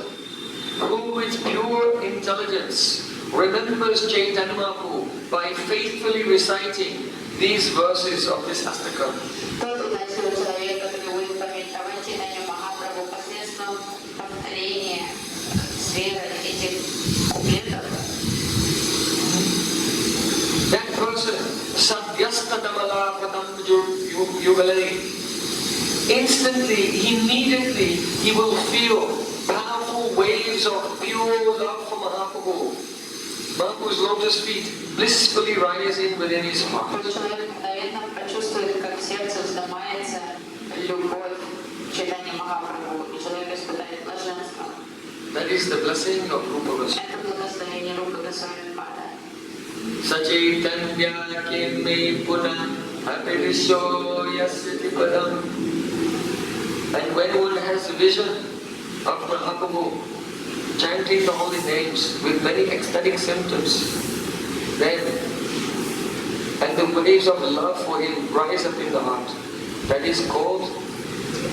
who with pure intelligence remembers Chaitanya Mahaprabhu by faithfully reciting these verses of this Astakam. Тот удачливый человек, который будет памятовать Чайтанью Махапрабху посредством повторения с верой этих куплетов. That person, Sadyastadamala Padam Yugale, instantly, immediately, he will feel powerful waves of pure love for Mahaprabhu. Mahaprabhu's lotus feet blissfully rising within his heart. Тот человек мгновенно почувствует, как в сердце вздымается любовь к Чайтанье Махапрабху, и человек испытает блаженство. That is the blessing of Rupa Goswami. Это благословение Рупы Госвами Пада. Sachaitanya kim me puna apirisho yasati padam. And when one has a vision of Mahaprabhu chanting the holy names with many ecstatic symptoms, then, and the waves of love for him rise up in the heart. That is called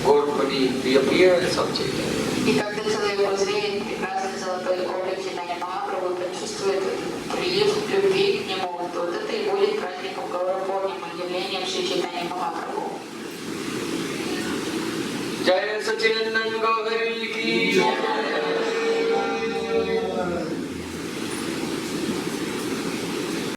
Gaura-Purnima, the appearance of Chaitanya. И когда человек узреет прекрасный золотой облик Чайтаньи Махапрабху, почувствует прилив любви к нему, то это и будет праздником Gaura-Purnima, явлением Шри Чайтаньи Махапрабху. Jaya Sachidananda Gauri ki